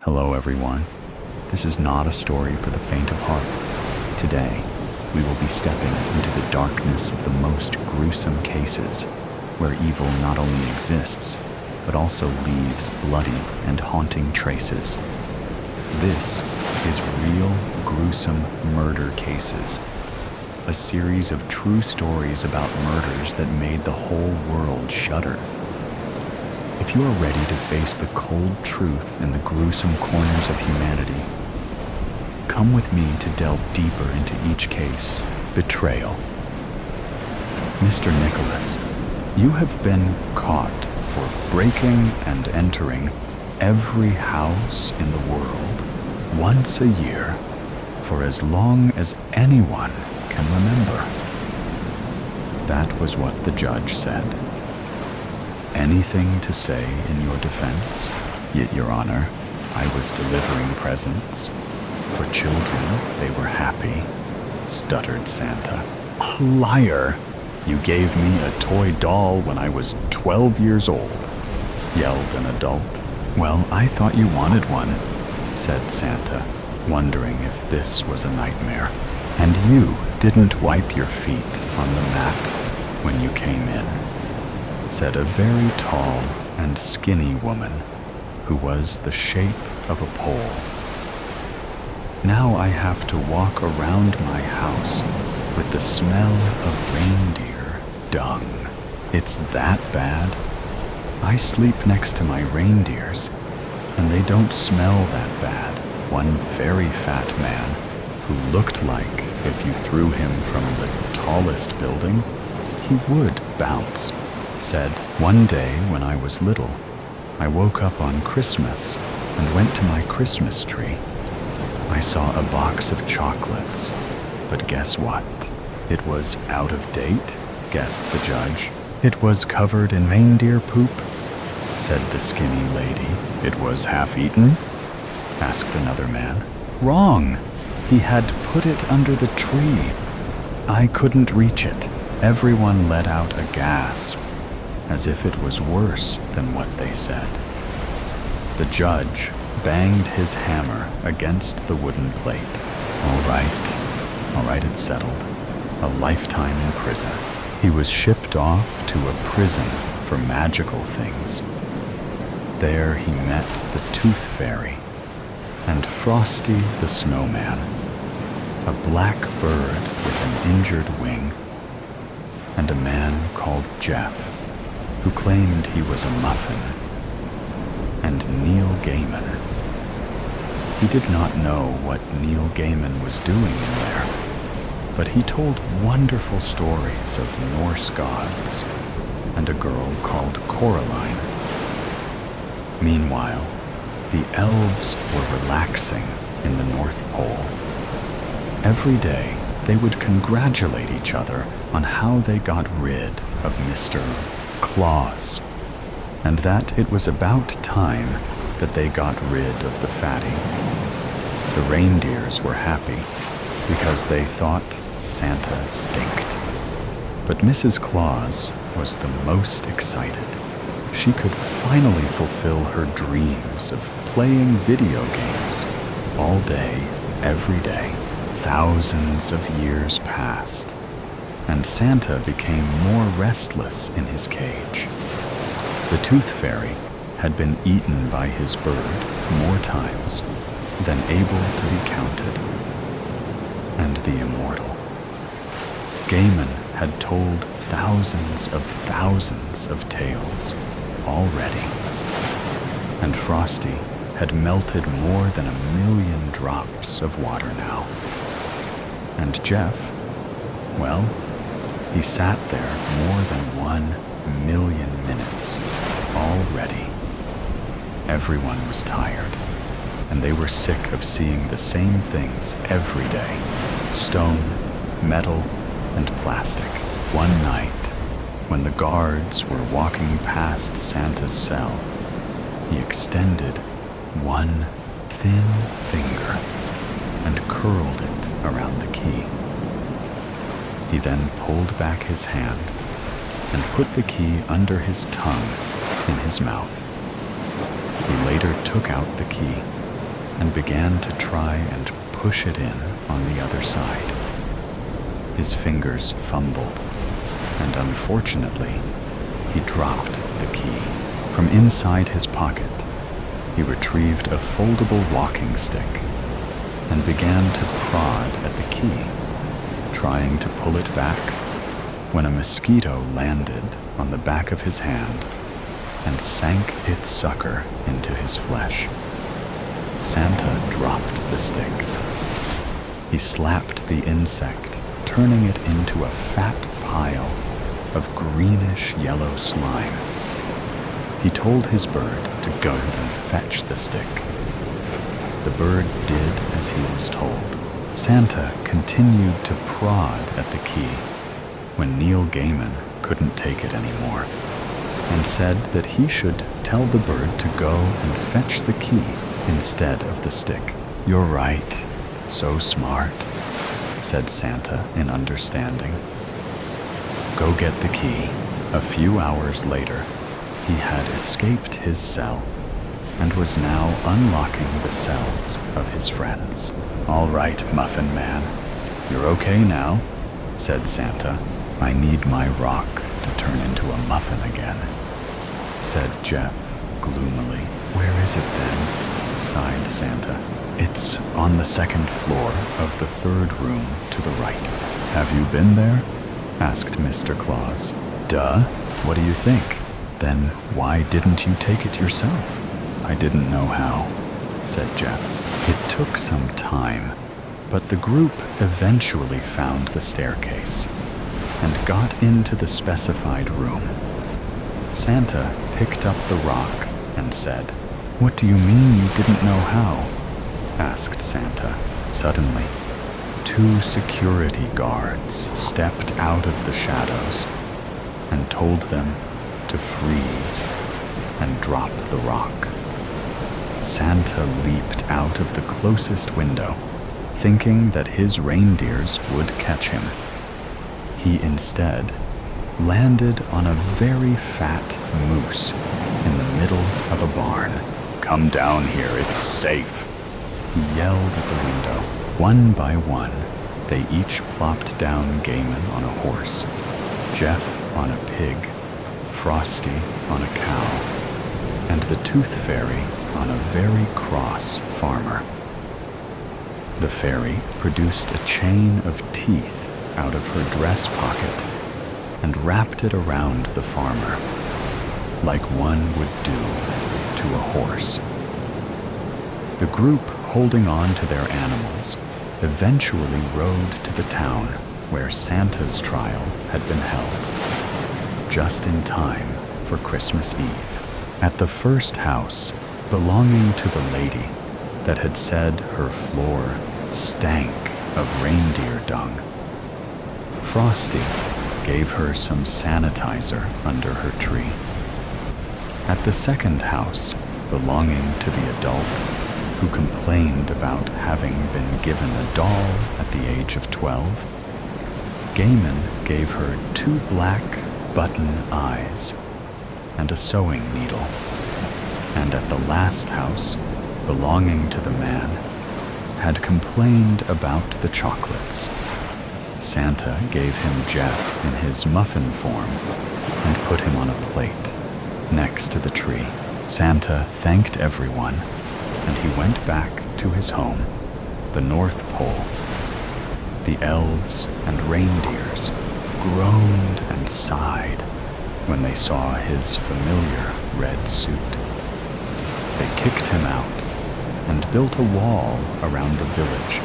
Hello everyone. This is not a story for the faint of heart. Today, we will be stepping into the darkness of the most gruesome cases, where evil not only exists, but also leaves bloody and haunting traces. This is Real Gruesome Murder Cases, a series of true stories about murders that made the whole world shudder. If you are ready to face the cold truth in the gruesome corners of humanity, come with me to delve deeper into each case. Betrayal. Mr. Nicholas, you have been caught for breaking and entering every house in the world once a year for as long as anyone can remember. That was what the judge said. Anything to say in your defense? Yet, Your Honor, I was delivering presents. For children, they were happy, stuttered Santa. Liar! You gave me a toy doll when I was 12 years old, yelled an adult. Well, I thought you wanted one, said Santa, wondering if this was a nightmare. And you didn't wipe your feet on the mat when you came in, said a very tall and skinny woman who was the shape of a pole. Now I have to walk around my house with the smell of reindeer dung. It's that bad? I sleep next to my reindeers, and they don't smell that bad. One very fat man, who looked like if you threw him from the tallest building, he would bounce, said, one day when I was little, I woke up on Christmas and went to my Christmas tree. I saw a box of chocolates, but guess what? It was out of date, guessed the judge. It was covered in reindeer poop, said the skinny lady. It was half-eaten? Asked another man. Wrong! He had put it under the tree. I couldn't reach it. Everyone let out a gasp, as if it was worse than what they said. The judge banged his hammer against the wooden plate. All right, it's settled. A lifetime in prison. He was shipped off to a prison for magical things. There he met the Tooth Fairy and Frosty the Snowman, a black bird with an injured wing, and a man called Jeff, who claimed he was a muffin, and Neil Gaiman. He did not know what Neil Gaiman was doing in there, but he told wonderful stories of Norse gods and a girl called Coraline. Meanwhile, the elves were relaxing in the North Pole. Every day, they would congratulate each other on how they got rid of Mr. Claus, and that it was about time that they got rid of the fatty. The reindeers were happy because they thought Santa stinked. But Mrs. Claus was the most excited. She could finally fulfill her dreams of playing video games all day, every day. Thousands of years passed, and Santa became more restless in his cage. The Tooth Fairy had been eaten by his bird more times than able to be counted. And the immortal Gaiman had told thousands of tales already, and Frosty had melted more than 1,000,000 drops of water now. And Jeff, well, he sat there more than 1,000,000 minutes already. Everyone was tired, and they were sick of seeing the same things every day: stone, metal, and plastic. One night, when the guards were walking past Santa's cell, he extended one thin finger and curled it around the key. He then pulled back his hand and put the key under his tongue in his mouth. He later took out the key began to try and push it in on the other side. His fingers fumbled, and unfortunately, he dropped the key. From inside his pocket, he retrieved a foldable walking stick and began to prod at the key, trying to pull it back when a mosquito landed on the back of his hand and sank its sucker into his flesh. Santa dropped the stick. He slapped the insect, turning it into a fat pile of greenish yellow slime. He told his bird to go and fetch the stick. The bird did as he was told. Santa continued to prod at the key when Neil Gaiman couldn't take it anymore and said that he should tell the bird to go and fetch the key instead of the stick. "You're right, so smart," said Santa in understanding. "Go get the key." A few hours later, he had escaped his cell and was now unlocking the cells of his friends. "All right, Muffin Man, you're okay now," said Santa. "I need my rock to turn into a muffin again," said Jeff gloomily. "Where is it then?" sighed Santa. "It's on the second floor of the third room to the right." "Have you been there?" asked Mr. Claus. "Duh, what do you think?" "Then why didn't you take it yourself?" "I didn't know how," said Jeff. It took some time, but the group eventually found the staircase and got into the specified room. Santa picked up the rock and said, "What do you mean you didn't know how?" asked Santa. Suddenly, 2 security guards stepped out of the shadows and told them to freeze and drop the rock. Santa leaped out of the closest window, thinking that his reindeers would catch him. He instead landed on a very fat moose in the middle of a barn. "Come down here, it's safe," he yelled at the window. One by one, they each plopped down Gaiman on a horse, Jeff on a pig, Frosty on a cow, and the Tooth Fairy on a very cross farmer. The fairy produced a chain of teeth out of her dress pocket and wrapped it around the farmer, like one would do to a horse. The group, holding on to their animals, eventually rode to the town where Santa's trial had been held, just in time for Christmas Eve. At the first house, belonging to the lady that had said her floor stank of reindeer dung, Frosty gave her some sanitizer under her tree. At the second house, belonging to the adult who complained about having been given a doll at the age of 12, Gaiman gave her 2 black button eyes and a sewing needle. And at the last house, belonging to the man, had complained about the chocolates. Santa gave him Jeff in his muffin form and put him on a plate next to the tree. Santa thanked everyone, and he went back to his home, the North Pole. The elves and reindeers groaned and sighed when they saw his familiar red suit. They kicked him out and built a wall around the village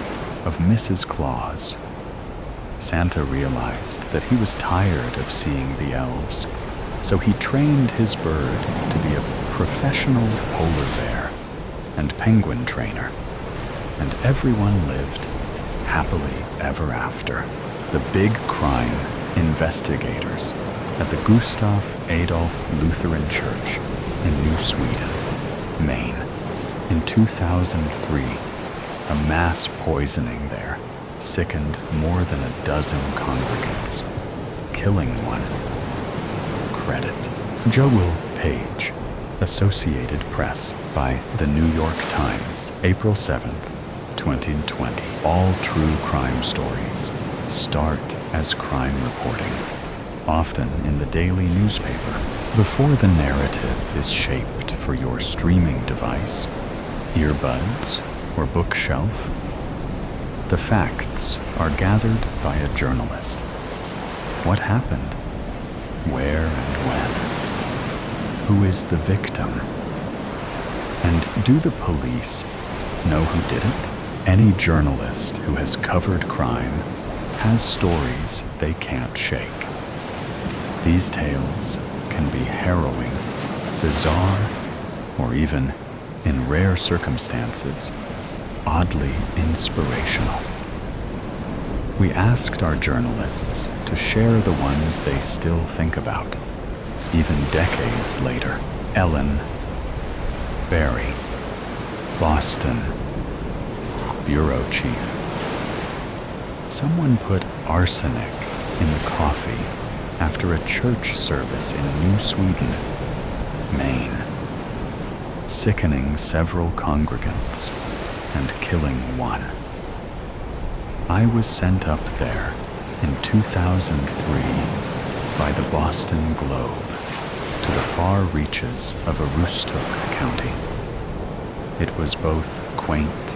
of Mrs. Claus. Santa realized that he was tired of seeing the elves, so he trained his bird to be a professional polar bear and penguin trainer, and everyone lived happily ever after. The big crime investigators at the Gustav Adolf Lutheran Church in New Sweden, Maine. In 2003, a mass poisoning there sickened more than a dozen congregants, killing one. Credit: Joel Page, Associated Press. by the New York Times, April 7th, 2020. All true crime stories start as crime reporting, often in the daily newspaper. Before the narrative is shaped for your streaming device, earbuds, or bookshelf, the facts are gathered by a journalist. What happened? Where and when? Who is the victim? And do the police know who did it? Any journalist who has covered crime has stories they can't shake. These tales can be harrowing, bizarre, or even, in rare circumstances, oddly inspirational. We asked our journalists to share the ones they still think about, even decades later. Ellen, Barry, Boston, bureau chief. Someone put arsenic in the coffee after a church service in New Sweden, Maine, sickening several congregants and killing one. I was sent up there in 2003 by the Boston Globe to the far reaches of Aroostook County. It was both quaint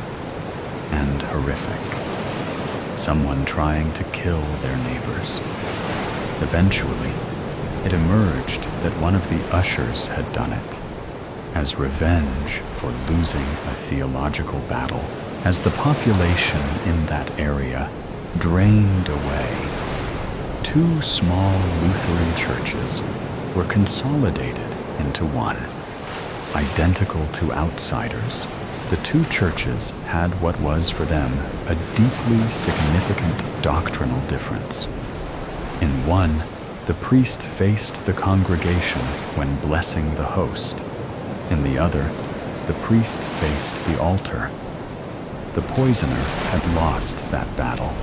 and horrific. Someone trying to kill their neighbors. Eventually, it emerged that one of the ushers had done it, as revenge for losing a theological battle. As the population in that area drained away, two small Lutheran churches were consolidated into one. Identical to outsiders, the two churches had what was for them a deeply significant doctrinal difference. In one, the priest faced the congregation when blessing the host. In the other, the priest faced the altar. The poisoner had lost that battle.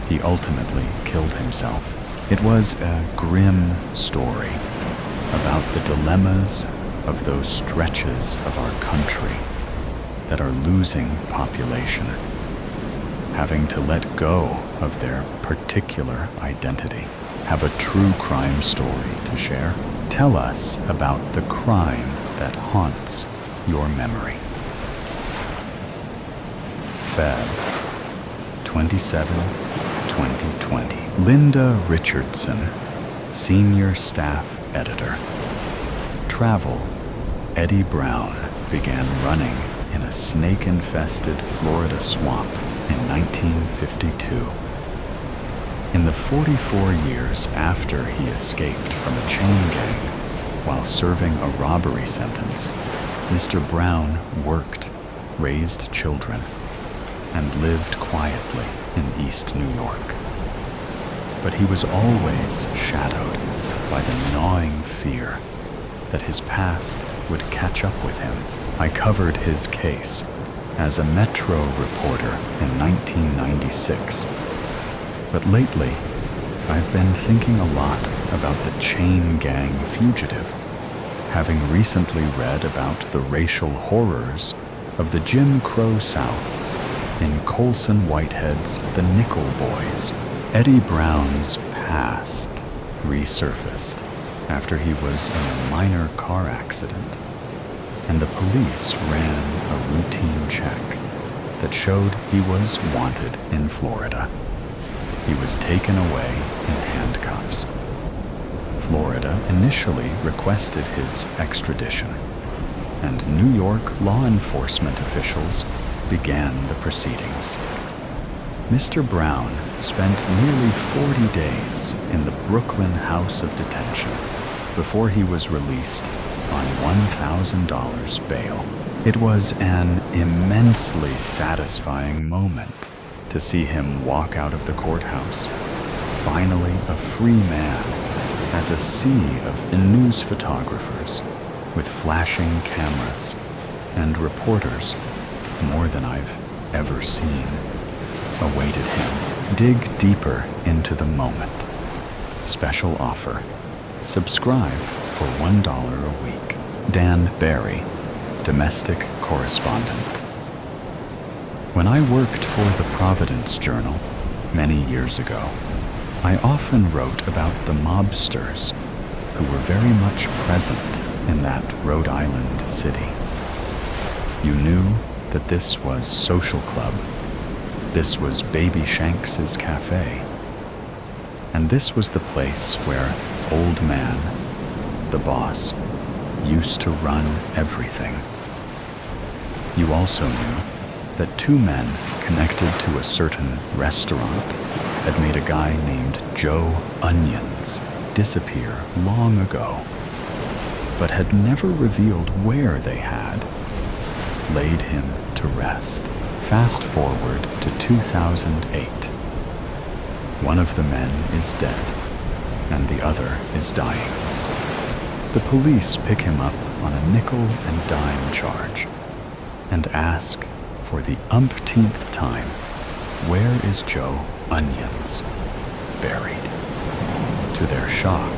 He ultimately killed himself. It was a grim story about the dilemmas of those stretches of our country that are losing population, having to let go of their particular identity. Have a true crime story to share? Tell us about the crime that haunts your memory. Feb 27, 2020. Linda Richardson, Senior Staff Editor. Travel. Eddie Brown began running in a snake-infested Florida swamp in 1952. In the 44 years after he escaped from a chain gang while serving a robbery sentence, Mr. Brown worked, raised children, and lived quietly in East New York. But he was always shadowed by the gnawing fear that his past would catch up with him. I covered his case as a Metro reporter in 1996. But lately, I've been thinking a lot about the chain gang fugitive, having recently read about the racial horrors of the Jim Crow South in Colson Whitehead's The Nickel Boys. Eddie Brown's past resurfaced after he was in a minor car accident, and the police ran a routine check that showed he was wanted in Florida. He was taken away in handcuffs. Florida initially requested his extradition, and New York law enforcement officials began the proceedings. Mr. Brown spent nearly 40 days in the Brooklyn House of Detention before he was released on $1,000 bail. It was an immensely satisfying moment to see him walk out of the courthouse, finally a free man, as a sea of news photographers with flashing cameras and reporters, more than I've ever seen, awaited him. Dig deeper into the moment. Special offer. Subscribe for $1 a week. Dan Barry, domestic correspondent. When I worked for the Providence Journal many years ago, I often wrote about the mobsters who were very much present in that Rhode Island city. You knew that this was Social Club, this was Baby Shanks's cafe, and this was the place where Old Man, the boss, used to run everything. You also knew that two men connected to a certain restaurant had made a guy named Joe Onions disappear long ago, but had never revealed where they had laid him to rest. Fast forward to 2008. One of the men is dead, and the other is dying. The police pick him up on a nickel and dime charge and ask for the umpteenth time, where is Joe Onions buried? To their shock,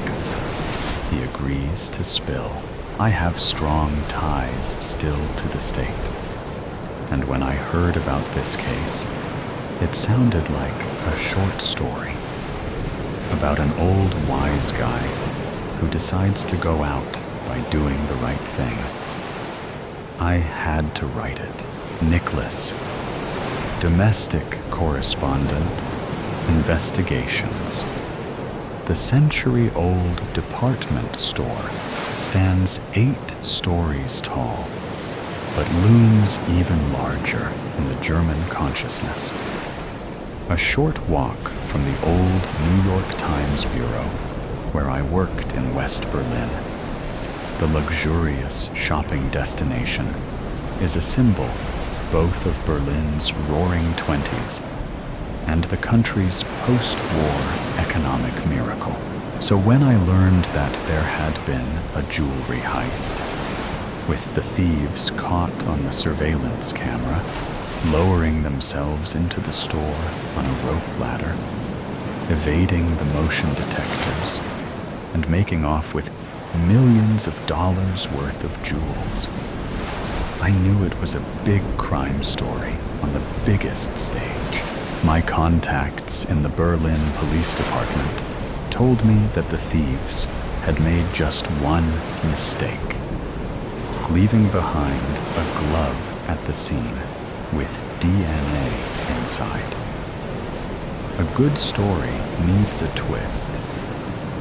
he agrees to spill. I have strong ties still to the state, and when I heard about this case, it sounded like a short story about an old wise guy who decides to go out by doing the right thing. I had to write it. Nicholas, domestic correspondent, investigations. The century-old department store stands 8 stories tall, but looms even larger in the German consciousness. A short walk from the old New York Times bureau, where I worked in West Berlin, the luxurious shopping destination, is a symbol both of Berlin's roaring 20s and the country's post-war economic miracle. So when I learned that there had been a jewelry heist, with the thieves caught on the surveillance camera, lowering themselves into the store on a rope ladder, evading the motion detectors, and making off with millions of dollars worth of jewels, I knew it was a big crime story on the biggest stage. My contacts in the Berlin Police Department told me that the thieves had made just one mistake, leaving behind a glove at the scene with DNA inside. A good story needs a twist,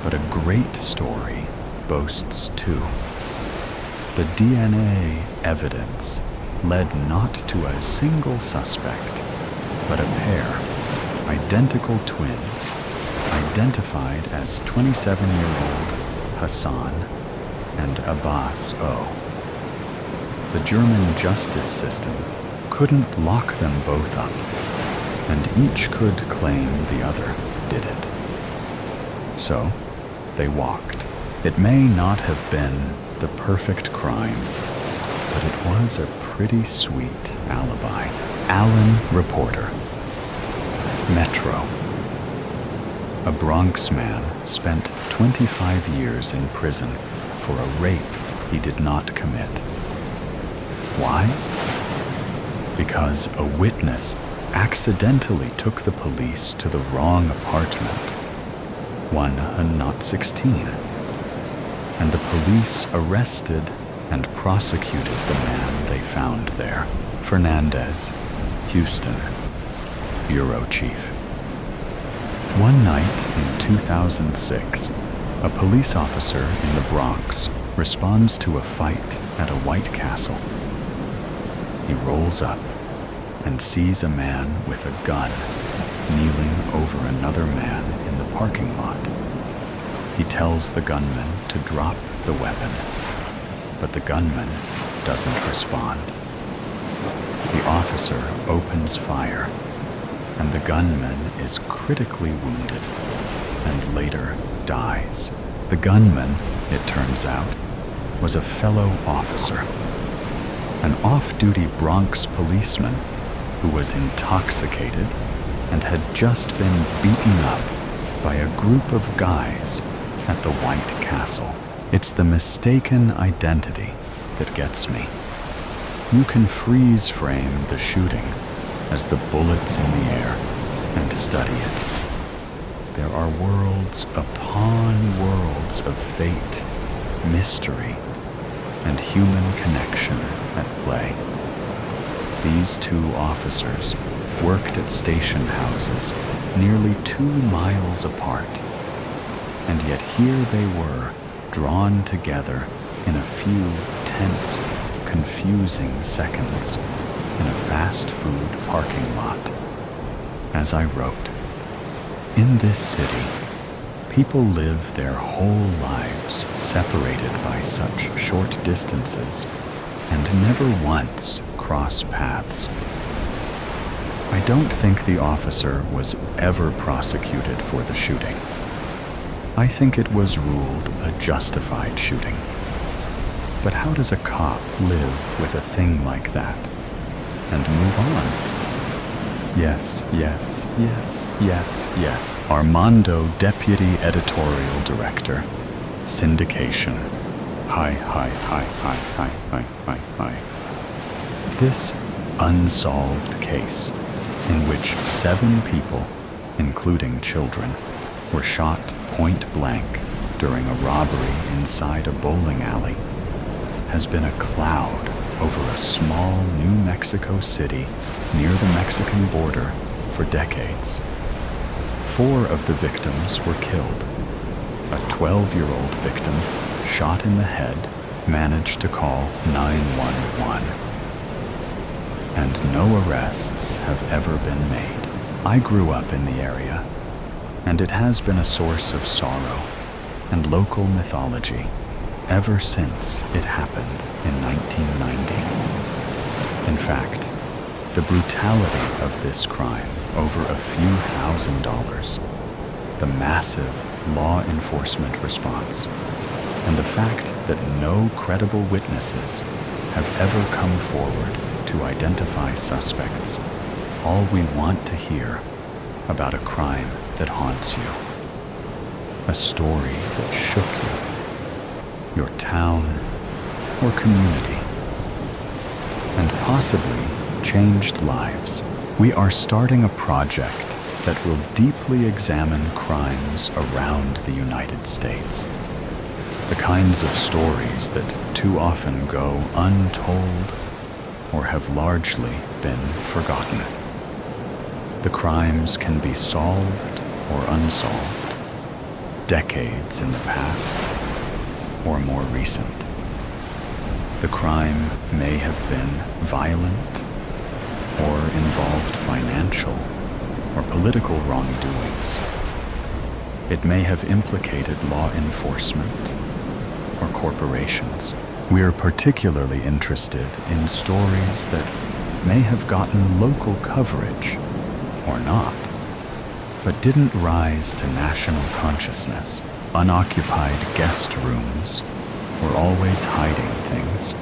but a great story boasts two. The DNA evidence led not to a single suspect, but a pair, identical twins, identified as 27-year-old Hassan and Abbas O. The German justice system couldn't lock them both up, and each could claim the other did it. So, they walked. It may not have been the perfect crime, but it was a pretty sweet alibi. Alan Reporter. Metro. A Bronx man spent 25 years in prison for a rape he did not commit. Why? Because a witness accidentally took the police to the wrong apartment, one not 16, and the police arrested and prosecuted the man they found there. Fernandez, Houston, Bureau Chief. One night in 2006, a police officer in the Bronx responds to a fight at a White Castle. He rolls up and sees a man with a gun kneeling over another man in the parking lot. He tells the gunman to drop the weapon, but the gunman doesn't respond. The officer opens fire, and the gunman is critically wounded and later dies. The gunman, it turns out, was a fellow officer, an off-duty Bronx policeman who was intoxicated and had just been beaten up by a group of guys at the White Castle. It's the mistaken identity that gets me. You can freeze frame the shooting as the bullets in the air and study it. There are worlds upon worlds of fate, mystery, and human connection at play. These two officers worked at station houses nearly 2 miles apart, and yet here they were, drawn together in a few tense, confusing seconds in a fast food parking lot. As I wrote, in this city, people live their whole lives separated by such short distances and never once cross paths. I don't think the officer was ever prosecuted for the shooting. I think it was ruled a justified shooting. But how does a cop live with a thing like that and move on? Yes, yes, yes, yes, yes. Armando, Deputy Editorial Director, Syndication. Hi, hi, hi, hi, hi, hi, hi, hi. This unsolved case, in which 7 people, including children, were shot point blank during a robbery inside a bowling alley, has been a cloud over a small New Mexico city near the Mexican border for decades. 4 of the victims were killed. A 12-year-old victim, shot in the head, managed to call 911. And no arrests have ever been made. I grew up in the area, and it has been a source of sorrow and local mythology ever since it happened in 1990. In fact, the brutality of this crime over a few $1,000s, the massive law enforcement response, and the fact that no credible witnesses have ever come forward to identify suspects, all we want to hear about a crime that haunts you, a story that shook you, your town or community, and possibly changed lives. We are starting a project that will deeply examine crimes around the United States, the kinds of stories that too often go untold or have largely been forgotten. The crimes can be solved or unsolved, decades in the past or more recent. The crime may have been violent or involved financial or political wrongdoings. It may have implicated law enforcement or corporations. We are particularly interested in stories that may have gotten local coverage or not, but didn't rise to national consciousness. Unoccupied guest rooms were always hiding things.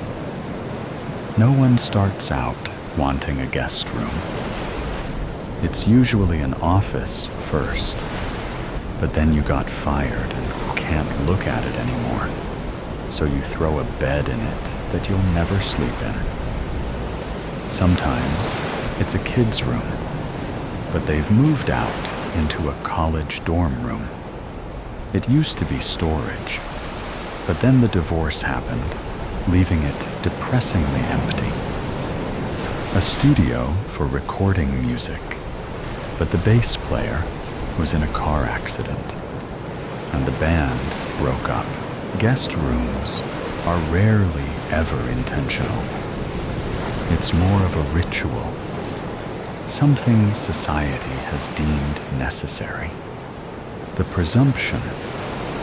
No one starts out wanting a guest room. It's usually an office first, but then you got fired and can't look at it anymore, so you throw a bed in it that you'll never sleep in. Sometimes it's a kid's room, but they've moved out into a college dorm room. It used to be storage, but then the divorce happened, leaving it depressingly empty. A studio for recording music, but the bass player was in a car accident, and the band broke up. Guest rooms are rarely ever intentional. It's more of a ritual, something society has deemed necessary. The presumption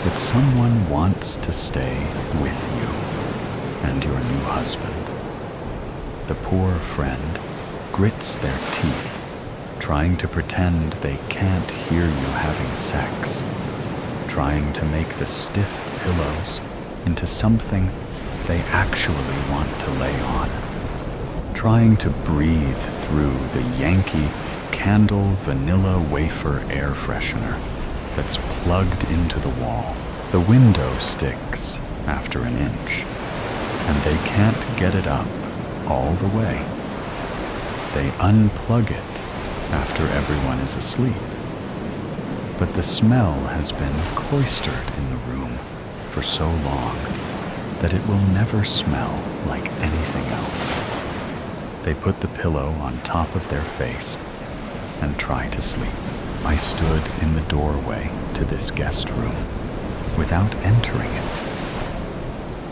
that someone wants to stay with you and your new husband. The poor friend grits their teeth, trying to pretend they can't hear you having sex, trying to make the stiff pillows into something they actually want to lay on, trying to breathe through the Yankee Candle Vanilla Wafer air freshener that's plugged into the wall. The window sticks after an inch, and they can't get it up all the way. They unplug it after everyone is asleep. But the smell has been cloistered in the room for so long that it will never smell like anything else. They put the pillow on top of their face and try to sleep. I stood in the doorway to this guest room without entering it.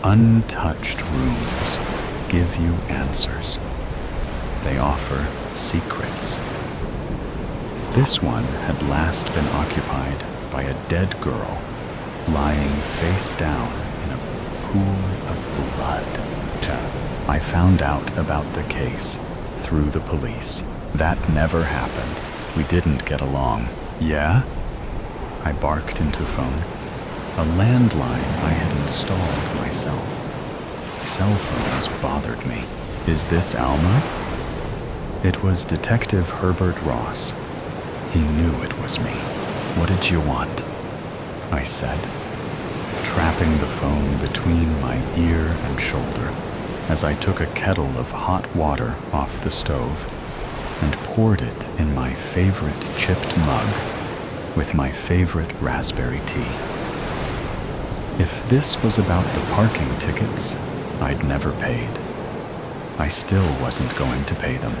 Untouched rooms give you answers. They offer secrets. This one had last been occupied by a dead girl lying face down in a pool of blood. I found out about the case through the police. That never happened. We didn't get along. Yeah? I barked into phone. A landline I had installed myself. Cell phones bothered me. Is this Alma? It was Detective Herbert Ross. He knew it was me. What did you want? I said, trapping the phone between my ear and shoulder as I took a kettle of hot water off the stove and poured it in my favorite chipped mug with my favorite raspberry tea. If this was about the parking tickets I'd never paid, I still wasn't going to pay them.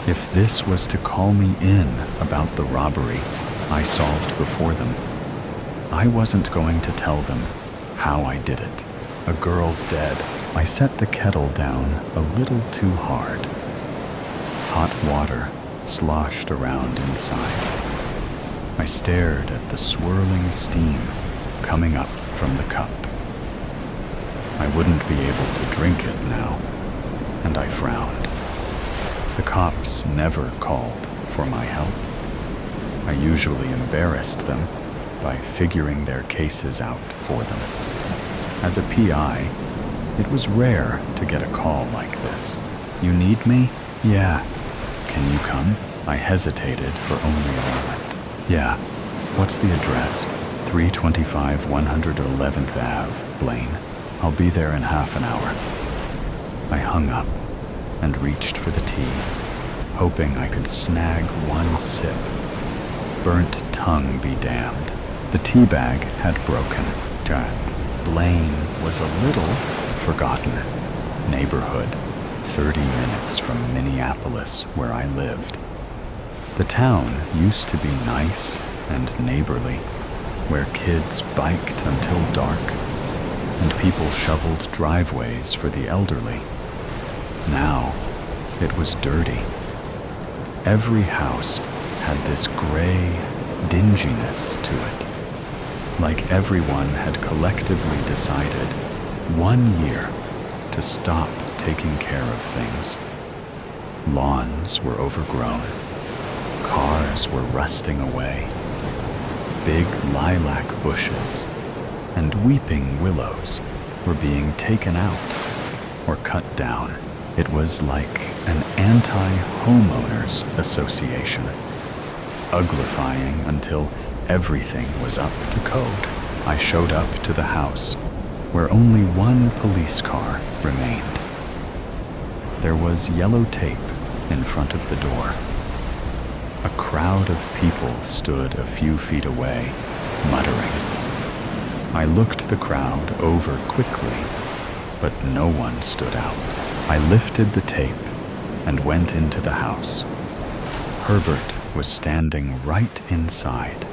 If this was to call me in about the robbery I solved before them, I wasn't going to tell them how I did it. A girl's dead. I set the kettle down a little too hard. Hot water sloshed around inside. I stared at the swirling steam coming up from the cup. I wouldn't be able to drink it now, and I frowned. The cops never called for my help. I usually embarrassed them by figuring their cases out for them. As a PI, it was rare to get a call like this. You need me? Yeah. Can you come? I hesitated for only a moment. Yeah. What's the address? 325 111th Ave, Blaine. I'll be there in half an hour. I hung up and reached for the tea, hoping I could snag one sip. Burnt tongue be damned. The tea bag had broken. Blaine was a little forgotten neighborhood, 30 minutes from Minneapolis, where I lived. The town used to be nice and neighborly, where kids biked until dark and people shoveled driveways for the elderly. Now, it was dirty. Every house had this gray dinginess to it, like everyone had collectively decided 1 year to stop taking care of things. Lawns were overgrown. Cars were rusting away. Big lilac bushes and weeping willows were being taken out or cut down. It was like an anti-homeowners association, uglifying until everything was up to code. I showed up to the house, where only one police car remained. There was yellow tape in front of the door. A crowd of people stood a few feet away, muttering. I looked the crowd over quickly, but no one stood out. I lifted the tape and went into the house. Herbert was standing right inside,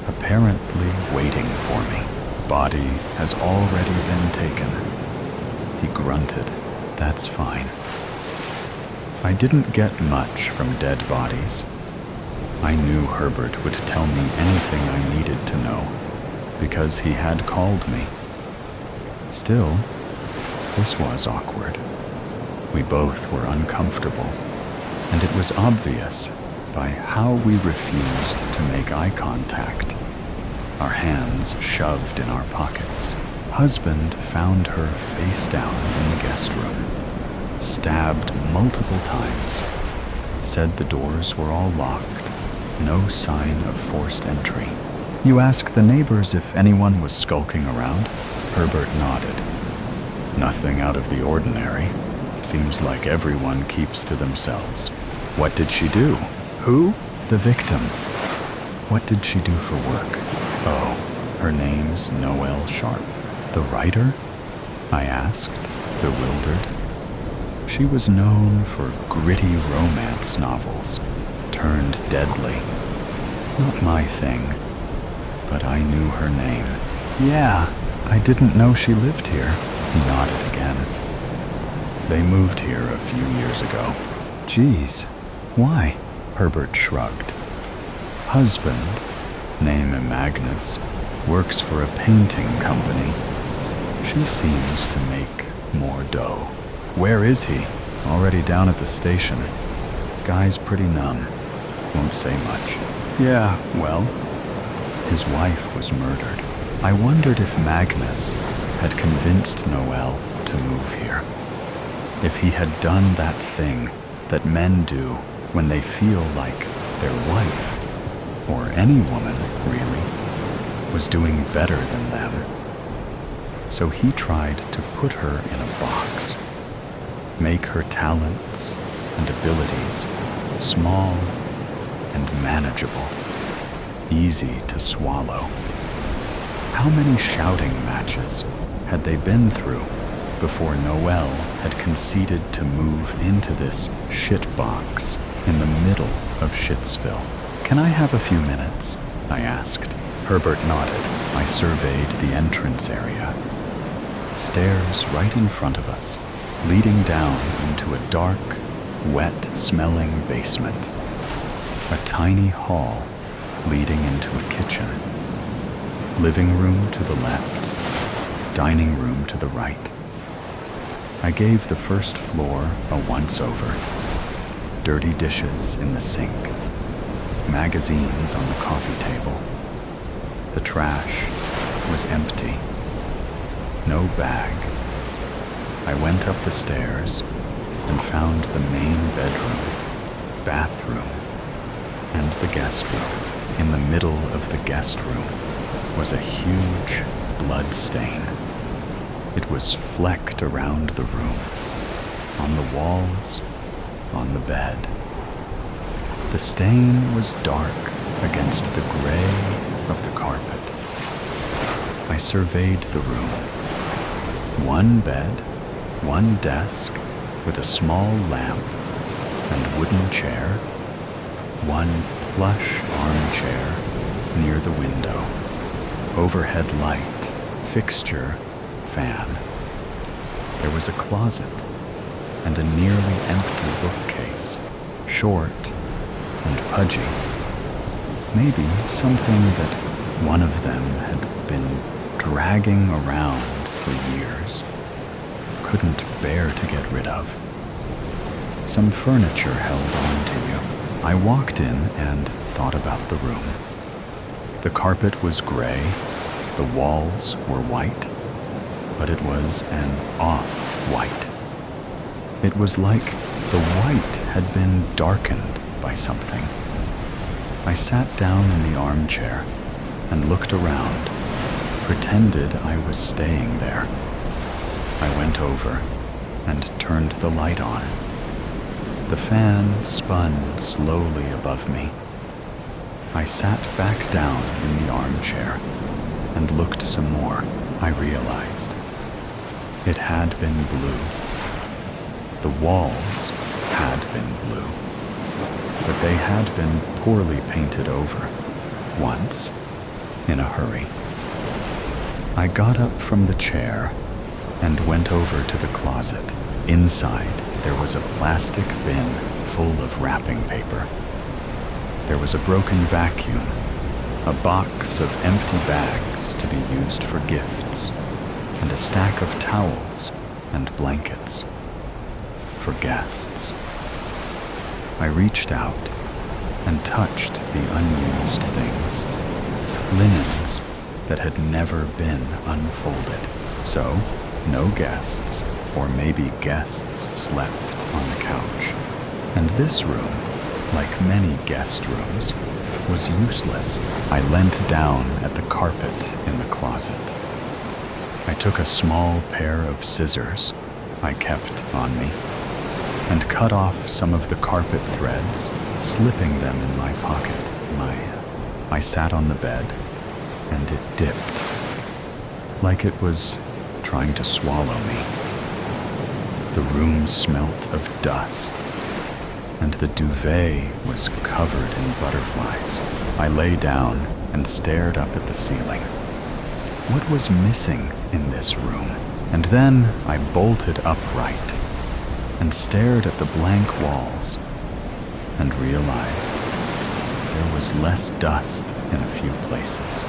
apparently waiting for me. Body has already been taken. He grunted. That's fine. I didn't get much from dead bodies. I knew Herbert would tell me anything I needed to know, because he had called me. Still, this was awkward. We both were uncomfortable, and it was obvious by how we refused to make eye contact, our hands shoved in our pockets. Husband found her face down in the guest room, stabbed multiple times, said the doors were all locked, no sign of forced entry. You ask the neighbors if anyone was skulking around? Herbert nodded. Nothing out of the ordinary. Seems like everyone keeps to themselves. What did she do? Who? The victim. What did she do for work? Oh, her name's Noelle Sharp. The writer? I asked, bewildered. She was known for gritty romance novels, turned deadly. Not my thing, but I knew her name. Yeah, I didn't know she lived here. He nodded again. They moved here a few years ago. Geez, why? Herbert shrugged. Husband, name Magnus, works for a painting company. She seems to make more dough. Where is he? Already down at the station. Guy's pretty numb. Won't say much. Yeah, well, his wife was murdered. I wondered if Magnus had convinced Noelle to move here. If he had done that thing that men do when they feel like their wife, or any woman, really, was doing better than them. So he tried to put her in a box, make her talents and abilities small and manageable, easy to swallow. How many shouting matches had they been through before Noelle had conceded to move into this shit box in the middle of Shitsville? Can I have a few minutes? I asked. Herbert nodded. I surveyed the entrance area. Stairs right in front of us, leading down into a dark, wet-smelling basement. A tiny hall leading into a kitchen. Living room to the left, dining room to the right. I gave the first floor a once-over. Dirty dishes in the sink. Magazines on the coffee table. The trash was empty. No bag. I went up the stairs and found the main bedroom, bathroom, and the guest room. In the middle of the guest room was a huge blood stain. It was flecked around the room, on the walls, on the bed. The stain was dark against the gray of the carpet. I surveyed the room. One bed, one desk with a small lamp and wooden chair, one plush armchair near the window, overhead light, fixture, fan. There was a closet and a nearly empty bookcase, short and pudgy. Maybe something that one of them had been dragging around for years, couldn't bear to get rid of. Some furniture held on to you. I walked in and thought about the room. The carpet was gray, the walls were white, but it was an off-white. It was like the white had been darkened by something. I sat down in the armchair and looked around, pretended I was staying there. I went over and turned the light on. The fan spun slowly above me. I sat back down in the armchair and looked some more. I realized it had been blue. The walls had been blue, but they had been poorly painted over, once, in a hurry. I got up from the chair and went over to the closet. Inside, there was a plastic bin full of wrapping paper. There was a broken vacuum, a box of empty bags to be used for gifts, and a stack of towels and blankets for guests. I reached out and touched the unused things, linens that had never been unfolded. So, no guests, or maybe guests slept on the couch. And this room, like many guest rooms, was useless. I leant down at the carpet in the closet. I took a small pair of scissors I kept on me and cut off some of the carpet threads, slipping them in my pocket. I sat on the bed, and it dipped, like it was trying to swallow me. The room smelt of dust, and the duvet was covered in butterflies. I lay down and stared up at the ceiling. What was missing in this room? And then I bolted upright and stared at the blank walls and realized there was less dust in a few places.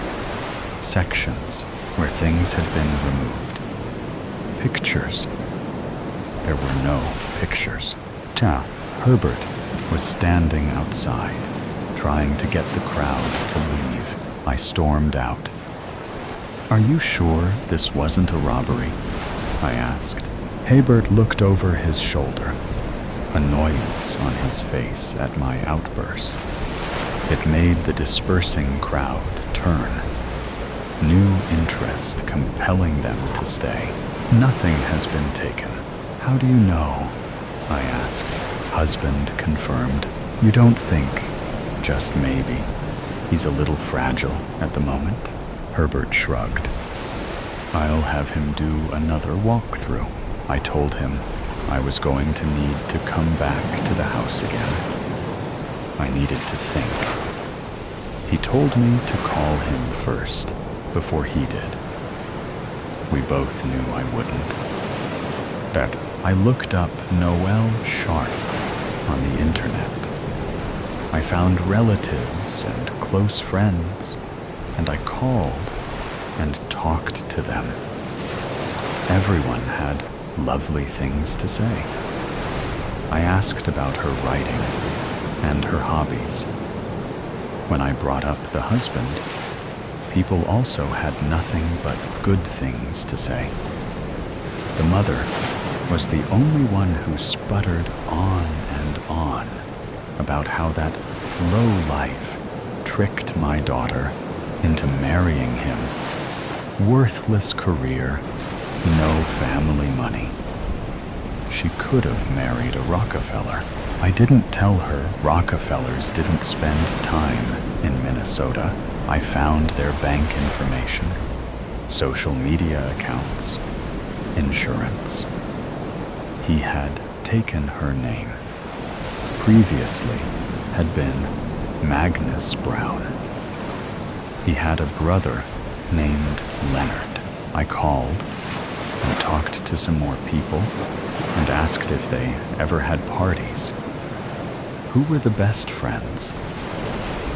Sections where things had been removed. Pictures. There were no pictures. Herbert was standing outside, trying to get the crowd to leave. I stormed out. "Are you sure this wasn't a robbery?" I asked. Hebert looked over his shoulder, annoyance on his face at my outburst. It made the dispersing crowd turn, new interest compelling them to stay. "Nothing has been taken." "How do you know?" I asked. Husband confirmed. "You don't think, just maybe, he's a little fragile at the moment?" Herbert shrugged. "I'll have him do another walkthrough." I told him I was going to need to come back to the house again. I needed to think. He told me to call him first, before he did. We both knew I wouldn't. But I looked up Noel Sharp on the internet. I found relatives and close friends, and I called and talked to them. Everyone had lovely things to say. I asked about her writing and her hobbies. When I brought up the husband, people also had nothing but good things to say. The mother was the only one who sputtered on and on about how that low life tricked my daughter into marrying him. Worthless career, no family money. She could have married a Rockefeller. I didn't tell her Rockefellers didn't spend time in Minnesota. I found their bank information, social media accounts, insurance. He had taken her name. Previously had been Magnus Brown. He had a brother named Leonard. I called and talked to some more people and asked if they ever had parties. Who were the best friends?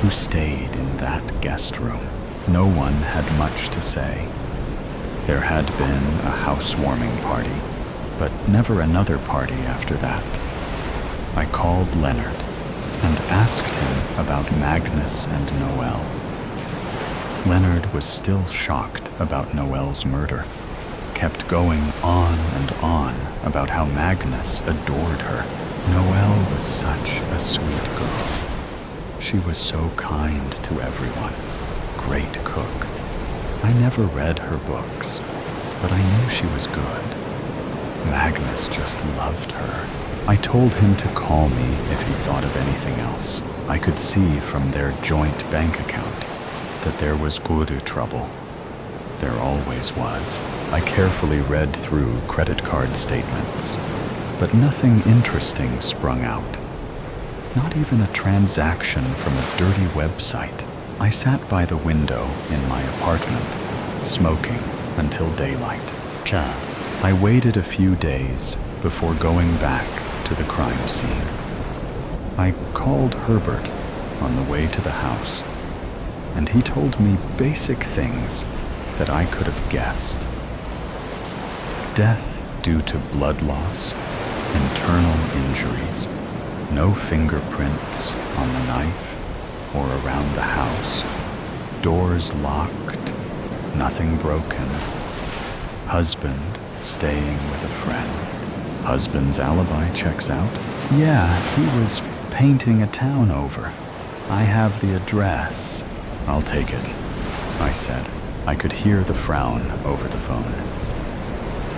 Who stayed in that guest room? No one had much to say. There had been a housewarming party, but never another party after that. I called Leonard and asked him about Magnus and Noel. Leonard was still shocked about Noel's murder, kept going on and on about how Magnus adored her. Noel was such a sweet girl. She was so kind to everyone. Great cook. I never read her books, but I knew she was good. Magnus just loved her. I told him to call me if he thought of anything else. I could see from their joint bank account that there was voodoo trouble. There always was. I carefully read through credit card statements, but nothing interesting sprung out. Not even a transaction from a dirty website. I sat by the window in my apartment, smoking until daylight. I waited a few days before going back to the crime scene. I called Herbert on the way to the house, and he told me basic things that I could have guessed. Death due to blood loss, internal injuries, no fingerprints on the knife or around the house, doors locked, nothing broken, husband staying with a friend. Husband's alibi checks out. Yeah, he was painting a town over. I have the address. I'll take it, I said. I could hear the frown over the phone.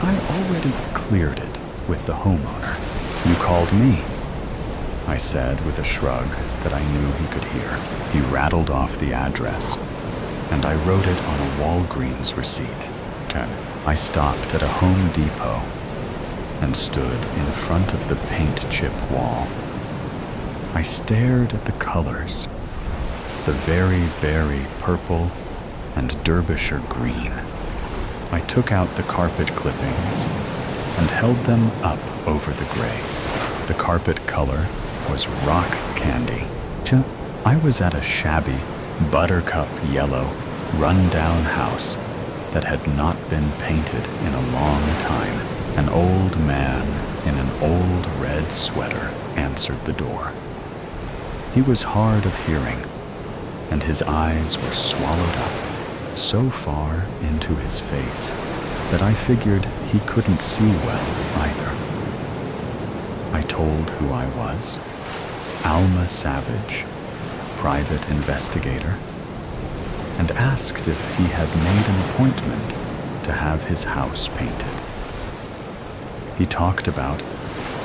I already cleared it with the homeowner. You called me, I said with a shrug that I knew he could hear. He rattled off the address, and I wrote it on a Walgreens receipt. I stopped at a Home Depot and stood in front of the paint chip wall. I stared at the colors, the very berry purple and Derbyshire green. I took out the carpet clippings and held them up over the grays. The carpet color was rock candy. I was at a shabby, buttercup yellow, run-down house that had not been painted in a long time. An old man in an old red sweater answered the door. He was hard of hearing, and his eyes were swallowed up so far into his face that I figured he couldn't see well either. I told who I was, Alma Savage, private investigator, and asked if he had made an appointment to have his house painted. He talked about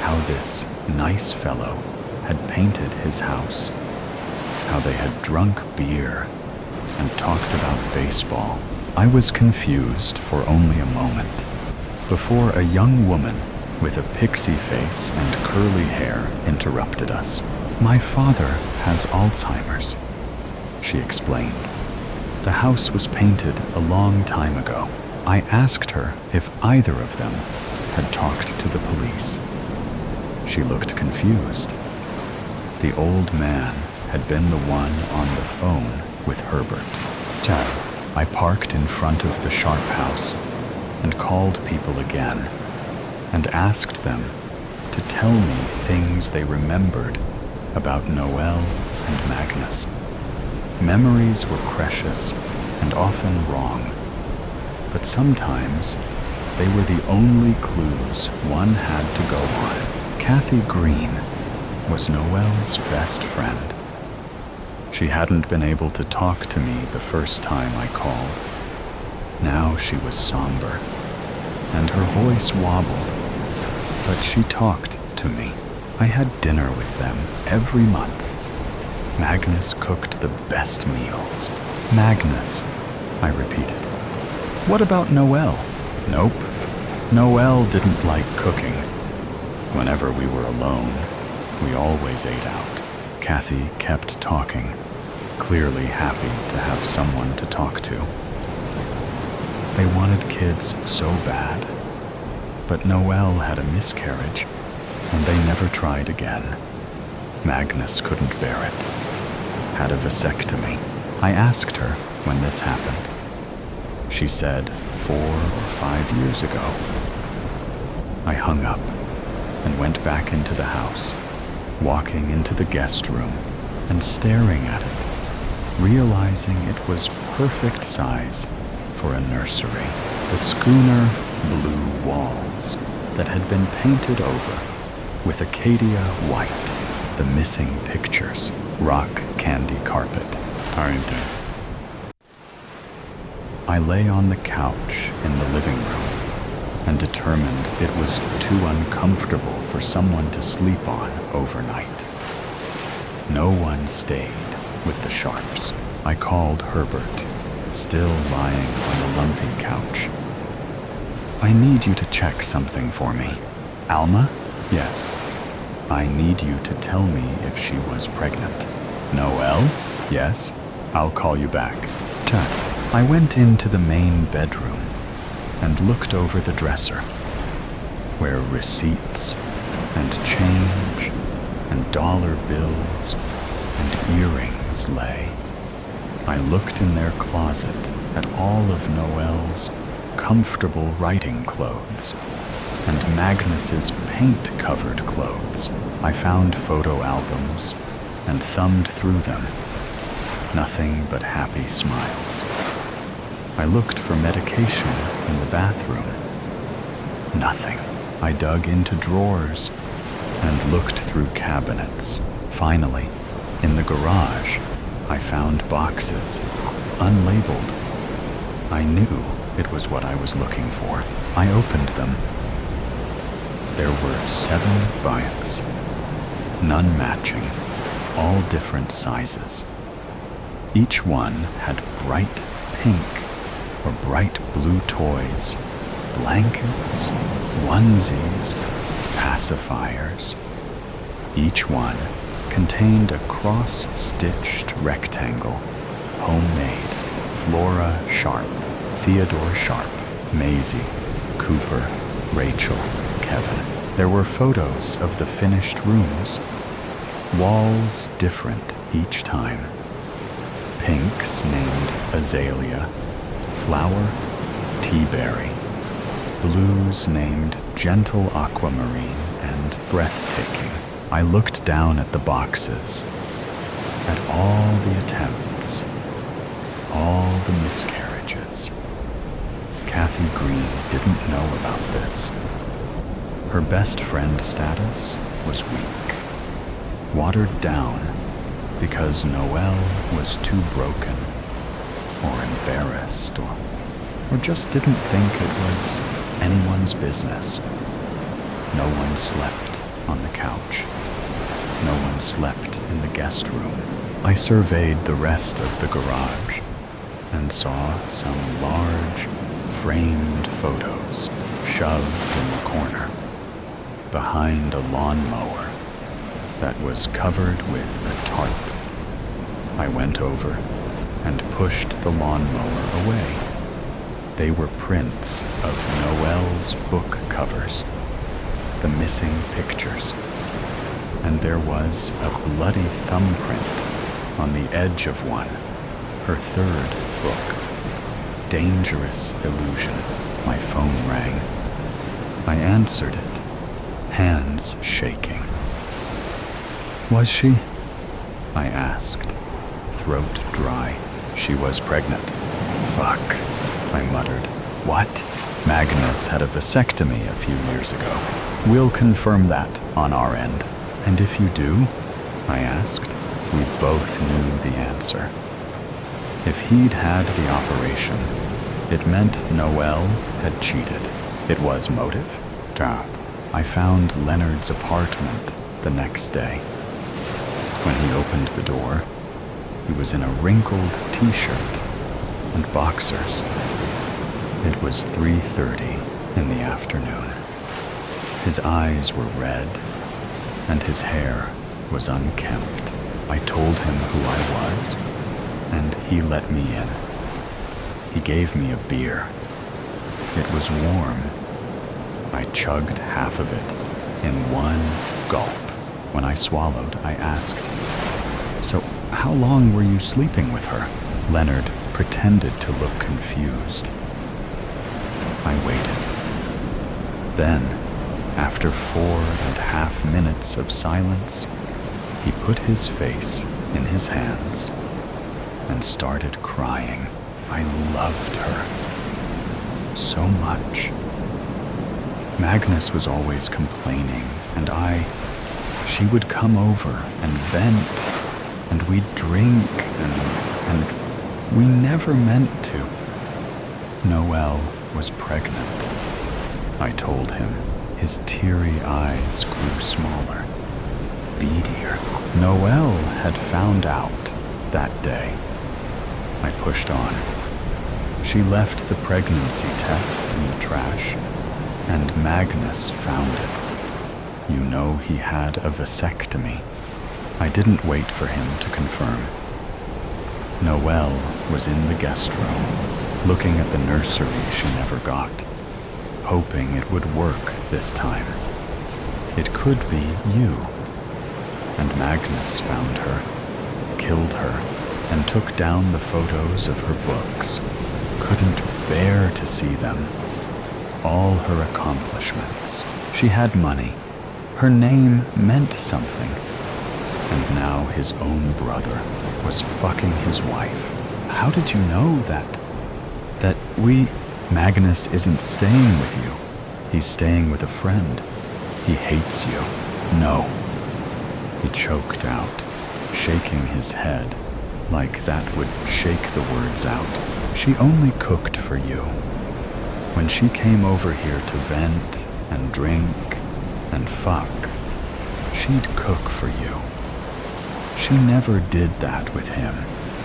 how this nice fellow had painted his house, how they had drunk beer and talked about baseball. I was confused for only a moment before a young woman with a pixie face and curly hair interrupted us. My father has Alzheimer's, she explained. The house was painted a long time ago. I asked her if either of them had talked to the police. She looked confused. The old man had been the one on the phone with Herbert. I parked in front of the Sharp house and called people again and asked them to tell me things they remembered about Noel and Magnus. Memories were precious and often wrong, but sometimes they were the only clues one had to go on. Kathy Green was Noel's best friend. She hadn't been able to talk to me the first time I called. Now she was somber, and her voice wobbled, but she talked to me. I had dinner with them every month. Magnus cooked the best meals. Magnus, I repeated. What about Noel? Nope. Noel didn't like cooking. Whenever we were alone, we always ate out. Kathy kept talking, clearly happy to have someone to talk to. They wanted kids so bad, but Noel had a miscarriage, and they never tried again. Magnus couldn't bear it. Had a vasectomy. I asked her when this happened. She said 4 or 5 years ago. I hung up and went back into the house, walking into the guest room and staring at it, realizing it was perfect size for a nursery. The schooner blue walls that had been painted over with Acacia white, the missing pictures, rock candy carpet. I lay on the couch in the living room and determined it was too uncomfortable for someone to sleep on overnight. No one stayed with the Sharps. I called Herbert, still lying on the lumpy couch. I need you to check something for me. Alma? Yes. I need you to tell me if she was pregnant. Noel? Yes. I'll call you back. I went into the main bedroom and looked over the dresser, where receipts and change and dollar bills and earrings lay. I looked in their closet at all of Noel's comfortable writing clothes and Magnus's paint-covered clothes. I found photo albums and thumbed through them. Nothing but happy smiles. I looked for medication in the bathroom. Nothing. I dug into drawers and looked through cabinets. Finally, in the garage, I found boxes, unlabeled. I knew it was what I was looking for. I opened them. There were 7 bikes, none matching, all different sizes. Each one had bright pink or bright blue toys, blankets, onesies, pacifiers. Each one contained a cross-stitched rectangle, homemade, Flora Sharp, Theodore Sharp, Maisie, Cooper, Rachel, Kevin. There were photos of the finished rooms, walls different each time. Pinks named Azalea, Flower, Teaberry. Blues named Gentle Aquamarine and Breathtaking. I looked down at the boxes, at all the attempts, all the miscarriages. Kathy Green didn't know about this. Her best friend status was weak, watered down because Noelle was too broken or embarrassed or just didn't think it was anyone's business. No one slept on the couch. No one slept in the guest room. I surveyed the rest of the garage and saw some large, framed photos shoved in the corner behind a lawnmower that was covered with a tarp. I went over and pushed the lawnmower away. They were prints of Noelle's book covers, the missing pictures, and there was a bloody thumbprint on the edge of one, her 3rd book, Dangerous Illusion. My phone rang. I answered it, hands shaking. Was she? I asked, throat dry. She was pregnant. Fuck, I muttered. What? Magnus had a vasectomy a few years ago. We'll confirm that on our end. And if you do? I asked. We both knew the answer. If he'd had the operation, it meant Noelle had cheated. It was motive? I found Leonard's apartment the next day. When he opened the door, he was in a wrinkled t-shirt and boxers. It was 3:30 in the afternoon. His eyes were red, and his hair was unkempt. I told him who I was, and he let me in. He gave me a beer. It was warm. I chugged half of it in one gulp. When I swallowed, I asked, "So how long were you sleeping with her?" Leonard pretended to look confused. I waited. Then, after 4.5 minutes of silence, he put his face in his hands and started crying. I loved her so much. Magnus was always complaining, and she would come over and vent, and we'd drink, and we never meant to. Noelle was pregnant, I told him. His teary eyes grew smaller, beadier. Noelle had found out that day. I pushed on. She left the pregnancy test in the trash, and Magnus found it. You know he had a vasectomy. I didn't wait for him to confirm. Noelle was in the guest room, looking at the nursery she never got, hoping it would work this time. It could be you. And Magnus found her, killed her, and took down the photos of her books. Couldn't bear to see them. All her accomplishments. She had money. Her name meant something. And now his own brother was fucking his wife. How did you know that Magnus isn't staying with you? He's staying with a friend. He hates you. No. He choked out, shaking his head, like that would shake the words out. She only cooked for you. When she came over here to vent and drink, And fuck, she'd cook for you. She never did that with him.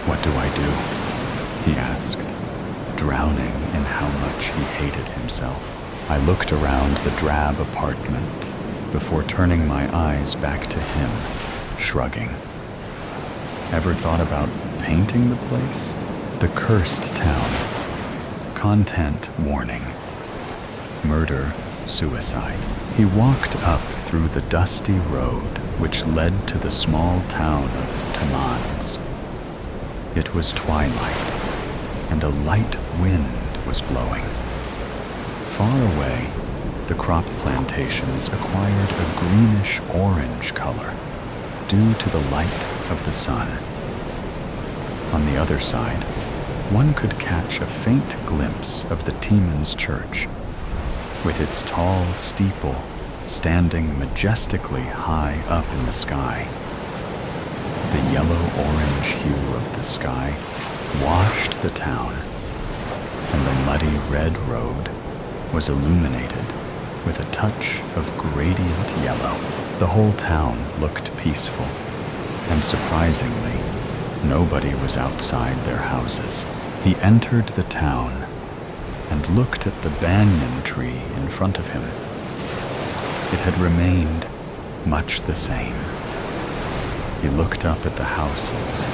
What do I do? He asked, drowning in how much he hated himself. I looked around the drab apartment before turning my eyes back to him, shrugging. Ever thought about painting the place? The cursed town. Content warning. Murder, suicide. He walked up through the dusty road which led to the small town of Tamans. It was twilight, and a light wind was blowing. Far away, the crop plantations acquired a greenish-orange color due to the light of the sun. On the other side, one could catch a faint glimpse of the Tiemens Church, with its tall steeple standing majestically high up in the sky. The yellow-orange hue of the sky washed the town, and the muddy red road was illuminated with a touch of gradient yellow. The whole town looked peaceful, and surprisingly, nobody was outside their houses. He entered the town and looked at the banyan tree in front of him. It had remained much the same. He looked up at the houses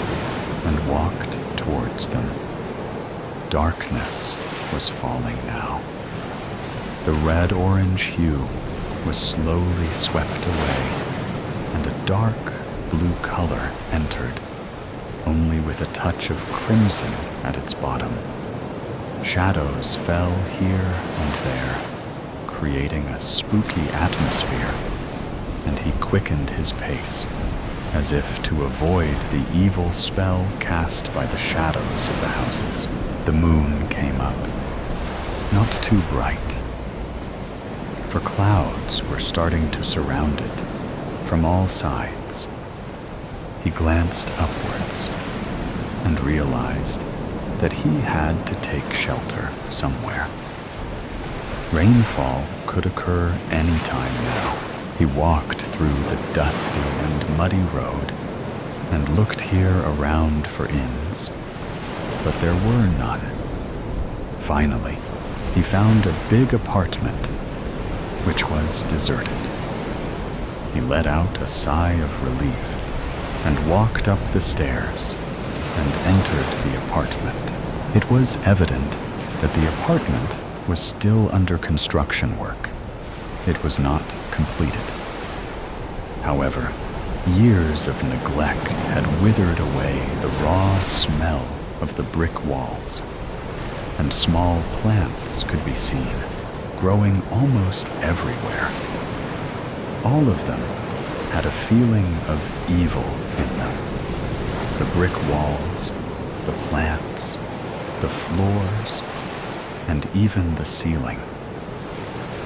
and walked towards them. Darkness was falling now. The red-orange hue was slowly swept away, and a dark blue color entered, only with a touch of crimson at its bottom. Shadows fell here and there, creating a spooky atmosphere, and he quickened his pace, as if to avoid the evil spell cast by the shadows of the houses. The moon came up, not too bright, for clouds were starting to surround it from all sides. He glanced upwards and realized that he had to take shelter somewhere. Rainfall could occur any time now. He walked through the dusty and muddy road and looked here around for inns, but there were none. Finally, he found a big apartment, which was deserted. He let out a sigh of relief and walked up the stairs and entered the apartment. It was evident that the apartment was still under construction work. It was not completed. However, years of neglect had withered away the raw smell of the brick walls, and small plants could be seen, growing almost everywhere. All of them had a feeling of evil in them. The brick walls, the plants, the floors, and even the ceiling.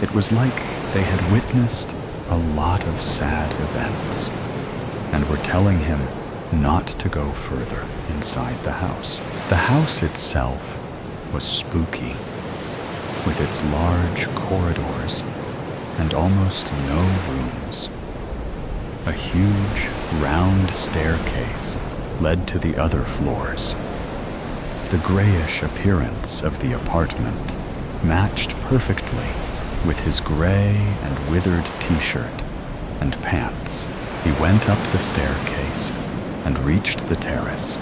It was like they had witnessed a lot of sad events and were telling him not to go further inside the house. The house itself was spooky, with its large corridors and almost no rooms. A huge, round staircase led to the other floors. The grayish appearance of the apartment matched perfectly with his gray and withered t-shirt and pants. He went up the staircase and reached the terrace.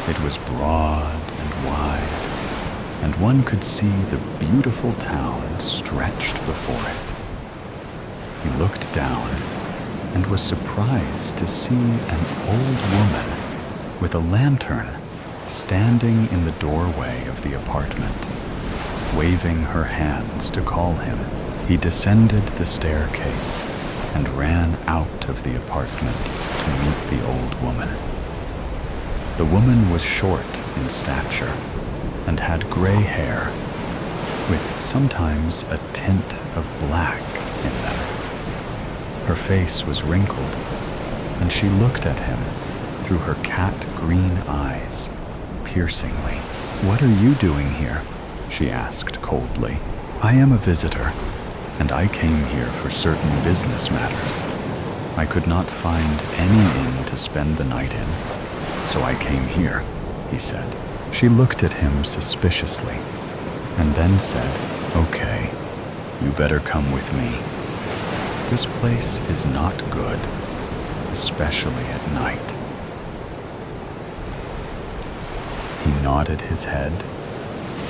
It was broad and wide, and one could see the beautiful town stretched before it. He looked down and was surprised to see an old woman with a lantern standing in the doorway of the apartment, waving her hands to call him. He descended the staircase and ran out of the apartment to meet the old woman. The woman was short in stature and had gray hair, with sometimes a tint of black in them. Her face was wrinkled, and she looked at him through her cat-green eyes, piercingly. "What are you doing here?" she asked coldly. "I am a visitor," and I came here for certain business matters. I could not find any inn to spend the night in, so I came here," he said. She looked at him suspiciously and then said, "Okay, you better come with me. This place is not good, especially at night." He nodded his head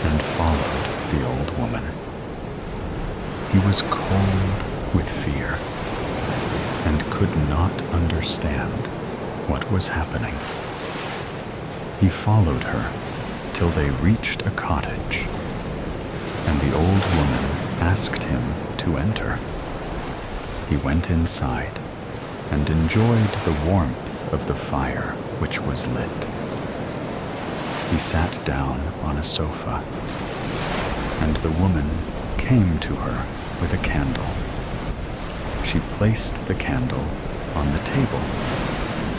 and followed the old woman. He was cold with fear and could not understand what was happening. He followed her till they reached a cottage, and the old woman asked him to enter. He went inside and enjoyed the warmth of the fire which was lit. He sat down on a sofa, and the woman came to her with a candle. She placed the candle on the table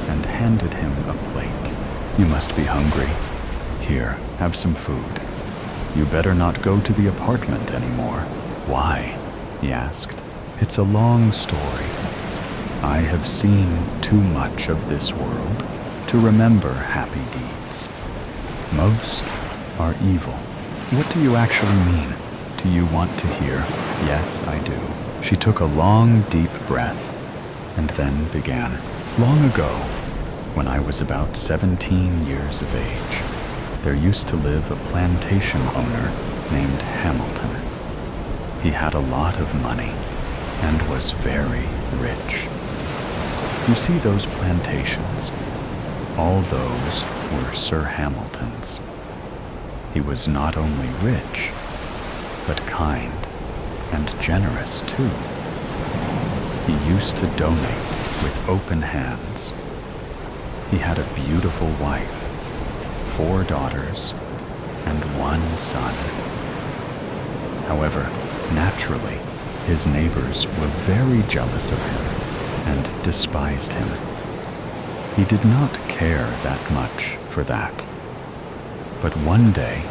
and handed him a plate. "You must be hungry. Here, have some food. You better not go to the apartment anymore." "Why?" he asked. "It's a long story. I have seen too much of this world to remember happy deeds. Most are evil." "What do you actually mean? Do you want to hear?" "Yes, I do." She took a long, deep breath and then began. "Long ago, when I was about 17 years of age, there used to live a plantation owner named Hamilton. He had a lot of money and was very rich. You see those plantations? All those were Sir Hamilton's. He was not only rich, but kind and generous too. He used to donate with open hands. He had a beautiful wife, 4 daughters, and 1 son. However, naturally, his neighbors were very jealous of him and despised him. He did not care that much for that. But one day,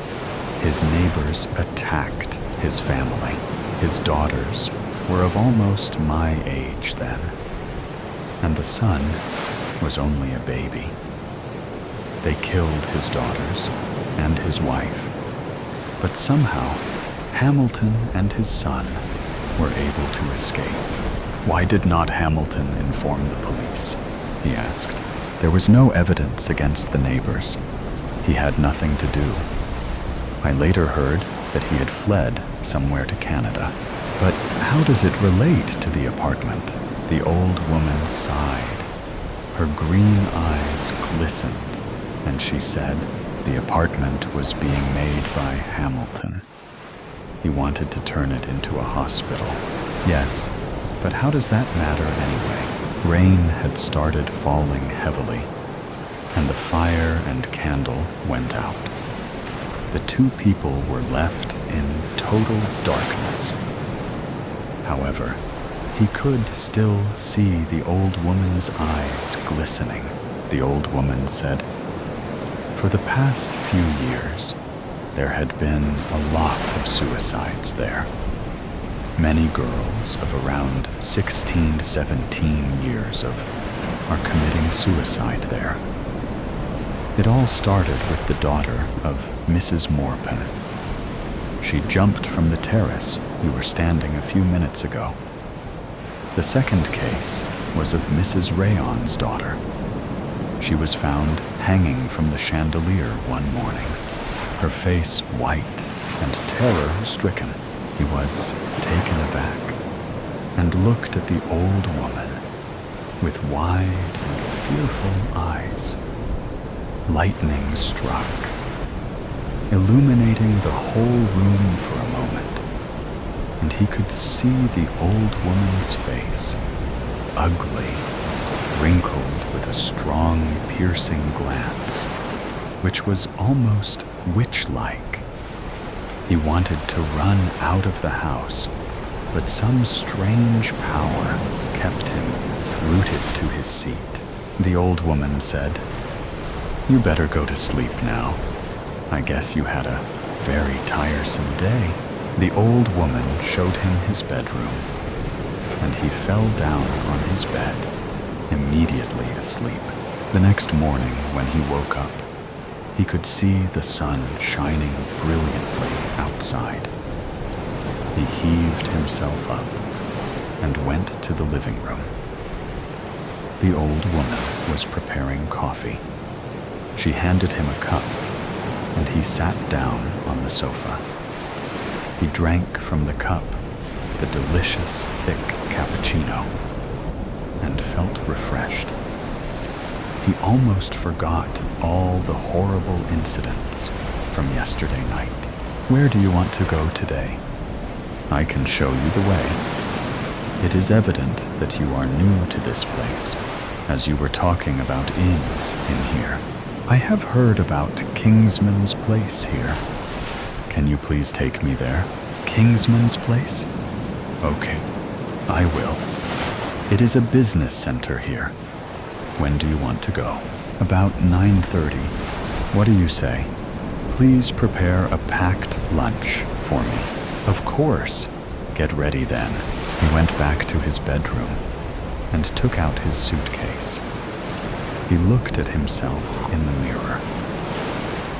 his neighbors attacked his family. His daughters were of almost my age then, and the son was only a baby. They killed his daughters and his wife, but somehow Hamilton and his son were able to escape. "Why did not Hamilton inform the police?" he asked. "There was no evidence against the neighbors. He had nothing to do. I later heard that he had fled somewhere to Canada." "But how does it relate to the apartment?" The old woman sighed. Her green eyes glistened, and she said the apartment was being made by Hamilton. He wanted to turn it into a hospital. "Yes, but how does that matter anyway?" Rain had started falling heavily, and the fire and candle went out. The 2 people were left in total darkness. However, he could still see the old woman's eyes glistening. The old woman said, "For the past few years, there had been a lot of suicides there. Many girls of around 16 to 17 years are committing suicide there. It all started with the daughter of Mrs. Morpin. She jumped from the terrace we were standing a few minutes ago. The second case was of Mrs. Rayon's daughter. She was found hanging from the chandelier one morning, her face white and terror-stricken. He was taken aback and looked at the old woman with wide and fearful eyes. Lightning struck, illuminating the whole room for a moment, and he could see the old woman's face, ugly, wrinkled with a strong, piercing glance, which was almost witch-like. He wanted to run out of the house, but some strange power kept him rooted to his seat. The old woman said, "You better go to sleep now. I guess you had a very tiresome day." The old woman showed him his bedroom, and he fell down on his bed, immediately asleep. The next morning, when he woke up, he could see the sun shining brilliantly outside. He heaved himself up and went to the living room. The old woman was preparing coffee. She handed him a cup, and he sat down on the sofa. He drank from the cup the delicious, thick cappuccino and felt refreshed. He almost forgot all the horrible incidents from yesterday night. Where do you want to go today? I can show you the way. It is evident that you are new to this place, as you were talking about inns in here. I have heard about Kingsman's Place here. Can you please take me there? Kingsman's Place? Okay, I will. It is a business center here. When do you want to go? About 9:30. What do you say? Please prepare a packed lunch for me. Of course. Get ready then. He went back to his bedroom and took out his suitcase. He looked at himself in the mirror.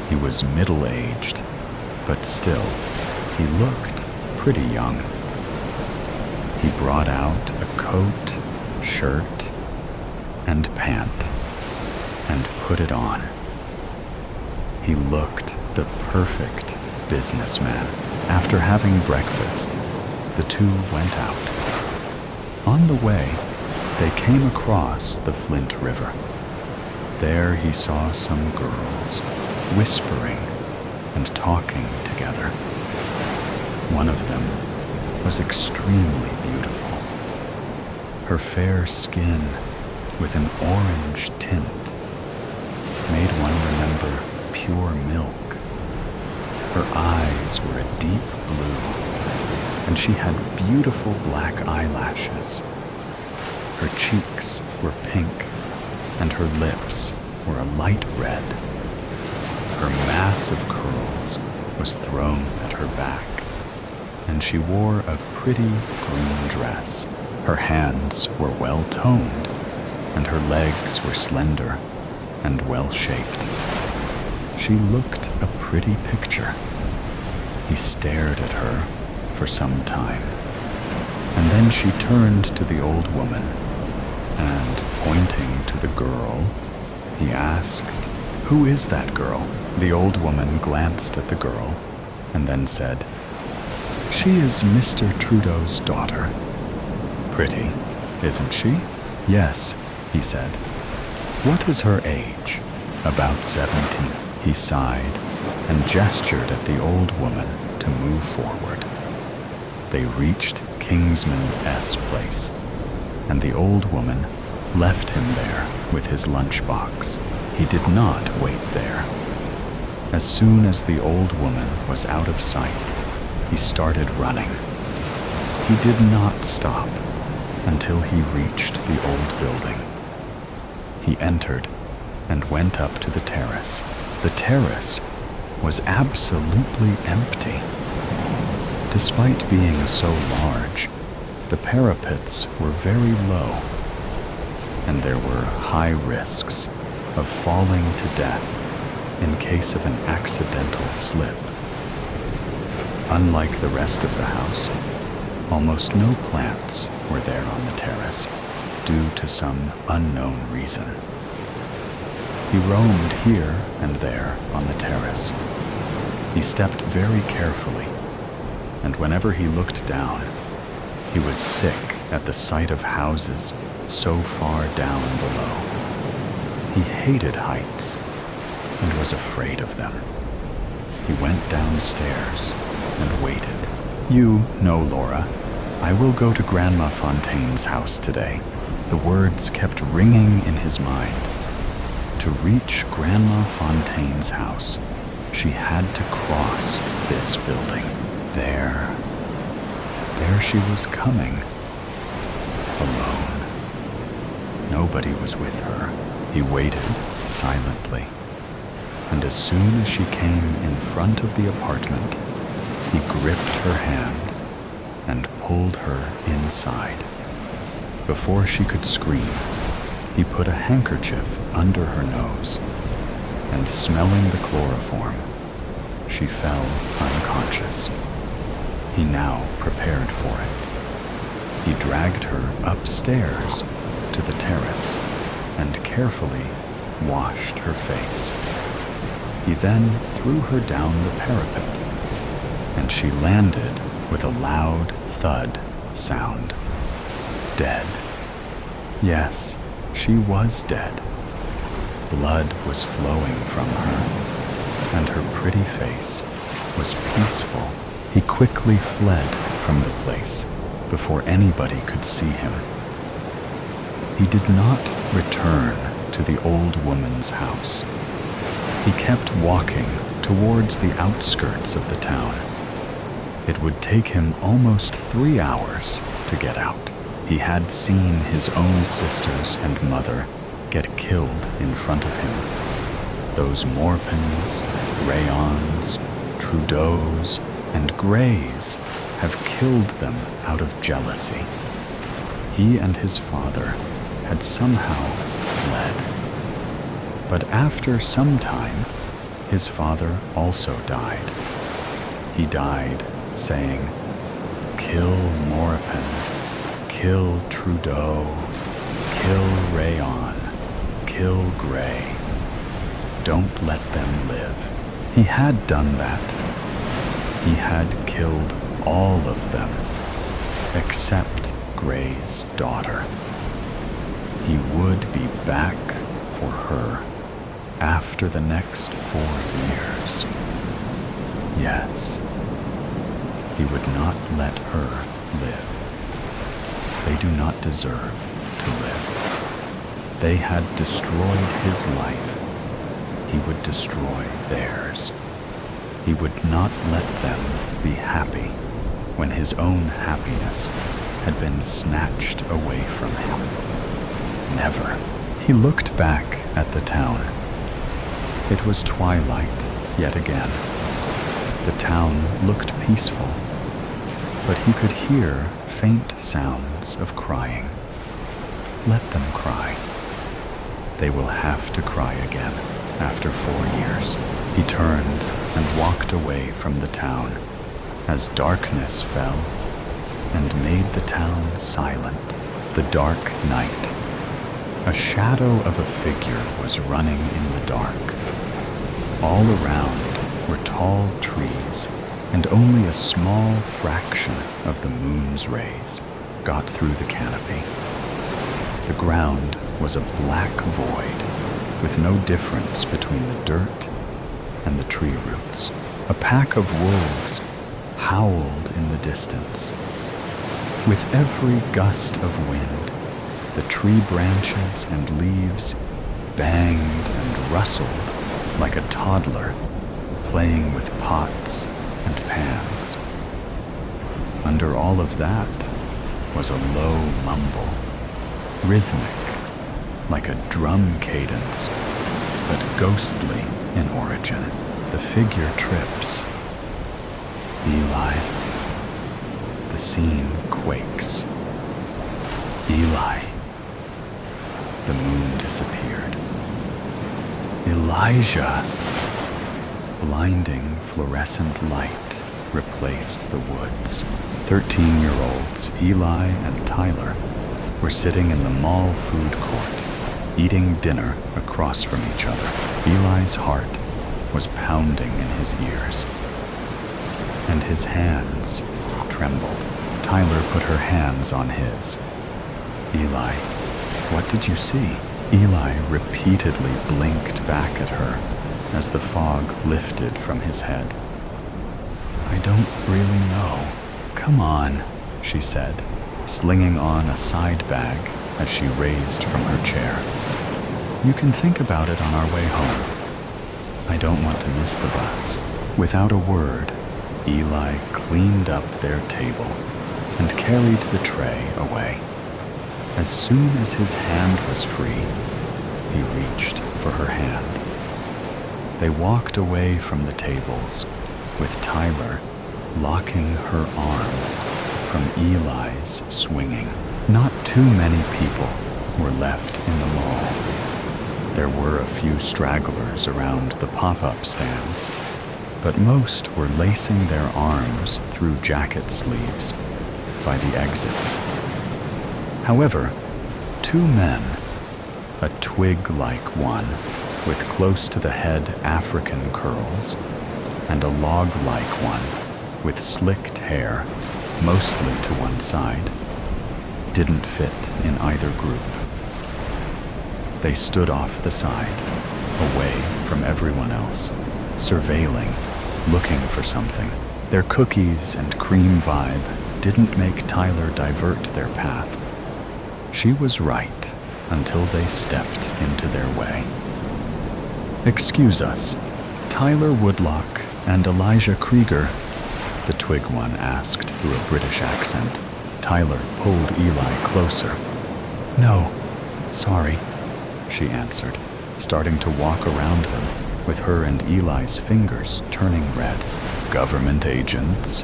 He was middle-aged, but still, he looked pretty young. He brought out a coat, shirt, and pant and put it on. He looked the perfect businessman. After having breakfast, the two went out. On the way, they came across the Flint River. There he saw some girls whispering and talking together. One of them was extremely beautiful. Her fair skin with an orange tint made one remember pure milk. Her eyes were a deep blue, and she had beautiful black eyelashes. Her cheeks were pink, and her lips were a light red. Her mass of curls was thrown at her back, and she wore a pretty green dress. Her hands were well-toned, and her legs were slender and well-shaped. She looked a pretty picture. He stared at her for some time, and then she turned to the old woman, and pointing to the girl, he asked, "Who is that girl?" The old woman glanced at the girl and then said, "She is Mr. Trudeau's daughter. Pretty, isn't she?" "Yes," he said. "What is her age?" "About 17. He sighed and gestured at the old woman to move forward. They reached Kingsman S. Place, and the old woman left him there with his lunchbox. He did not wait there. As soon as the old woman was out of sight, he started running. He did not stop until he reached the old building. He entered and went up to the terrace. The terrace was absolutely empty. Despite being so large, the parapets were very low, and there were high risks of falling to death in case of an accidental slip. Unlike the rest of the house, almost no plants were there on the terrace due to some unknown reason. He roamed here and there on the terrace. He stepped very carefully, and whenever he looked down, he was sick at the sight of houses so far down below. He hated heights and was afraid of them. He went downstairs and waited. "You know, Laura, I will go to Grandma Fontaine's house today." The words kept ringing in his mind. To reach Grandma Fontaine's house, she had to cross this building. There she was coming, alone. Nobody was with her. He waited silently, and as soon as she came in front of the apartment, He gripped her hand and pulled her inside. Before she could scream, he put a handkerchief under her nose, and smelling the chloroform, she fell unconscious. He now prepared for it. He dragged her upstairs to the terrace and carefully washed her face. He then threw her down the parapet, and she landed with a loud thud sound. Dead. Yes, she was dead. Blood was flowing from her, and her pretty face was peaceful. He quickly fled from the place before anybody could see him. He did not return to the old woman's house. He kept walking towards the outskirts of the town. It would take him almost 3 hours to get out. He had seen his own sisters and mother get killed in front of him. Those Morpins, Rayons, Trudeaus, and Greys have killed them out of jealousy. He and his father had somehow fled. But after some time, his father also died. He died saying, "Kill Morpin, kill Trudeau, kill Rayon, kill Grey. Don't let them live." He had done that. He had killed all of them, except Grey's daughter. He would be back for her after the next 4 years. Yes, he would not let her live. They do not deserve to live. They had destroyed his life. He would destroy theirs. He would not let them be happy when his own happiness had been snatched away from him. Never. He looked back at the town. It was twilight yet again. The town looked peaceful, but he could hear faint sounds of crying. Let them cry. They will have to cry again after 4 years. He turned and walked away from the town as darkness fell and made the town silent. The dark night. A shadow of a figure was running in the dark. All around were tall trees, and only a small fraction of the moon's rays got through the canopy. The ground was a black void, with no difference between the dirt and the tree roots. A pack of wolves howled in the distance. With every gust of wind, the tree branches and leaves banged and rustled like a toddler playing with pots and pans. Under all of that was a low mumble, rhythmic, like a drum cadence, but ghostly in origin. The figure trips. Eli. The scene quakes. Eli. The moon disappeared. Elijah. Blinding fluorescent light replaced the woods. 13-year-olds Eli and Tyler were sitting in the mall food court, eating dinner across from each other. Eli's heart was pounding in his ears, and his hands trembled. Tyler put her hands on his. Eli, what did you see? Eli repeatedly blinked back at her as the fog lifted from his head. I don't really know. Come on, she said, slinging on a side bag as she raised from her chair. You can think about it on our way home. I don't want to miss the bus. Without a word, Eli cleaned up their table and carried the tray away. As soon as his hand was free, he reached for her hand. They walked away from the tables, with Tyler locking her arm from Eli's swinging. Not too many people were left in the mall. There were a few stragglers around the pop-up stands, but most were lacing their arms through jacket sleeves by the exits. However, two men, a twig-like one with close to the head African curls, and a log-like one with slicked hair, mostly to one side, didn't fit in either group. They stood off the side, away from everyone else, surveilling, looking for something. Their cookies and cream vibe didn't make Tyler divert their path. She was right until they stepped into their way. "Excuse us, Tyler Woodlock and Elijah Krieger?" the twig one asked through a British accent. Tyler pulled Eli closer. "No, sorry," she answered, starting to walk around them, with her and Eli's fingers turning red. "Government agents?"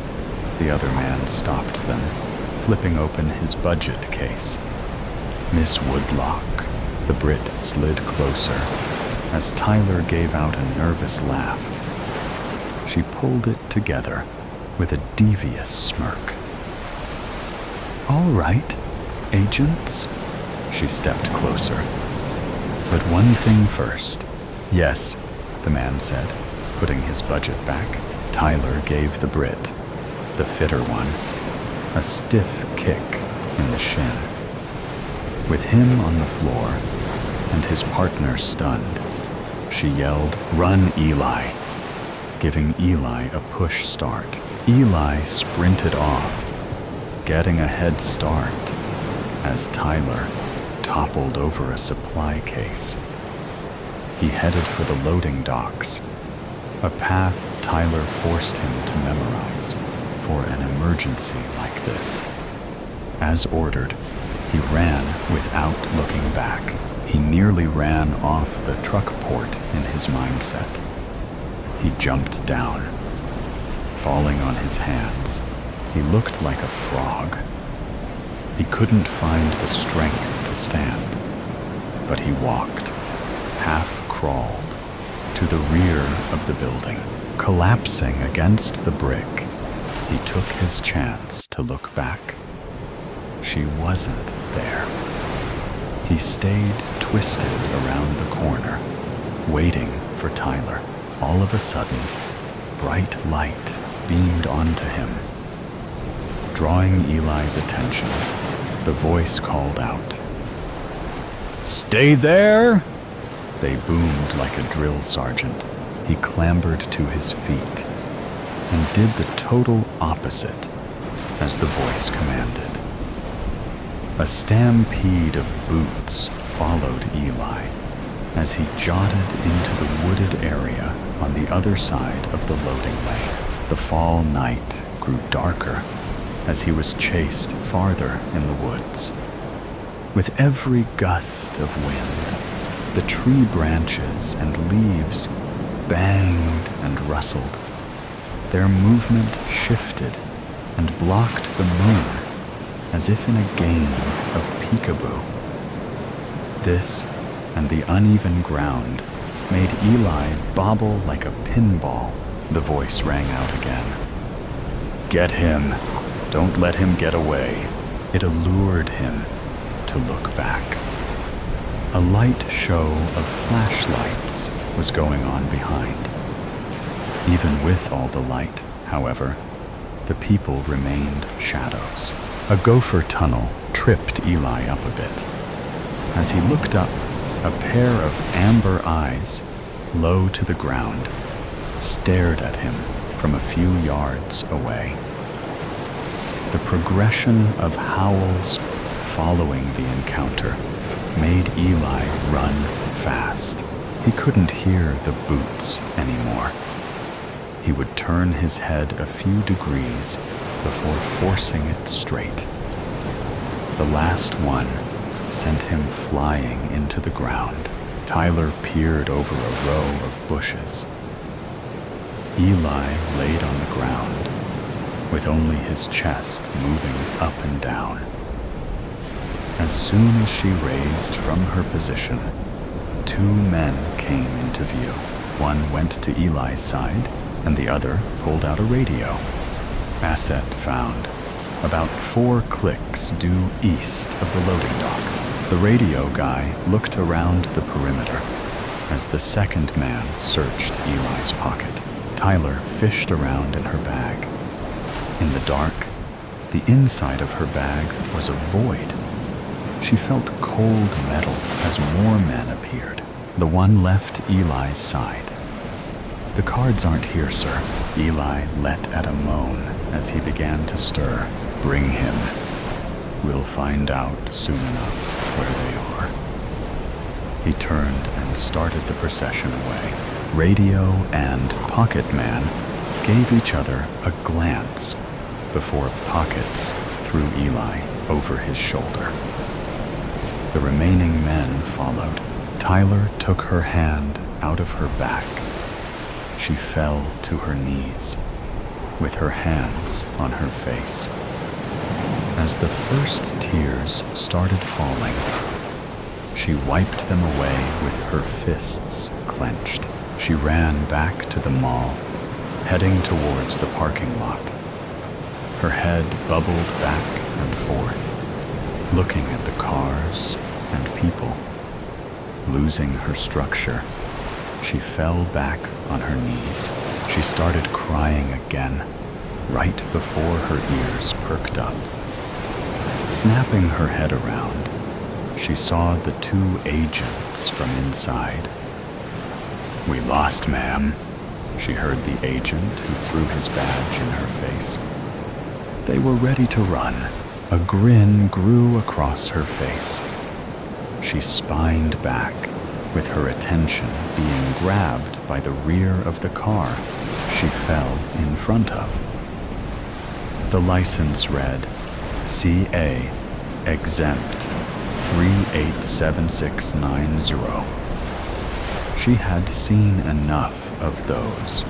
The other man stopped them, flipping open his budget case. "Miss Woodlock." The Brit slid closer as Tyler gave out a nervous laugh. She pulled it together with a devious smirk. "All right, agents." She stepped closer. "But one thing first." "Yes," the man said, putting his budget back. Tyler gave the Brit, the fitter one, a stiff kick in the shin. With him on the floor and his partner stunned, she yelled, "Run, Eli," giving Eli a push start. Eli sprinted off, getting a head start as Tyler toppled over a supply case. He headed for the loading docks, a path Tyler forced him to memorize for an emergency like this. As ordered, he ran without looking back. He nearly ran off the truck port in his mindset. He jumped down. Falling on his hands, he looked like a frog. He couldn't find the strength to stand, but he walked, half crawled, to the rear of the building. Collapsing against the brick, he took his chance to look back. She wasn't there. He stayed twisted around the corner, waiting for Tyler. All of a sudden, bright light beamed onto him. Drawing Eli's attention, the voice called out, "Stay there!" They boomed like a drill sergeant. He clambered to his feet and did the total opposite as the voice commanded. A stampede of boots followed Eli as he jotted into the wooded area on the other side of the loading lane. The fall night grew darker as he was chased farther in the woods. With every gust of wind, the tree branches and leaves banged and rustled. Their movement shifted and blocked the moon as if in a game of peekaboo. This and the uneven ground made Eli bobble like a pinball. The voice rang out again. "Get him! Don't let him get away." It allured him to look back. A light show of flashlights was going on behind. Even with all the light, however, the people remained shadows. A gopher tunnel tripped Eli up a bit. As he looked up, a pair of amber eyes, low to the ground, stared at him from a few yards away. The progression of howls following the encounter made Eli run fast. He couldn't hear the boots anymore. He would turn his head a few degrees before forcing it straight. The last one sent him flying into the ground. Tyler peered over a row of bushes. Eli laid on the ground, with only his chest moving up and down. As soon as she raised from her position, two men came into view. One went to Eli's side, and the other pulled out a radio. Asset found, about 4 clicks due east of the loading dock. The radio guy looked around the perimeter as the second man searched Eli's pocket. Tyler fished around in her bag. In the dark, the inside of her bag was a void. She felt cold metal as more men appeared. The one left Eli's side. "The cards aren't here, sir." Eli let at a moan as he began to stir. "Bring him. We'll find out soon enough where they are." He turned and started the procession away. Radio and Pocket Man gave each other a glance before Pockets threw Eli over his shoulder. The remaining men followed. Tyler took her hand out of her back. She fell to her knees, with her hands on her face. As the first tears started falling, she wiped them away with her fists clenched. She ran back to the mall, heading towards the parking lot. Her head bubbled back and forth, looking at the cars and people. Losing her structure, she fell back on her knees. She started crying again, right before her ears perked up. Snapping her head around, she saw the 2 agents from inside. "We lost, ma'am," she heard the agent who threw his badge in her face. They were ready to run. A grin grew across her face. She spined back, with her attention being grabbed by the rear of the car she fell in front of. The license read, CA, exempt, 387690. She had seen enough of those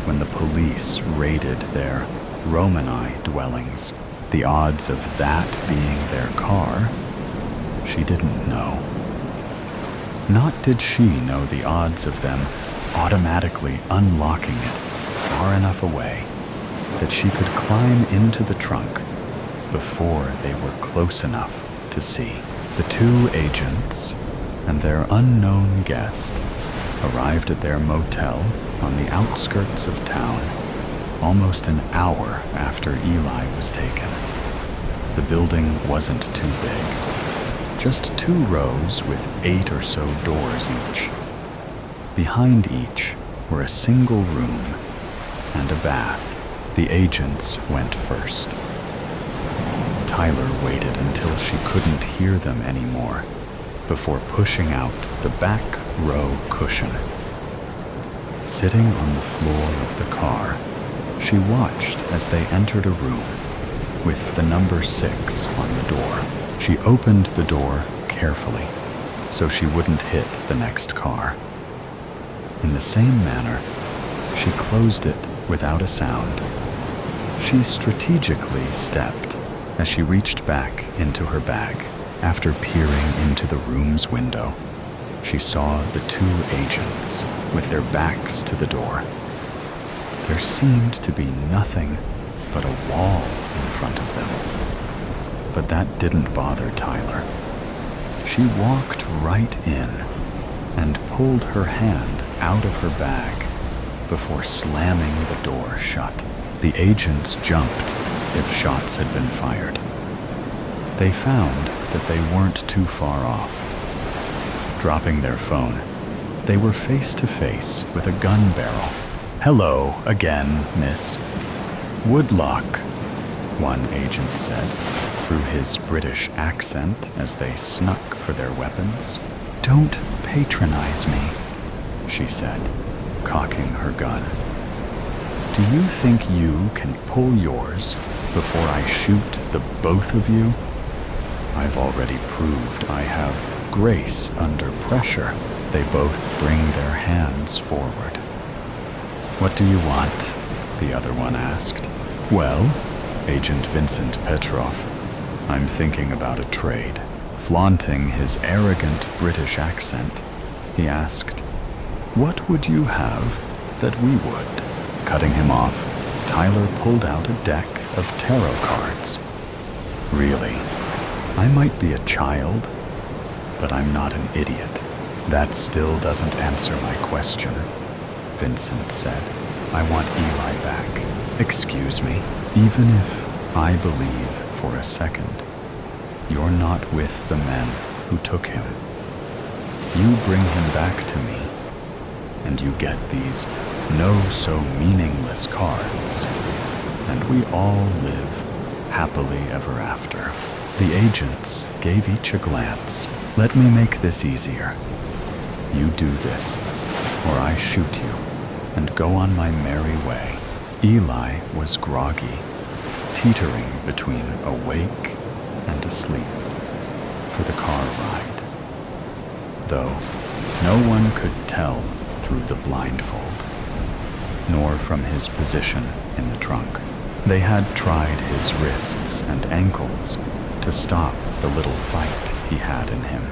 when the police raided their Romani dwellings. The odds of that being their car, she didn't know. Not did she know the odds of them automatically unlocking it far enough away that she could climb into the trunk before they were close enough to see. The 2 agents and their unknown guest arrived at their motel on the outskirts of town almost an hour after Eli was taken. The building wasn't too big, just 2 rows with 8 or so doors each. Behind each were a single room and a bath. The agents went first. Tyler waited until she couldn't hear them anymore before pushing out the back row cushion. Sitting on the floor of the car, she watched as they entered a room with the number 6 on the door. She opened the door carefully so she wouldn't hit the next car. In the same manner, she closed it without a sound. She strategically stepped as she reached back into her bag. After peering into the room's window, she saw the 2 agents with their backs to the door. There seemed to be nothing but a wall in front of them. But that didn't bother Tyler. She walked right in and pulled her hand out of her bag before slamming the door shut. The agents jumped if shots had been fired. They found that they weren't too far off. Dropping their phone, they were face to face with a gun barrel. "Hello again, miss." "Woodlock," one agent said through his British accent as they snuck for their weapons. "Don't patronize me," she said, cocking her gun. "Do you think you can pull yours before I shoot the both of you? I've already proved I have grace under pressure." They both bring their hands forward. "What do you want?" the other one asked. "Well, Agent Vincent Petrov. I'm thinking about a trade. Flaunting his arrogant British accent, he asked, "What would you have that we would?" Cutting him off, Tyler pulled out a deck of tarot cards. "Really, I might be a child, but I'm not an idiot." "That still doesn't answer my question," Vincent said. "I want Eli back." "Excuse me, even if I believe for a second you're not with the men who took him, you bring him back to me, and you get these no-so-meaningless cards, and we all live happily ever after." The agents gave each a glance. "Let me make this easier. You do this, or I shoot you, and go on my merry way." Eli was groggy, teetering between awake and asleep for the car ride, though no one could tell through the blindfold, nor from his position in the trunk. They had tried his wrists and ankles to stop the little fight he had in him.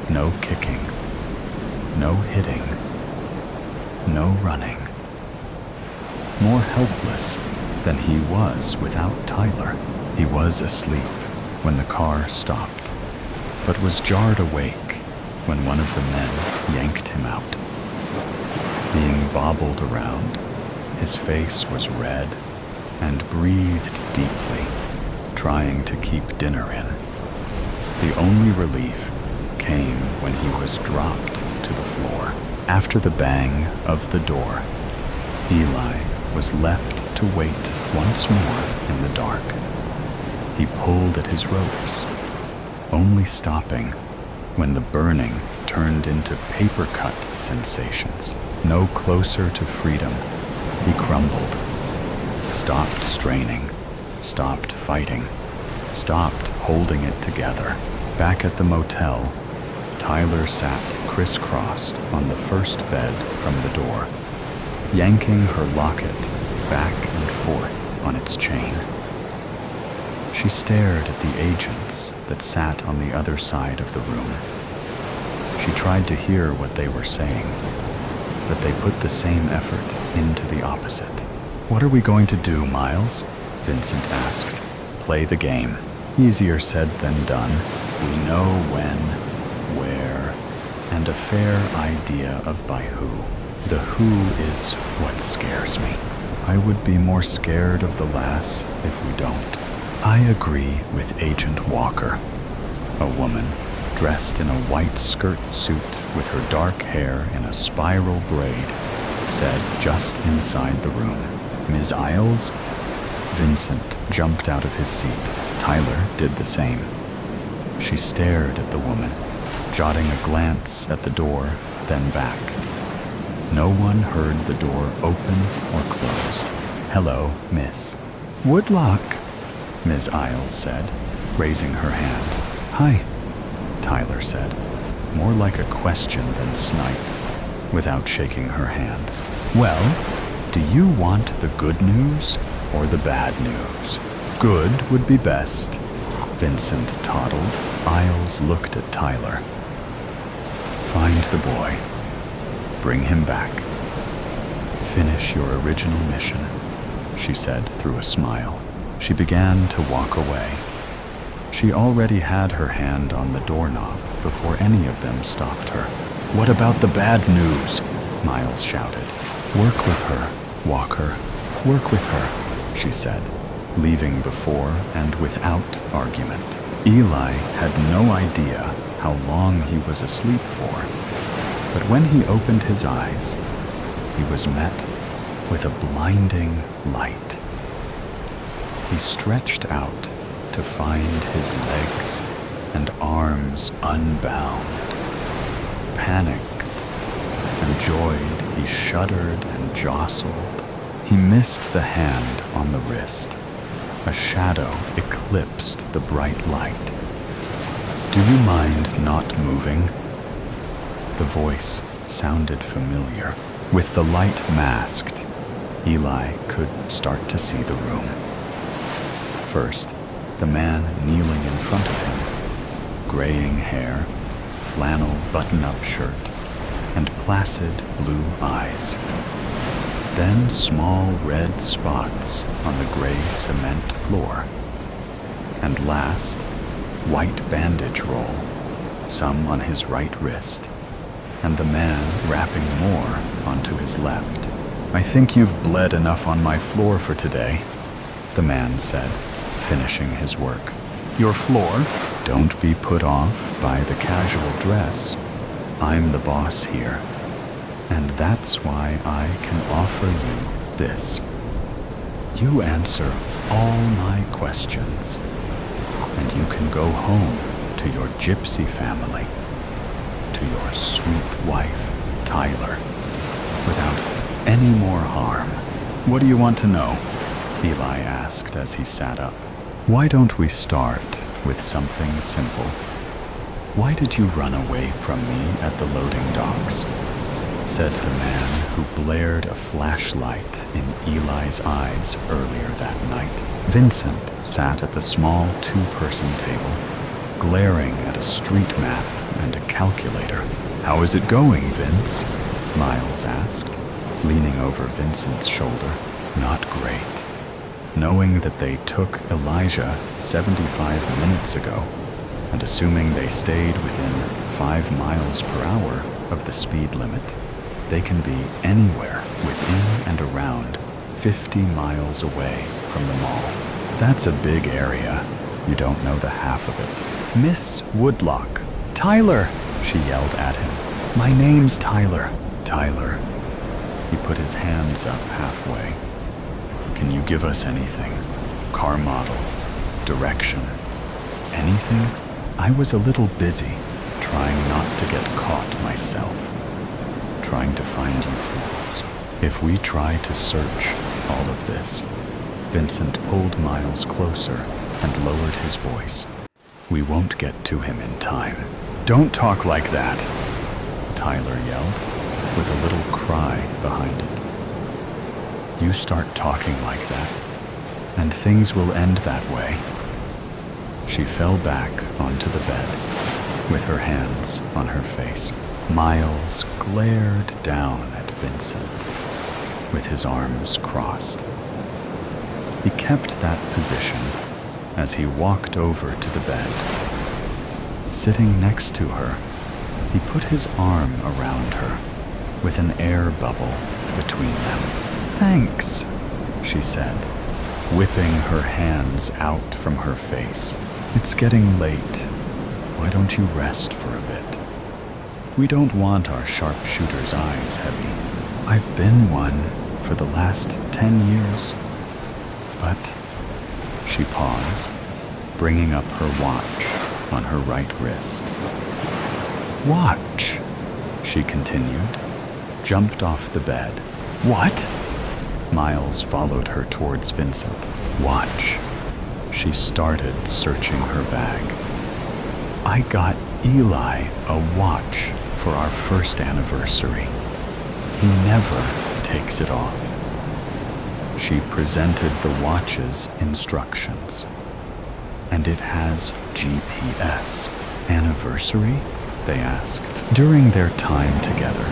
No kicking, no hitting, no running. More helpless than he was without Tyler. He was asleep when the car stopped, but was jarred awake when one of the men yanked him out. Being bobbled around, his face was red and breathed deeply, trying to keep dinner in. The only relief came when he was dropped to the floor. After the bang of the door, Eli was left to wait once more in the dark. He pulled at his ropes, only stopping when the burning turned into paper-cut sensations. No closer to freedom, he crumbled, stopped straining, stopped fighting, stopped holding it together. Back at the motel, Tyler sat crisscrossed on the first bed from the door, yanking her locket back and forth on its chain. She stared at the agents that sat on the other side of the room. She tried to hear what they were saying, but they put the same effort into the opposite. "What are we going to do, Miles?" Vincent asked. "Play the game. Easier said than done. We know when, where, and a fair idea of by who. The who is what scares me. I would be more scared of the lass if we don't." "I agree with Agent Walker," a woman dressed in a white skirt suit with her dark hair in a spiral braid said just inside the room. "Ms. Isles?" Vincent jumped out of his seat. Tyler did the same. She stared at the woman, jotting a glance at the door, then back. No one heard the door open or closed. "Hello, miss." "Woodlock," Ms. Isles said, raising her hand. "Hi," Tyler said, more like a question than snipe, without shaking her hand. "Well, do you want the good news or the bad news?" "Good would be best," Vincent toddled. Isles looked at Tyler. "Find the boy. Bring him back. Finish your original mission," she said through a smile. She began to walk away. She already had her hand on the doorknob before any of them stopped her. "What about the bad news?" Miles shouted. "Work with her, Walker. Work with her," she said, leaving before and without argument. Eli had no idea how long he was asleep for, but when he opened his eyes, he was met with a blinding light. He stretched out to find his legs and arms unbound. Panicked and joyed, he shuddered and jostled. He missed the hand on the wrist. A shadow eclipsed the bright light. "Do you mind not moving?" The voice sounded familiar. With the light masked, Eli could start to see the room. First, the man kneeling in front of him, graying hair, flannel button-up shirt, and placid blue eyes. Then small red spots on the gray cement floor. And last, white bandage roll, some on his right wrist, and the man wrapping more onto his left. "I think you've bled enough on my floor for today," the man said, finishing his work. "Your floor? Don't be put off by the casual dress. I'm the boss here, and that's why I can offer you this. You answer all my questions, and you can go home to your gypsy family, to your sweet wife, Tyler, without any more harm." "What do you want to know?" Eli asked as he sat up. "Why don't we start with something simple? Why did you run away from me at the loading docks?" said the man who blared a flashlight in Eli's eyes earlier that night. Vincent sat at the small two-person table, glaring at a street map and a calculator. "How is it going, Vince?" Miles asked, leaning over Vincent's shoulder. "Not great." Knowing that they took Elijah 75 minutes ago, and assuming they stayed within 5 miles per hour of the speed limit, they can be anywhere within and around 50 miles away from the mall. That's a big area. You don't know the half of it. "Miss Woodlock! Tyler!" she yelled at him. "My name's Tyler." "Tyler." He put his hands up halfway. "Can you give us anything? Car model? Direction? Anything?" "I was a little busy, trying not to get caught myself. Trying to find you fools. If we try to search all of this..." Vincent pulled Miles closer and lowered his voice. "We won't get to him in time." "Don't talk like that," Tyler yelled, with a little cry behind it. "You start talking like that, and things will end that way." She fell back onto the bed, with her hands on her face. Miles glared down at Vincent, with his arms crossed. He kept that position as he walked over to the bed. Sitting next to her, he put his arm around her, with an air bubble between them. "Thanks," she said, whipping her hands out from her face. "It's getting late. Why don't you rest for a bit? We don't want our sharpshooter's eyes heavy. I've been one for the last 10 years. But..." She paused, bringing up her watch on her right wrist. "Watch," she continued, jumped off the bed. "What?" Miles followed her towards Vincent. "Watch." She started searching her bag. "I got Eli a watch for our first anniversary. He never takes it off." She presented the watch's instructions. "And it has GPS. Anniversary?" they asked. During their time together,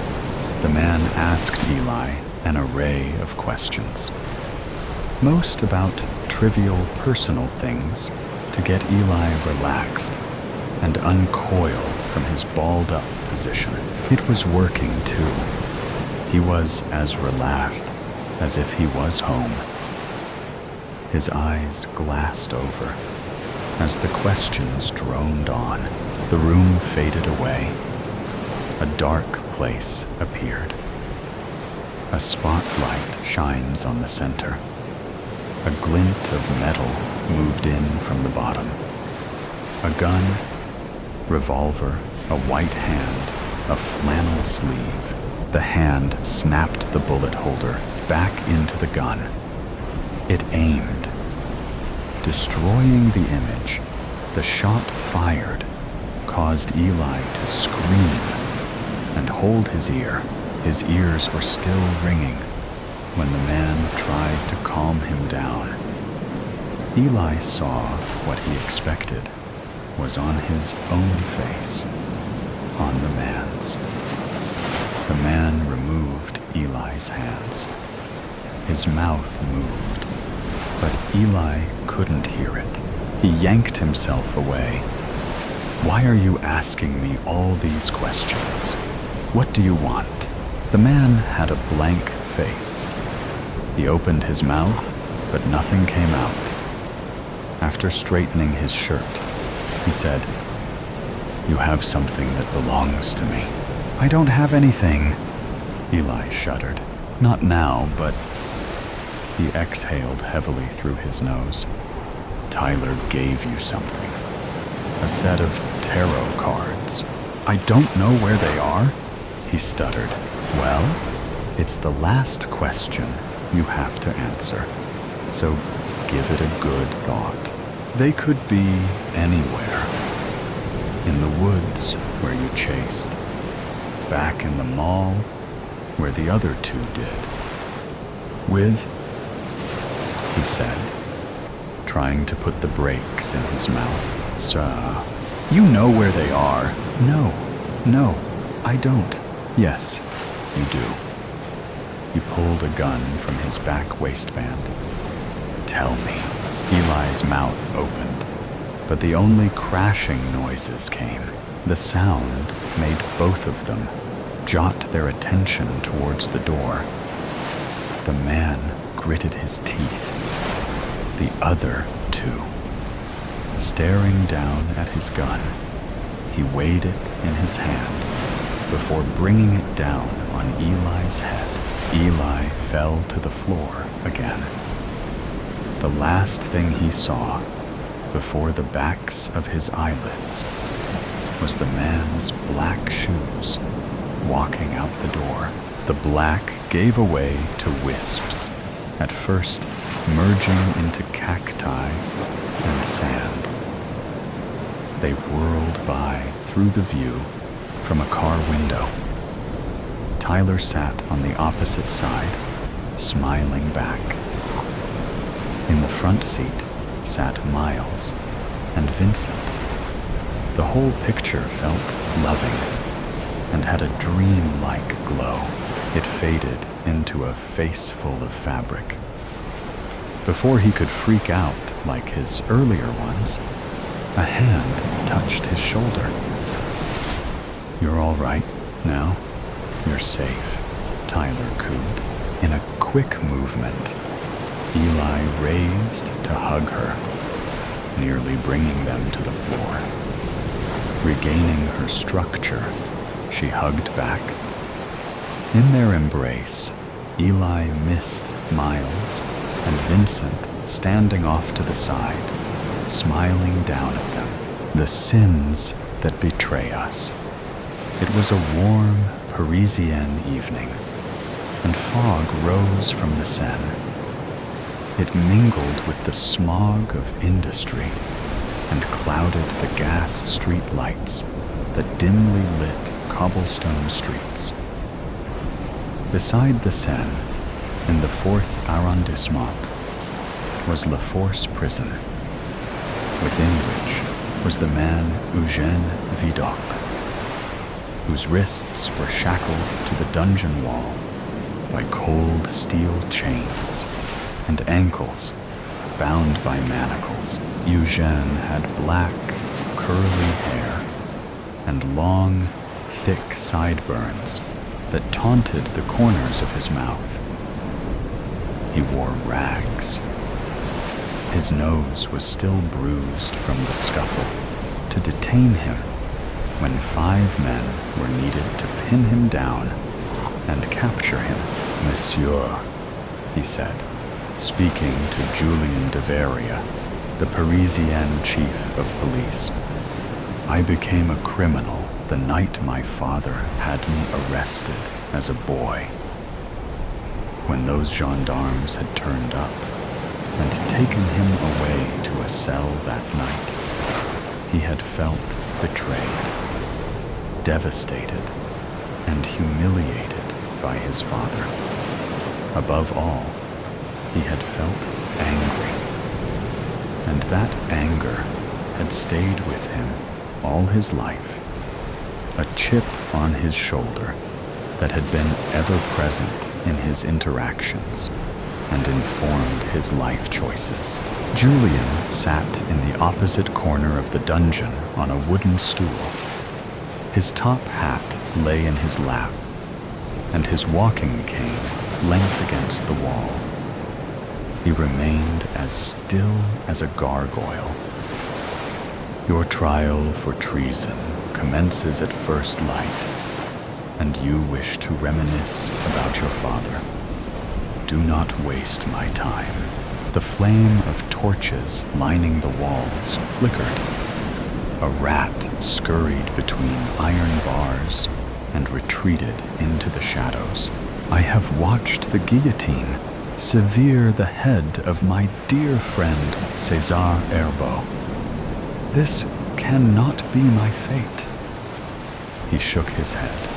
the man asked Eli an array of questions. Most about trivial personal things to get Eli relaxed and uncoil from his balled-up position. It was working too. He was as relaxed as if he was home. His eyes glassed over as the questions droned on. The room faded away. A dark place appeared. A spotlight shines on the center. A glint of metal moved in from the bottom. A gun, revolver, a white hand, a flannel sleeve. The hand snapped the bullet holder back into the gun. It aimed. Destroying the image, the shot fired caused Eli to scream and hold his ear. His ears were still ringing when the man tried to calm him down. Eli saw what he expected was on his own face, on the man's. The man removed Eli's hands. His mouth moved, but Eli couldn't hear it. He yanked himself away. "Why are you asking me all these questions? What do you want?" The man had a blank face. He opened his mouth, but nothing came out. After straightening his shirt, he said, "You have something that belongs to me." "I don't have anything." Eli shuddered. "Not now, but..." He exhaled heavily through his nose. "Tyler gave you something. A set of tarot cards." "I don't know where they are," he stuttered. "Well, it's the last question you have to answer, so give it a good thought. They could be anywhere. In the woods where you chased. Back in the mall where the other two did. With..." he said, trying to put the brakes in his mouth. "Sir, you know where they are." No, I don't." "Yes, you do." He pulled a gun from his back waistband. "Tell me." Eli's mouth opened, but the only crashing noises came. The sound made both of them jot their attention towards the door. The man gritted his teeth. The other two. Staring down at his gun, he weighed it in his hand before bringing it down on Eli's head. Eli fell to the floor again. The last thing he saw before the backs of his eyelids was the man's black shoes walking out the door. The black gave way to wisps, at first merging into cacti and sand. They whirled by through the view from a car window. Tyler sat on the opposite side, smiling back. In the front seat sat Miles and Vincent. The whole picture felt loving and had a dream-like glow. It faded into a face full of fabric. Before he could freak out like his earlier ones, a hand touched his shoulder. "You're all right now. You're safe," Tyler cooed. In a quick movement, Eli raised to hug her, nearly bringing them to the floor. Regaining her structure, she hugged back. In their embrace, Eli missed Miles and Vincent standing off to the side, smiling down at them. The sins that betray us. It was a warm Parisian evening, and fog rose from the Seine. It mingled with the smog of industry and clouded the gas street lights that dimly lit cobblestone streets. Beside the Seine, in the 4th arrondissement, was La Force prison, within which was the man Eugène Vidocq, whose wrists were shackled to the dungeon wall by cold steel chains and ankles bound by manacles. Eugène had black, curly hair and long, thick sideburns that taunted the corners of his mouth. He wore rags. His nose was still bruised from the scuffle to detain him when 5 men were needed to pin him down and capture him. "Monsieur," he said, speaking to Julien de Veria, the Parisian chief of police. "I became a criminal the night my father had me arrested as a boy. When those gendarmes had turned up and taken him away to a cell that night, he had felt betrayed, devastated, and humiliated by his father. Above all, he had felt angry. and that anger had stayed with him all his life, a chip on his shoulder that had been ever present in his interactions and informed his life choices. Julian sat in the opposite corner of the dungeon on a wooden stool. His top hat lay in his lap, and his walking cane leant against the wall. He remained as still as a gargoyle. Your trial for treason commences at first light, and you wish to reminisce about your father. Do not waste my time. The flame of torches lining the walls flickered. A rat scurried between iron bars and retreated into the shadows. I have watched the guillotine sever the head of my dear friend César Herbeau. This cannot be my fate. He shook his head.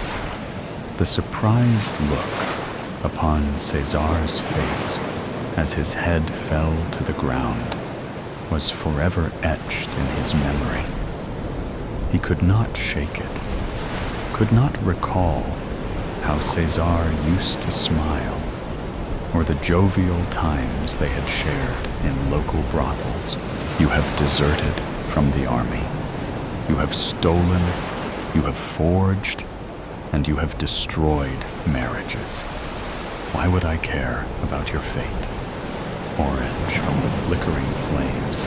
The surprised look upon César's face as his head fell to the ground was forever etched in his memory. He could not shake it, could not recall how César used to smile, or the jovial times they had shared in local brothels. You have deserted from the army. You have stolen, you have forged, and you have destroyed marriages. Why would I care about your fate? Orange from the flickering flames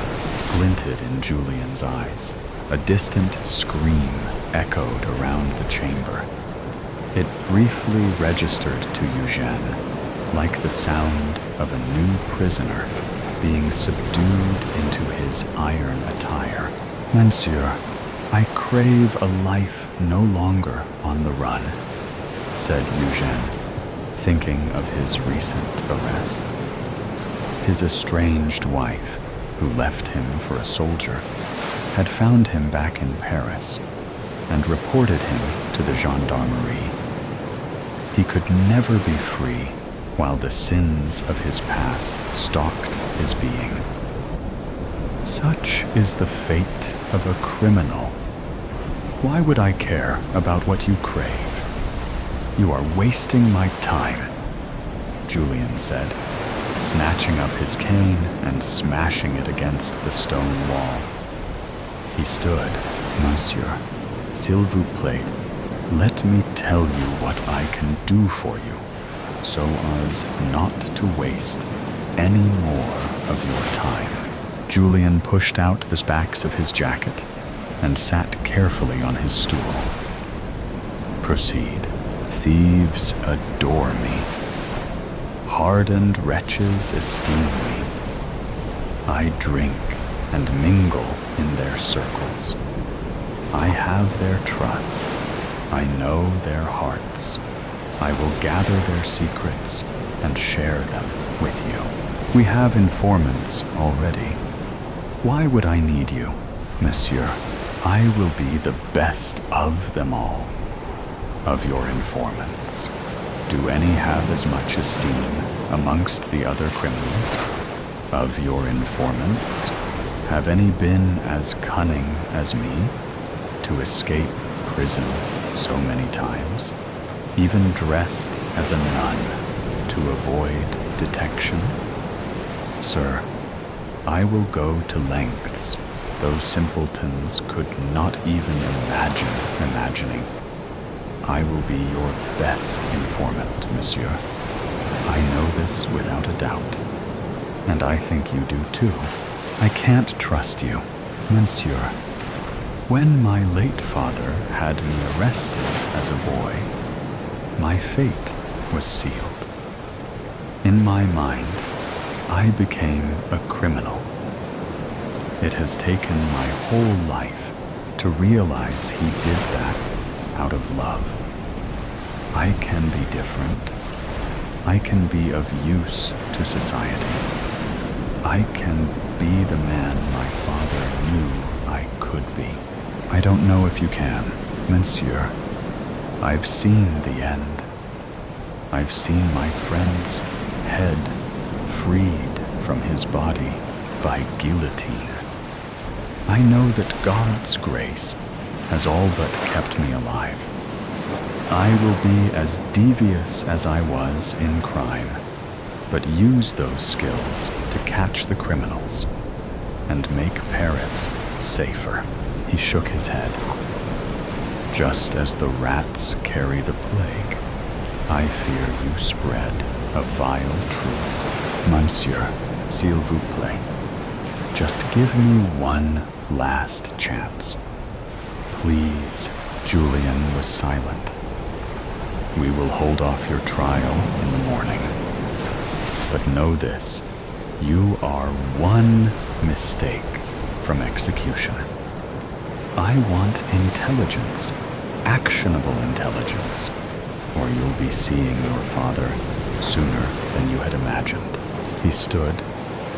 glinted in Julian's eyes. A distant scream echoed around the chamber. It briefly registered to Eugène like the sound of a new prisoner being subdued into his iron attire. Monsieur, I crave a life no longer on the run, said Eugène, thinking of his recent arrest. His estranged wife, who left him for a soldier, had found him back in Paris and reported him to the gendarmerie. He could never be free while the sins of his past stalked his being. Such is the fate of a criminal. Why would I care about what you crave? You are wasting my time, Julian said, snatching up his cane and smashing it against the stone wall. He stood. Monsieur, s'il vous plaît, let me tell you what I can do for you, so as not to waste any more of your time. Julian pushed out the backs of his jacket and sat carefully on his stool. Proceed. Thieves adore me. Hardened wretches esteem me. I drink and mingle in their circles. I have their trust. I know their hearts. I will gather their secrets and share them with you. We have informants already. Why would I need you, monsieur? I will be the best of them all. Of your informants, do any have as much esteem amongst the other criminals? Of your informants, have any been as cunning as me to escape prison so many times, even dressed as a nun to avoid detection? Sir, I will go to lengths those simpletons could not even imagine imagining. I will be your best informant, monsieur. I know this without a doubt, and I think you do too. I can't trust you, monsieur. When my late father had me arrested as a boy, my fate was sealed. In my mind, I became a criminal. It has taken my whole life to realize he did that out of love. I can be different. I can be of use to society. I can be the man my father knew I could be. I don't know if you can, monsieur. I've seen the end. I've seen my friend's head freed from his body by guillotine. I know that God's grace has all but kept me alive. I will be as devious as I was in crime, but use those skills to catch the criminals and make Paris safer. He shook his head. Just as the rats carry the plague, I fear you spread a vile truth. Monsieur, s'il vous plaît, just give me one last chance. Please. Julian was silent. We will hold off your trial in the morning. But know this, you are one mistake from execution. I want intelligence, actionable intelligence, or you'll be seeing your father sooner than you had imagined. He stood,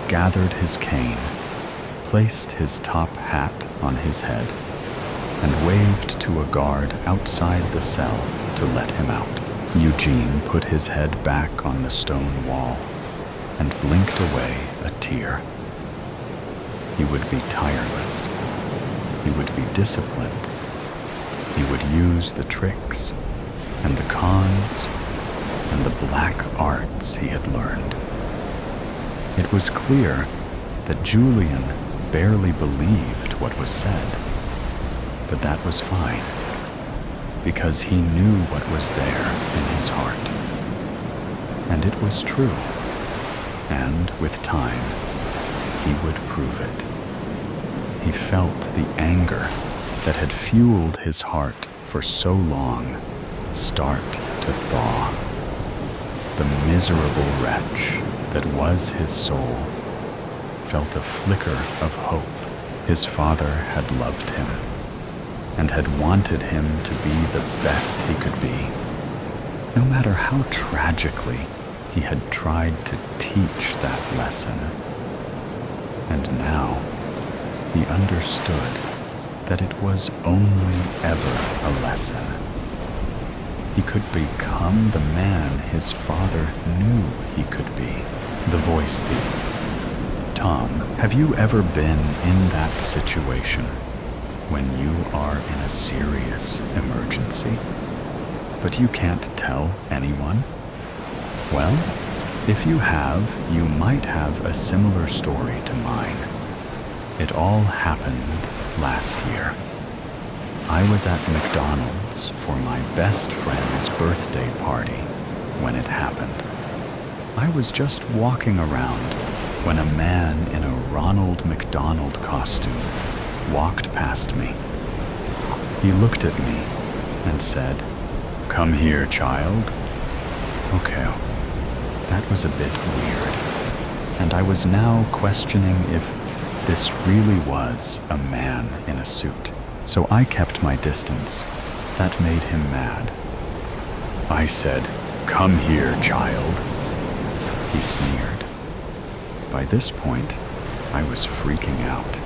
gathered his cane, placed his top hat on his head, and waved to a guard outside the cell to let him out. Eugene put his head back on the stone wall and blinked away a tear. He would be tireless. He would be disciplined. He would use the tricks and the cons and the black arts he had learned. It was clear that Julian barely believed what was said, but that was fine, because he knew what was there in his heart. And it was true, and with time, he would prove it. He felt the anger that had fueled his heart for so long start to thaw. The miserable wretch that was his soul felt a flicker of hope. His father had loved him and had wanted him to be the best he could be, no matter how tragically he had tried to teach that lesson. And now he understood that it was only ever a lesson. He could become the man his father knew he could be. The voice thief. Tom, have you ever been in that situation when you are in a serious emergency, but you can't tell anyone? Well, if you have, you might have a similar story to mine. It all happened last year. I was at McDonald's for my best friend's birthday party when it happened. I was just walking around when a man in a Ronald McDonald costume walked past me. He looked at me and said, "Come here, child." Okay, that was a bit weird, and I was now questioning if this really was a man in a suit. So I kept my distance. That made him mad. I said, "Come here, child." He sneered. By this point, I was freaking out.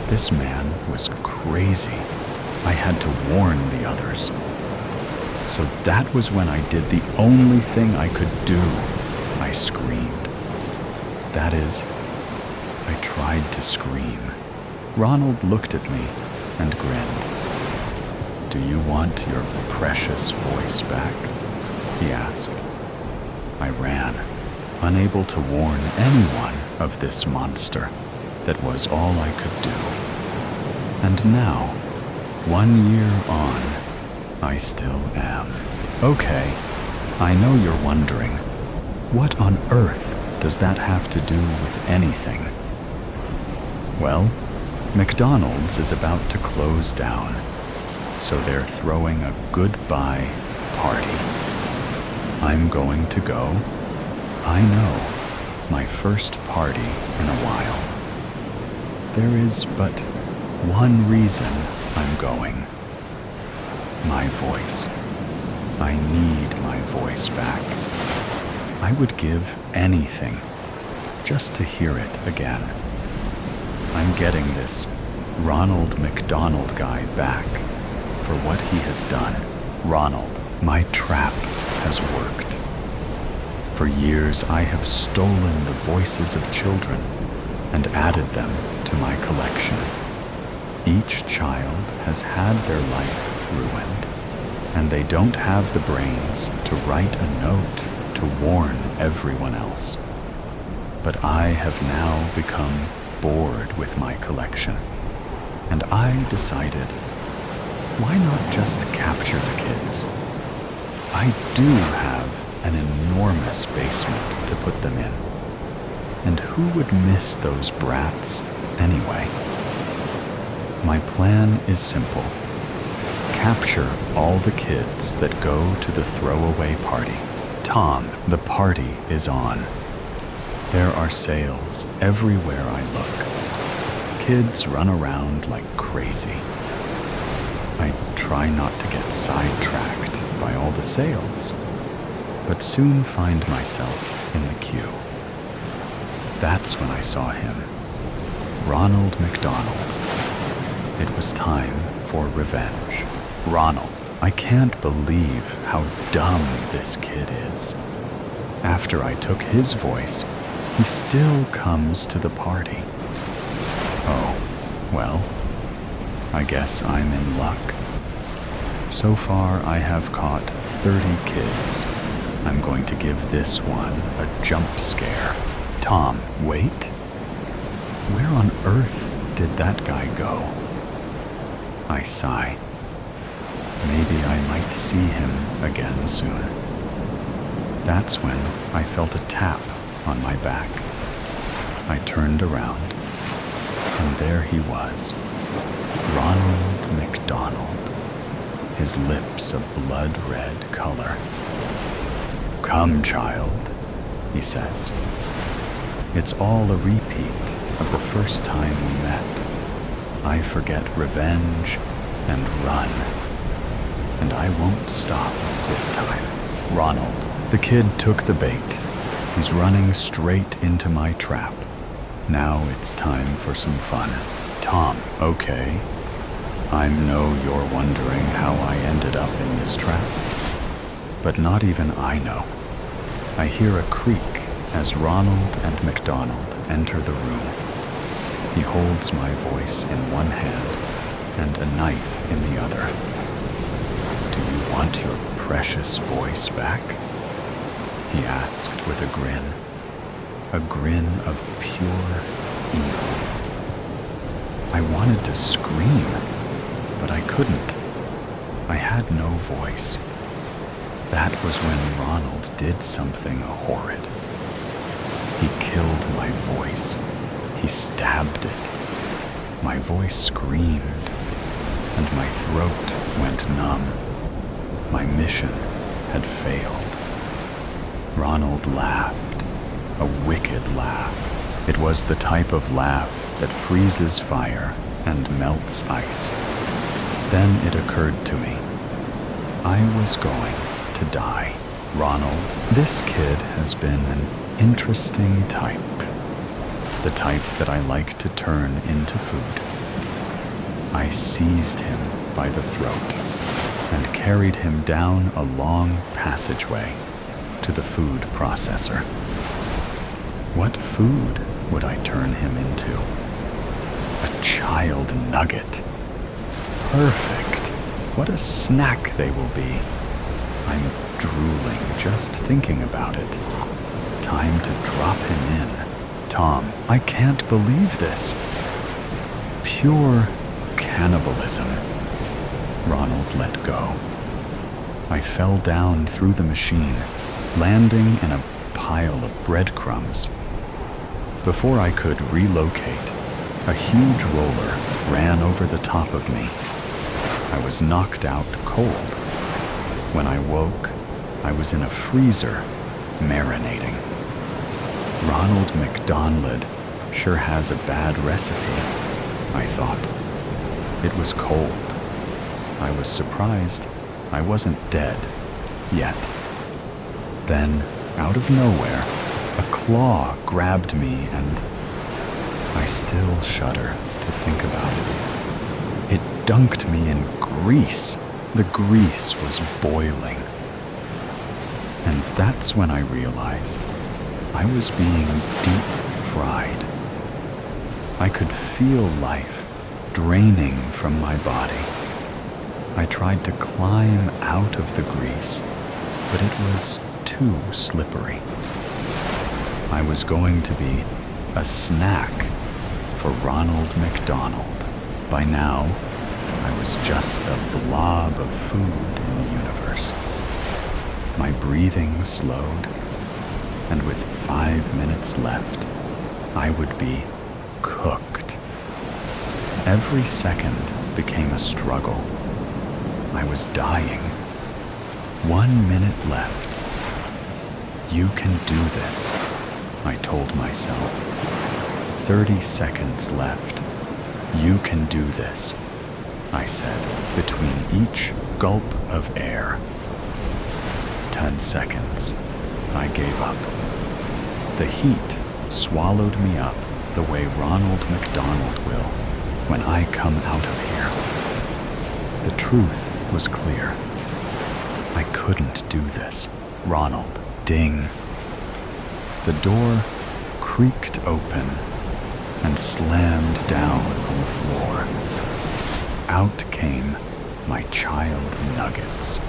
This man was crazy. I had to warn the others. So that was when I did the only thing I could do. I screamed. That is, I tried to scream. Ronald looked at me and grinned. "Do you want your precious voice back?" he asked. I ran, unable to warn anyone of this monster that was all I could do. And now, 1 year on, I still am. Okay, I know you're wondering, what on earth does that have to do with anything? Well, McDonald's is about to close down, so they're throwing a goodbye party. I'm going to go. I know, my first party in a while. There is but one reason I'm going. My voice. I need my voice back. I would give anything just to hear it again. I'm getting this Ronald McDonald guy back for what he has done. Ronald, my trap has worked. For years I have stolen the voices of children and added them to my collection. Each child has had their life ruined, and they don't have the brains to write a note to warn everyone else. But I have now become bored with my collection, and I decided, why not just capture the kids? I do have an enormous basement to put them in, and who would miss those brats anyway? My plan is simple. Capture all the kids that go to the throwaway party. Tom, the party is on. There are sales everywhere I look. Kids run around like crazy. I try not to get sidetracked by all the sales, but soon find myself in the queue. That's when I saw him, Ronald McDonald. It was time for revenge. Ronald, I can't believe how dumb this kid is. After I took his voice, he still comes to the party. Oh, well, I guess I'm in luck. So far, I have caught 30 kids. I'm going to give this one a jump scare. Tom, wait. Where on earth did that guy go? I sigh. Maybe I might see him again soon. That's when I felt a tap on my back. I turned around, and there he was, Ronald McDonald, his lips a blood-red color. "Come, child," he says. It's all a repeat of the first time we met. I forget revenge and run. And I won't stop this time. Ronald, the kid took the bait. He's running straight into my trap. Now it's time for some fun. Tom, okay. I know you're wondering how I ended up in this trap. But not even I know. I hear a creak as Ronald and McDonald enter the room. He holds my voice in one hand and a knife in the other. "Do you want your precious voice back?" he asked with a grin of pure evil. I wanted to scream, but I couldn't. I had no voice. That was when Ronald did something horrid. He killed my voice. He stabbed it. My voice screamed, and my throat went numb. My mission had failed. Ronald laughed, a wicked laugh. It was the type of laugh that freezes fire and melts ice. Then it occurred to me, I was going to die. Ronald, this kid has been an interesting type. The type that I like to turn into food. I seized him by the throat and carried him down a long passageway to the food processor. What food would I turn him into? A child nugget. Perfect. What a snack they will be. I'm drooling just thinking about it. Time to drop him in. Tom, I can't believe this. Pure cannibalism. Ronald let go. I fell down through the machine, landing in a pile of breadcrumbs. Before I could relocate, a huge roller ran over the top of me. I was knocked out cold. When I woke, I was in a freezer, marinating. Ronald McDonald sure has a bad recipe, I thought. It was cold. I was surprised I wasn't dead yet. Then, out of nowhere, a claw grabbed me and I still shudder to think about it. It dunked me in grease. The grease was boiling. And that's when I realized I was being deep fried. I could feel life draining from my body. I tried to climb out of the grease, but it was too slippery. I was going to be a snack for Ronald McDonald. By now, I was just a blob of food in the universe. My breathing slowed, and with 5 minutes left, I would be cooked. Every second became a struggle. I was dying. 1 minute left. You can do this, I told myself. 30 seconds left. You can do this, I said, between each gulp of air. 10 seconds. I gave up. The heat swallowed me up the way Ronald McDonald will when I come out of here. The truth was clear. I couldn't do this. Ronald, ding. The door creaked open and slammed down on the floor. Out came my child nuggets.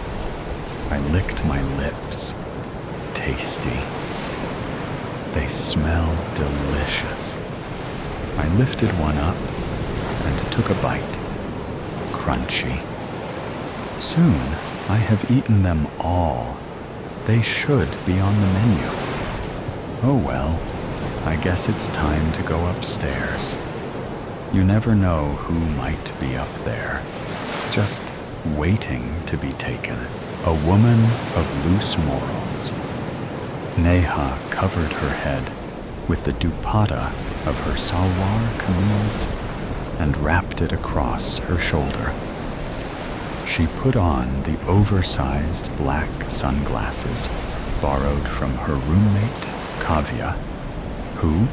I licked my lips. Tasty. They smell delicious. I lifted one up and took a bite. Crunchy. Soon, I have eaten them all. They should be on the menu. Oh well, I guess it's time to go upstairs. You never know who might be up there, just waiting to be taken. A woman of loose morals. Neha covered her head with the dupatta of her salwar kameez and wrapped it across her shoulder. She put on the oversized black sunglasses borrowed from her roommate, Kavya, who,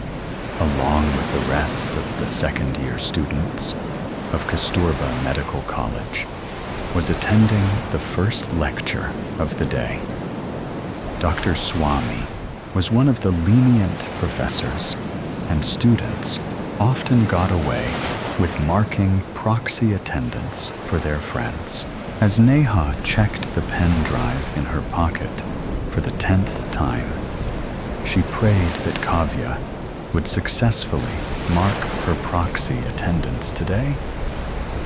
along with the rest of the second-year students of Kasturba Medical College, was attending the first lecture of the day. Dr. Swami was one of the lenient professors, and students often got away with marking proxy attendance for their friends. As Neha checked the pen drive in her pocket for the 10th time, she prayed that Kavya would successfully mark her proxy attendance today.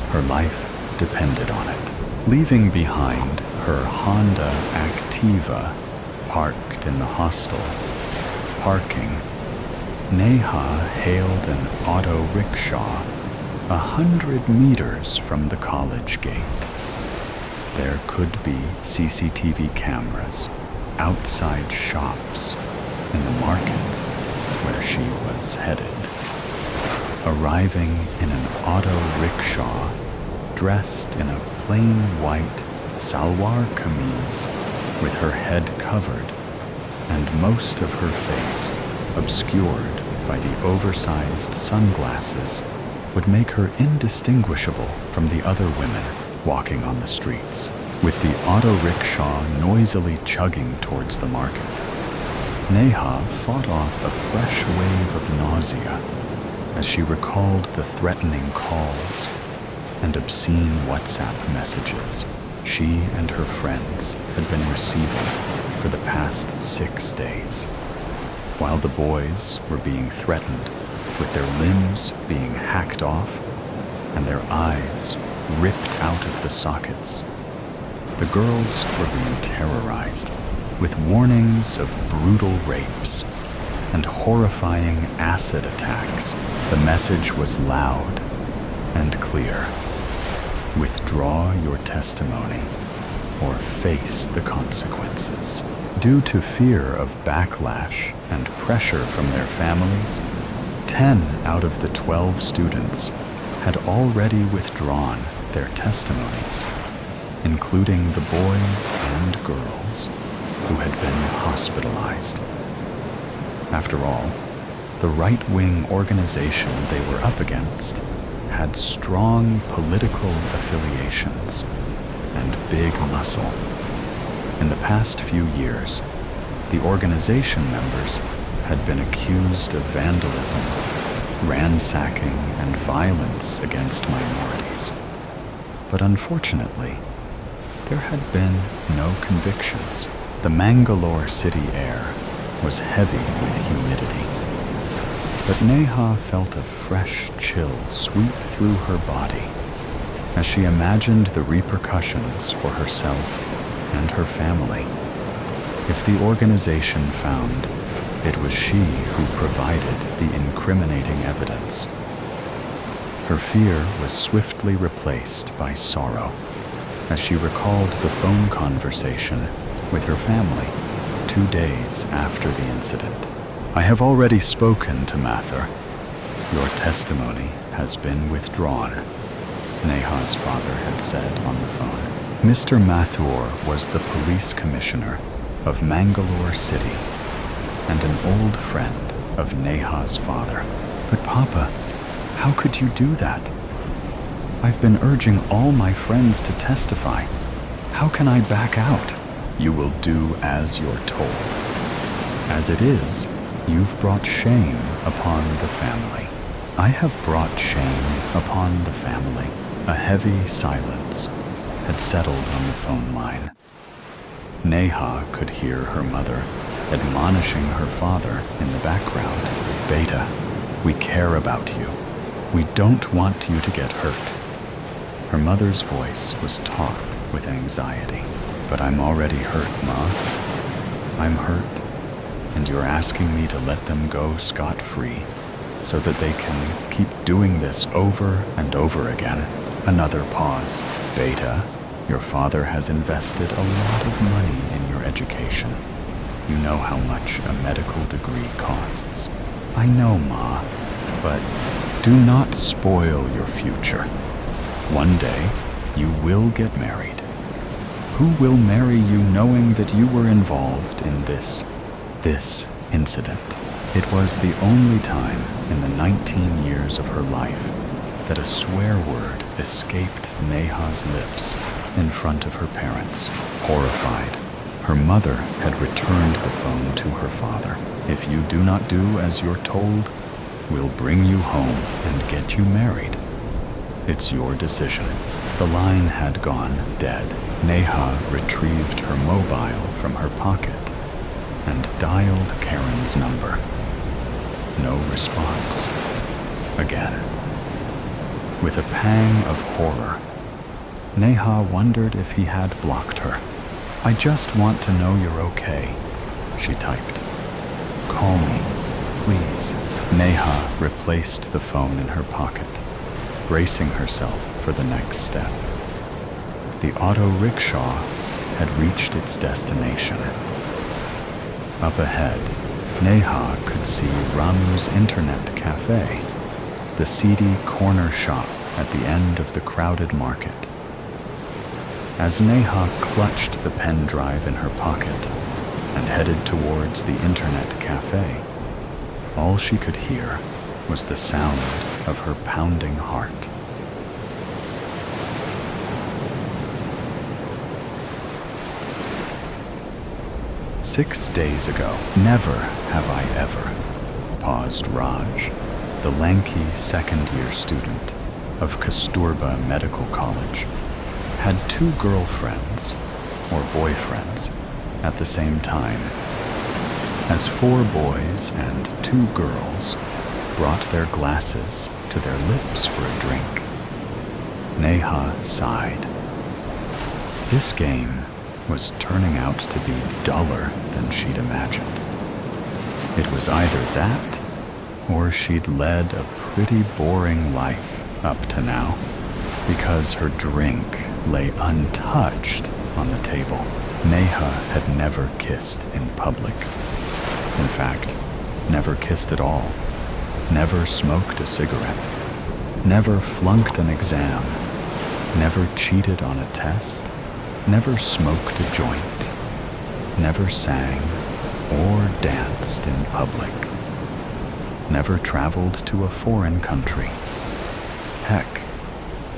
Her life depended on it. Leaving behind her Honda Activa parked in the hostel parking, Neha hailed an auto rickshaw 100 meters from the college gate. There could be CCTV cameras outside shops in the market where she was headed. Arriving in an auto rickshaw, dressed in a plain white salwar kameez with her head covered and most of her face obscured by the oversized sunglasses, would make her indistinguishable from the other women walking on the streets. With the auto rickshaw noisily chugging towards the market, Neha fought off a fresh wave of nausea as she recalled the threatening calls and obscene WhatsApp messages she and her friends had been receiving for the past 6 days, while the boys were being threatened with their limbs being hacked off and their eyes ripped out of the sockets. The girls were being terrorized with warnings of brutal rapes and horrifying acid attacks. The message was loud and clear. Withdraw your testimony or face the consequences. Due to fear of backlash and pressure from their families, 10 out of the 12 students had already withdrawn their testimonies, including the boys and girls who had been hospitalized. After all, the right-wing organization they were up against had strong political affiliations and big muscle. In the past few years, the organization members had been accused of vandalism ransacking and violence against minorities. But unfortunately, there had been no convictions. The Mangalore city air was heavy with humidity, but Neha felt a fresh chill sweep through her body as she imagined the repercussions for herself and her family. If the organization found it was she who provided the incriminating evidence, her fear was swiftly replaced by sorrow as she recalled the phone conversation with her family 2 days after the incident. "I have already spoken to Mathur. Your testimony has been withdrawn," Neha's father had said on the phone. Mr. Mathur was the police commissioner of Mangalore City and an old friend of Neha's father. "But Papa, how could you do that? I've been urging all my friends to testify. How can I back out?" "You will do as you're told. As it is, you've brought shame upon the family." "I have brought shame upon the family." A heavy silence had settled on the phone line. Neha could hear her mother admonishing her father in the background. "Beta, we care about you. We don't want you to get hurt." Her mother's voice was taut with anxiety. "But I'm already hurt, Ma. I'm hurt, and you're asking me to let them go scot-free so that they can keep doing this over and over again." Another pause. "Beta, your father has invested a lot of money in your education. You know how much a medical degree costs." "I know, Ma, but do not spoil your future. One day, you will get married. Who will marry you knowing that you were involved in this incident?" It was the only time in the 19 years of her life that a swear word escaped Neha's lips in front of her parents. Horrified, her mother had returned the phone to her father. "If you do not do as you're told, we'll bring you home and get you married. It's your decision." The line had gone dead. Neha retrieved her mobile from her pocket and dialed Karen's number. No response. Again. With a pang of horror, Neha wondered if he had blocked her. "I just want to know you're okay," she typed. "Call me, please." Neha replaced the phone in her pocket, bracing herself for the next step. The auto rickshaw had reached its destination. Up ahead, Neha could see Ramu's Internet Cafe, the seedy corner shop at the end of the crowded market. As Neha clutched the pen drive in her pocket and headed towards the Internet Cafe, all she could hear was the sound of her pounding heart. "6 days ago, never have I ever," paused Raj, the lanky second-year student of Kasturba Medical College, had 2 girlfriends, or boyfriends, at the same time, as 4 boys and 2 girls brought their glasses to their lips for a drink. Neha sighed. This game was turning out to be duller than she'd imagined. It was either that, or she'd led a pretty boring life up to now, because her drink lay untouched on the table. Neha had never kissed in public. In fact, never kissed at all. Never smoked a cigarette. Never flunked an exam. Never cheated on a test. Never smoked a joint. Never sang or danced in public. Never traveled to a foreign country. Heck,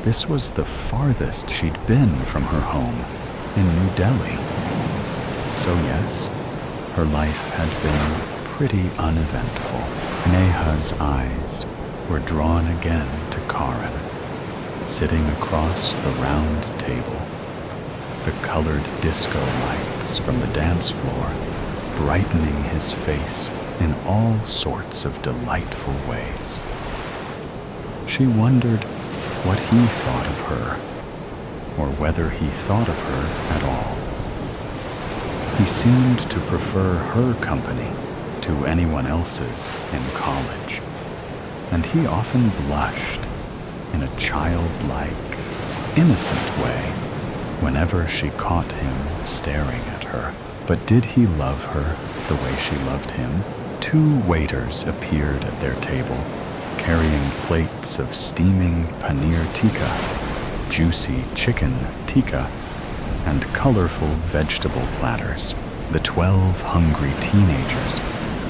this was the farthest she'd been from her home in New Delhi. So yes, her life had been pretty uneventful. Neha's eyes were drawn again to Karen, sitting across the round table, the colored disco lights from the dance floor brightening his face in all sorts of delightful ways. She wondered what he thought of her, or whether he thought of her at all. He seemed to prefer her company to anyone else's in college, and he often blushed in a childlike, innocent way whenever she caught him staring at her. But did he love her the way she loved him? 2 waiters appeared at their table, carrying plates of steaming paneer tikka, juicy chicken tikka, and colorful vegetable platters. The 12 hungry teenagers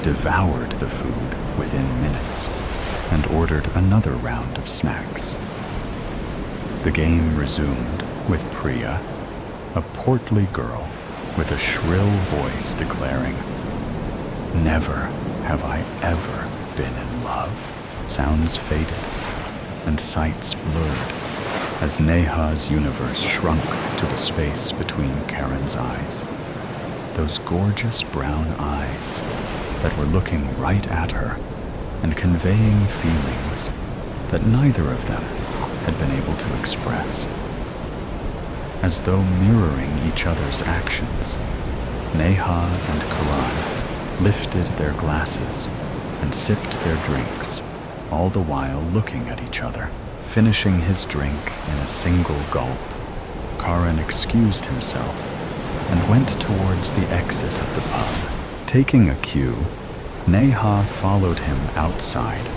devoured the food within minutes and ordered another round of snacks. The game resumed with Priya, a portly girl with a shrill voice declaring, "Never have I ever been in love." Sounds faded and sights blurred as Neha's universe shrunk to the space between Karen's eyes. Those gorgeous brown eyes that were looking right at her and conveying feelings that neither of them had been able to express. As though mirroring each other's actions, Neha and Karan lifted their glasses and sipped their drinks, all the while looking at each other. Finishing his drink in a single gulp, Karan excused himself and went towards the exit of the pub. Taking a cue, Neha followed him outside,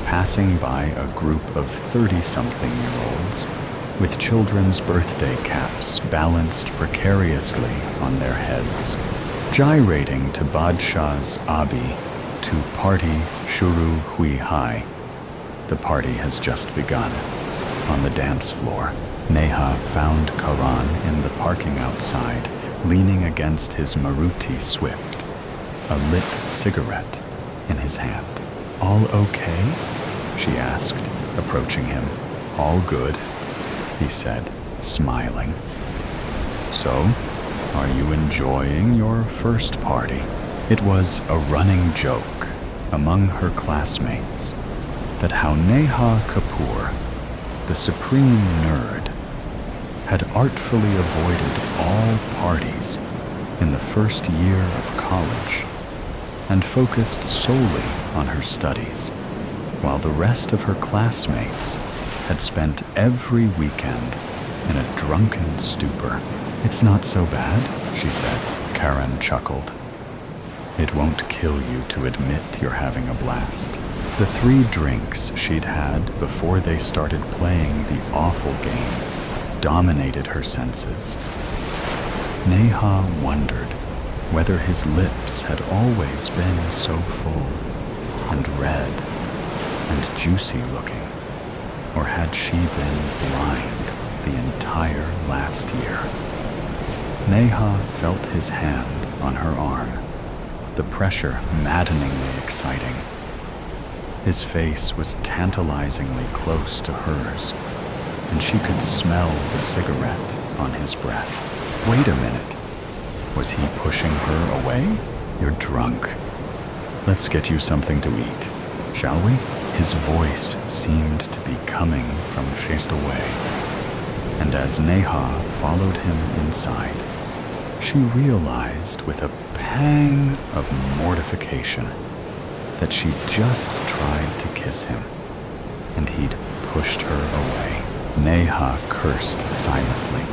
passing by a group of 30-something-year-olds with children's birthday caps balanced precariously on their heads, gyrating to Badshah's Abi to party Shuru Hui Hai. The party has just begun. On the dance floor, Neha found Karan in the parking outside, leaning against his Maruti Swift, a lit cigarette in his hand. "All okay?" she asked, approaching him. "All good," he said, smiling. "So, are you enjoying your first party?" It was a running joke among her classmates that how Neha Kapoor, the supreme nerd, had artfully avoided all parties in the first year of college and focused solely on her studies, while the rest of her classmates had spent every weekend in a drunken stupor. "It's not so bad," she said. Karen chuckled. "It won't kill you to admit you're having a blast." The 3 drinks she'd had before they started playing the awful game dominated her senses. Neha wondered whether his lips had always been so full and red and juicy looking, or had she been blind the entire last year. Neha felt his hand on her arm, the pressure maddeningly exciting. His face was tantalizingly close to hers, and she could smell the cigarette on his breath. Wait a minute. Was he pushing her away? "You're drunk. Let's get you something to eat, shall we?" His voice seemed to be coming from faced away, and as Neha followed him inside, she realized with a pang of mortification that she'd just tried to kiss him, and he'd pushed her away. Neha cursed silently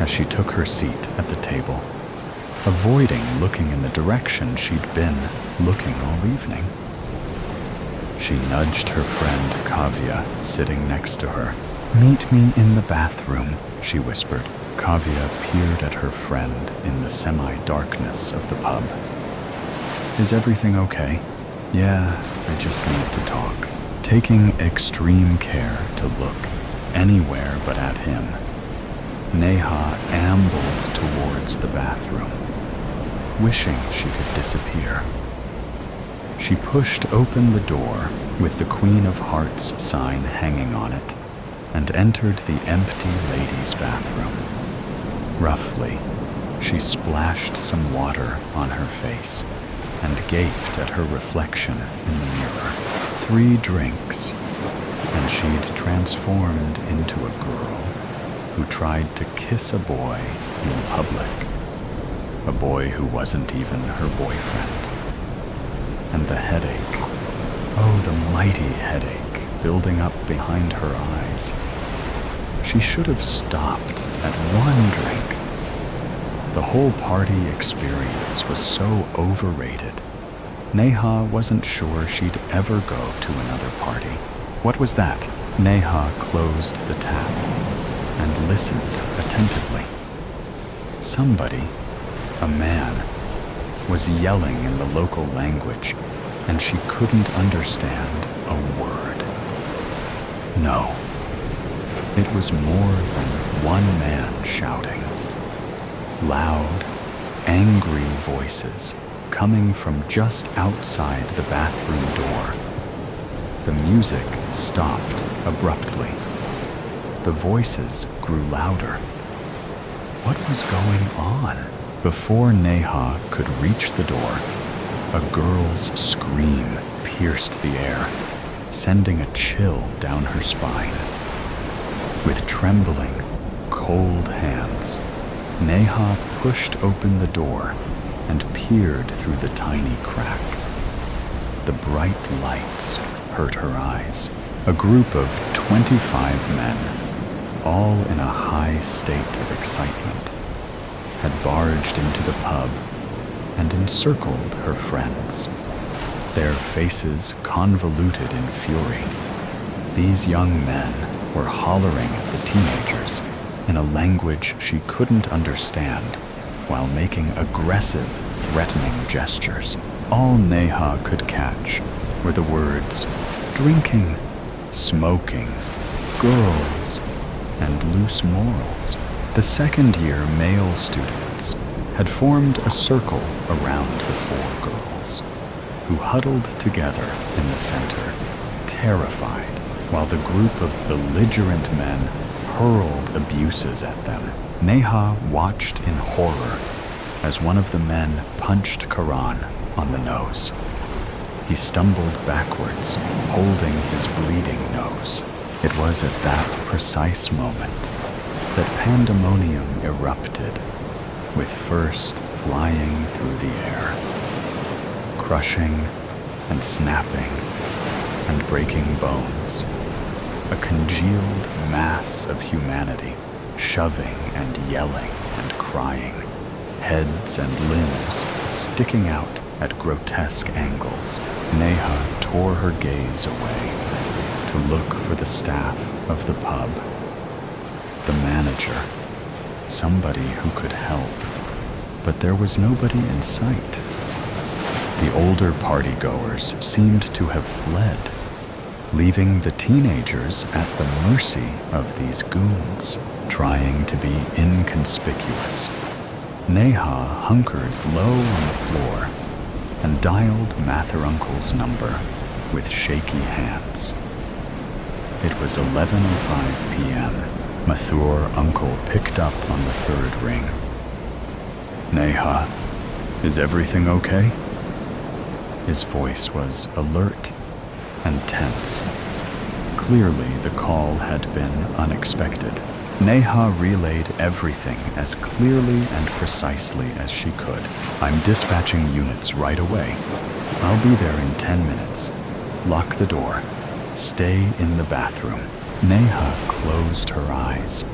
as she took her seat at the table, avoiding looking in the direction she'd been looking all evening. She nudged her friend Kavya, sitting next to her. "Meet me in the bathroom," she whispered. Kavya peered at her friend in the semi-darkness of the pub. "Is everything okay?" "Yeah, I just need to talk." Taking extreme care to look anywhere but at him, Neha ambled towards the bathroom, wishing she could disappear. She pushed open the door with the Queen of Hearts sign hanging on it and entered the empty ladies' bathroom. Roughly, she splashed some water on her face and gaped at her reflection in the mirror. 3 drinks, and she'd transformed into a girl who tried to kiss a boy in public, a boy who wasn't even her boyfriend. And the headache, oh, the mighty headache building up behind her eyes. She should have stopped at 1 drink. The whole party experience was so overrated. Neha wasn't sure she'd ever go to another party. What was that? Neha closed the tap and listened attentively. Somebody, a man, was yelling in the local language, and she couldn't understand a word. No, it was more than one man shouting. Loud, angry voices coming from just outside the bathroom door. The music stopped abruptly. The voices grew louder. What was going on? Before Neha could reach the door, a girl's scream pierced the air, sending a chill down her spine. With trembling, cold hands, Neha pushed open the door and peered through the tiny crack. The bright lights hurt her eyes. A group of 25 men, all in a high state of excitement, had barged into the pub and encircled her friends, their faces convoluted in fury. These young men were hollering at the teenagers in a language she couldn't understand while making aggressive, threatening gestures. All Neha could catch were the words drinking, smoking, girls, and loose morals. The second-year male students had formed a circle around the 4 girls, who huddled together in the center, terrified, while the group of belligerent men hurled abuses at them. Neha watched in horror as one of the men punched Karan on the nose. He stumbled backwards, holding his bleeding nose. It was at that precise moment that pandemonium erupted, with first flying through the air, crushing and snapping and breaking bones, a congealed mass of humanity, shoving and yelling and crying, heads and limbs sticking out at grotesque angles. Neha tore her gaze away to look for the staff of the pub, the manager, somebody who could help, but there was nobody in sight. The older partygoers seemed to have fled, leaving the teenagers at the mercy of these goons, trying to be inconspicuous. Neha hunkered low on the floor and dialed Mather-uncle's number with shaky hands. It was 11:05 p.m. Mathur-uncle picked up on the 3rd ring. Neha, is everything okay? His voice was alert and tense. Clearly, the call had been unexpected. Neha relayed everything as clearly and precisely as she could. I'm dispatching units right away. I'll be there in 10 minutes. Lock the door. Stay in the bathroom. Neha closed her eyes,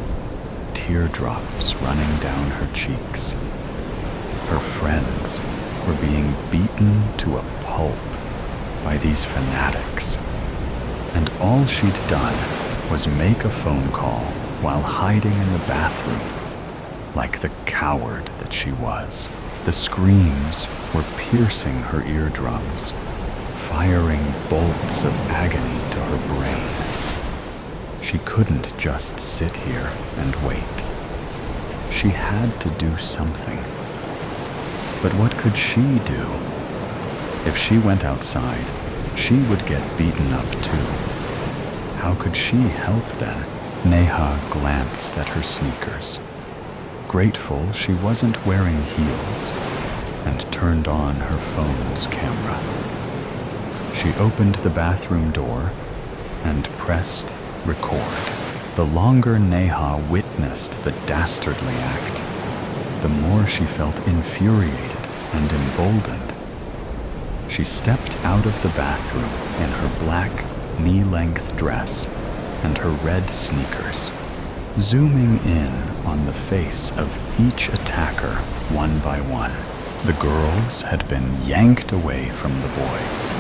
teardrops running down her cheeks. Her friends were being beaten to a pulp by these fanatics, and all she'd done was make a phone call while hiding in the bathroom, like the coward that she was. The screams were piercing her eardrums, firing bolts of agony to her brain. She couldn't just sit here and wait. She had to do something. But what could she do? If she went outside, she would get beaten up too. How could she help then? Neha glanced at her sneakers. Grateful she wasn't wearing heels, and turned on her phone's camera. She opened the bathroom door and pressed record. The longer Neha witnessed the dastardly act, the more she felt infuriated and emboldened. She stepped out of the bathroom in her black, knee-length dress and her red sneakers, zooming in on the face of each attacker one by one. The girls had been yanked away from the boys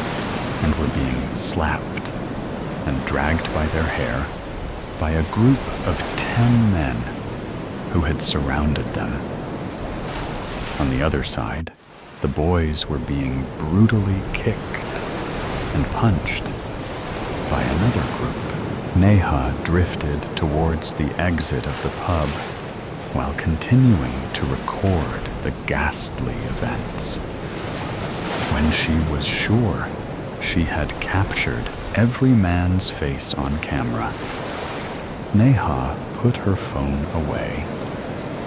and were being slapped and dragged by their hair by a group of 10 men who had surrounded them. On the other side, the boys were being brutally kicked and punched by another group. Neha drifted towards the exit of the pub while continuing to record the ghastly events. When she was sure she had captured every man's face on camera, Neha put her phone away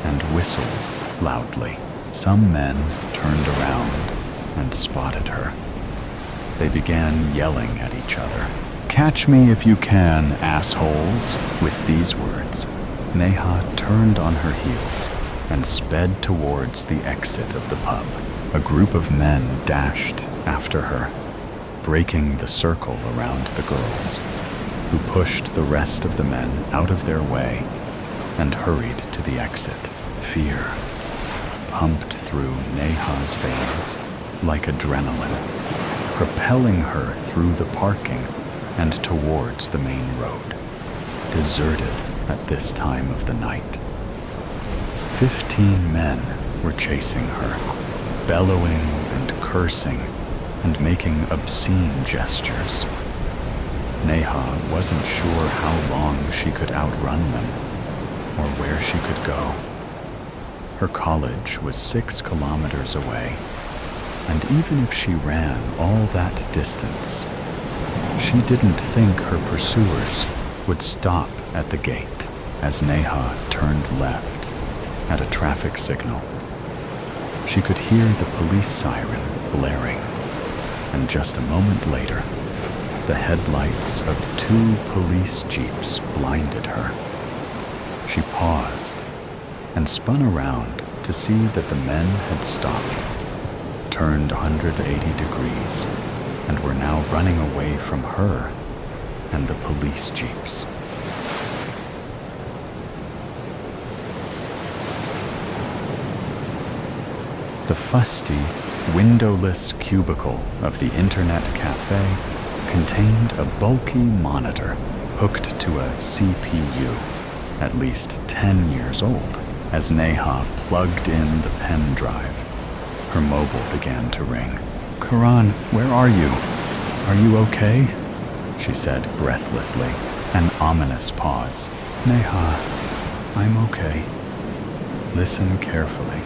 and whistled loudly. Some men turned around and spotted her. They began yelling at each other. "Catch me if you can, assholes!" With these words, Neha turned on her heels and sped towards the exit of the pub. A group of men dashed after her, breaking the circle around the girls, who pushed the rest of the men out of their way and hurried to the exit. Fear pumped through Neha's veins like adrenaline, propelling her through the parking and towards the main road, deserted at this time of the night. 15 men were chasing her, bellowing and cursing and making obscene gestures. Neha wasn't sure how long she could outrun them or where she could go. Her college was 6 kilometers away, and even if she ran all that distance, she didn't think her pursuers would stop at the gate as Neha turned left at a traffic signal. She could hear the police siren blaring, and just a moment later, the headlights of 2 police jeeps blinded her. She paused and spun around to see that the men had stopped, turned 180 degrees, and were now running away from her and the police jeeps. The fusty, windowless cubicle of the internet cafe contained a bulky monitor hooked to a CPU, at least 10 years old. As Neha plugged in the pen drive, her mobile began to ring. "Karan, where are you? Are you okay?" she said breathlessly, an ominous pause. "Neha, I'm okay. Listen carefully.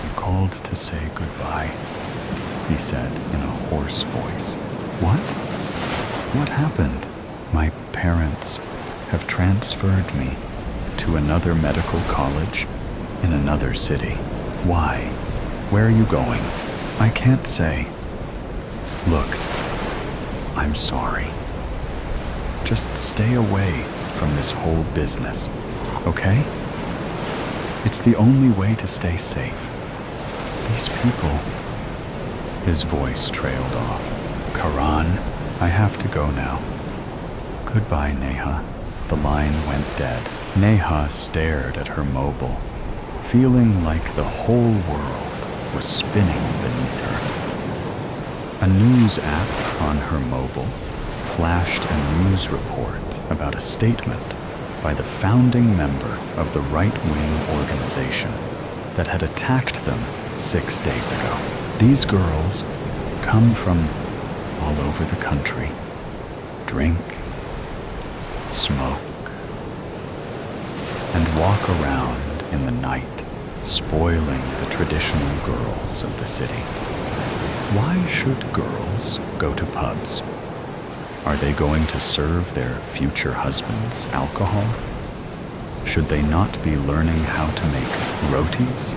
I called to say goodbye," he said in a hoarse voice. "What? What happened?" "My parents have transferred me to another medical college in another city." "Why? Where are you going?" "I can't say." "Look, I'm sorry. Just stay away from this whole business, okay? It's the only way to stay safe. These people..." His voice trailed off. "Karan, I have to go now." "Goodbye, Neha." The line went dead. Neha stared at her mobile, feeling like the whole world was spinning beneath her. A news app on her mobile flashed a news report about a statement by the founding member of the right-wing organization that had attacked them 6 days ago. These girls come from all over the country, drink, smoke, and walk around in the night, spoiling the traditional girls of the city. Why should girls go to pubs? Are they going to serve their future husbands alcohol? Should they not be learning how to make rotis,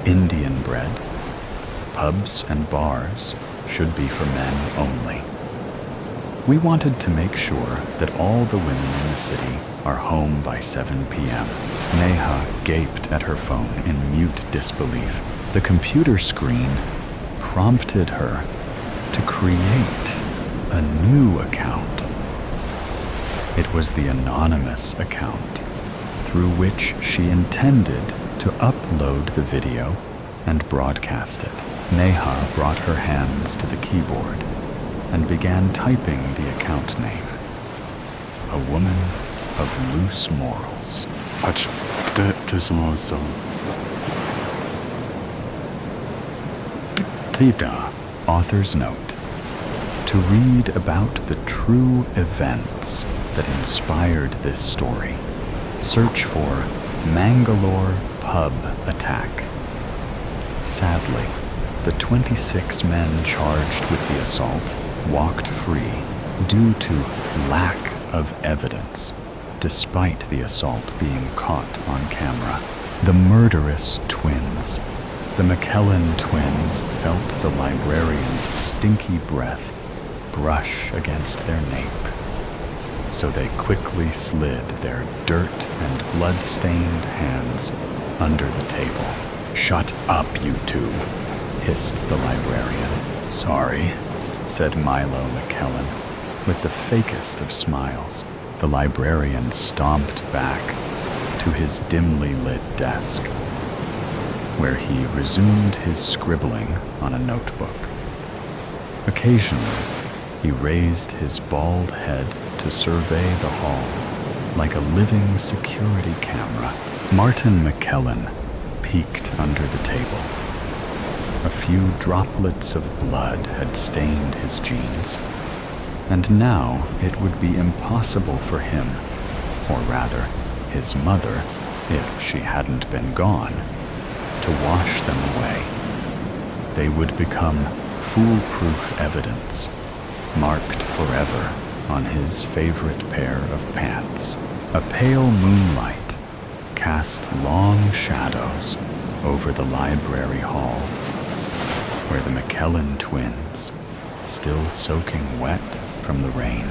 Indian bread? Pubs and bars should be for men only. We wanted to make sure that all the women in the city are home by 7 p.m. Neha gaped at her phone in mute disbelief. The computer screen prompted her to create a new account. It was the anonymous account through which she intended to upload the video and broadcast it. Neha brought her hands to the keyboard and began typing the account name. A woman of loose morals. Tita, author's note. To read about the true events that inspired this story, search for Mangalore Pub Attack. Sadly, the 26 men charged with the assault walked free due to lack of evidence, despite the assault being caught on camera. The murderous twins. The McKellen twins felt the librarian's stinky breath brush against their nape, so they quickly slid their dirt and blood-stained hands under the table. "Shut up, you two," hissed the librarian. "Sorry," said Milo McKellen, with the fakest of smiles. The librarian stomped back to his dimly lit desk, where he resumed his scribbling on a notebook. Occasionally, he raised his bald head to survey the hall like a living security camera. Martin McKellen peeked under the table. A few droplets of blood had stained his jeans, and now it would be impossible for him, or rather his mother, if she hadn't been gone, to wash them away. They would become foolproof evidence, marked forever on his favorite pair of pants. A pale moonlight cast long shadows over the library hall, where the McKellen twins, still soaking wet from the rain,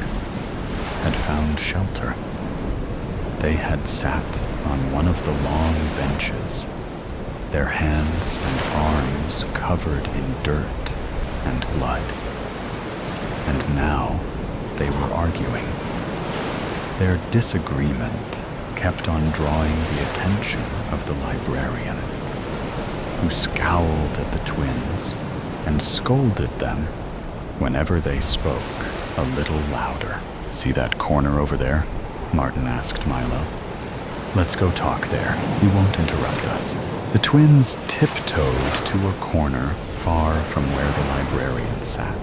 had found shelter. They had sat on one of the long benches, their hands and arms covered in dirt and blood. And now they were arguing. Their disagreement kept on drawing the attention of the librarian, who scowled at the twins and scolded them whenever they spoke a little louder. "See that corner over there?" Martin asked Milo. "Let's go talk there. He won't interrupt us." The twins tiptoed to a corner far from where the librarian sat,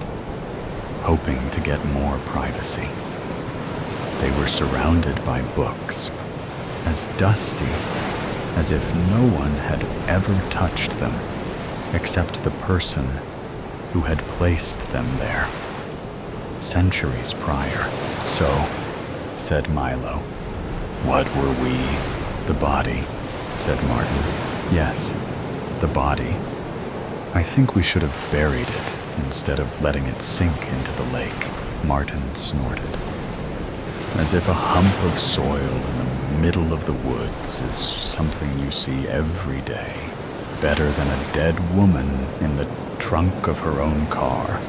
hoping to get more privacy. They were surrounded by books, as dusty as if no one had ever touched them except the person who had placed them there centuries prior. "So," said Milo. "What were we?" "The body," said Martin. "Yes, the body. I think we should have buried it instead of letting it sink into the lake," Martin snorted. "As if a hump of soil in the middle of the woods is something you see every day. Better than a dead woman in the trunk of her own car,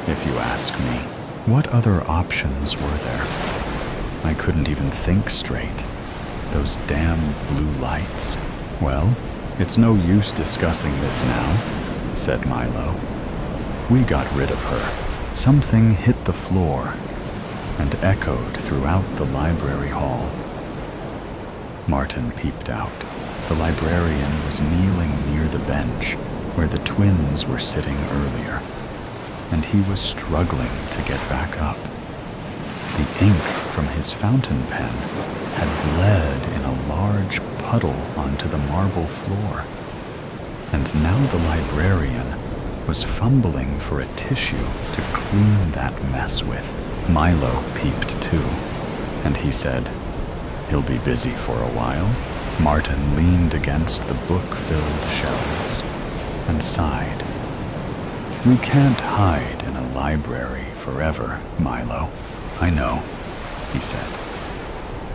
if you ask me." What other options were there? I couldn't even think straight. Those damn blue lights. "Well, it's no use discussing this now," said Milo. "We got rid of her." Something hit the floor and echoed throughout the library hall. Martin peeped out. The librarian was kneeling near the bench where the twins were sitting earlier, and he was struggling to get back up. The ink from his fountain pen had bled in a large puddle onto the marble floor, and now the librarian was fumbling for a tissue to clean that mess with. Milo peeped too, and he said, "He'll be busy for a while." Martin leaned against the book-filled shelves and sighed. "We can't hide in a library forever, Milo." "I know," he said.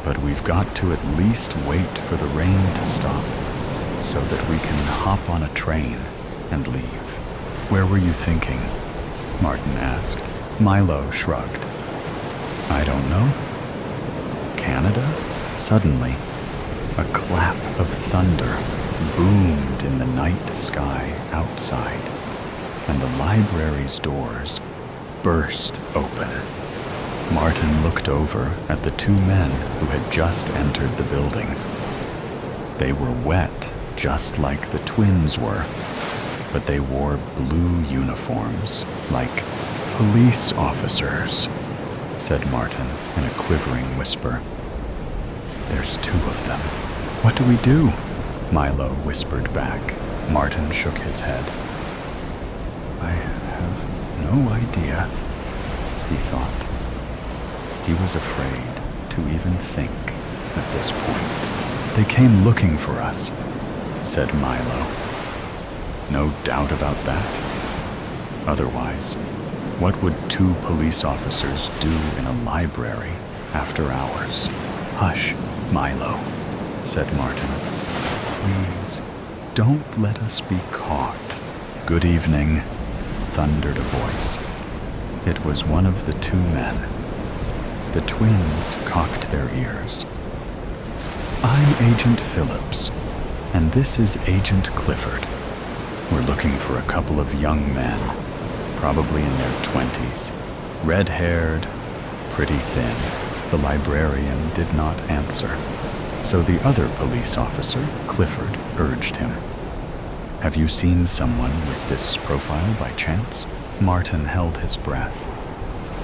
"But we've got to at least wait for the rain to stop so that we can hop on a train and leave." "Where were you thinking?" Martin asked. Milo shrugged. "I don't know. Canada?" Suddenly, a clap of thunder boomed in the night sky outside, and the library's doors burst open. Martin looked over at the two men who had just entered the building. They were wet, just like the twins were, but they wore blue uniforms, like police officers, said Martin in a quivering whisper. "There's two of them. What do we do?" Milo whispered back. Martin shook his head. "I have no idea," he thought. He was afraid to even think at this point. "They came looking for us," said Milo. "No doubt about that. Otherwise, what would two police officers do in a library after hours?" "Hush, Milo," said Martin. "Please, don't let us be caught." "Good evening," thundered a voice. It was one of the two men. The twins cocked their ears. "I'm Agent Phillips, and this is Agent Clifford. We're looking for a couple of young men, probably in their 20s, red-haired, pretty thin." The librarian did not answer, so the other police officer, Clifford, urged him. "Have you seen someone with this profile by chance?" Martin held his breath.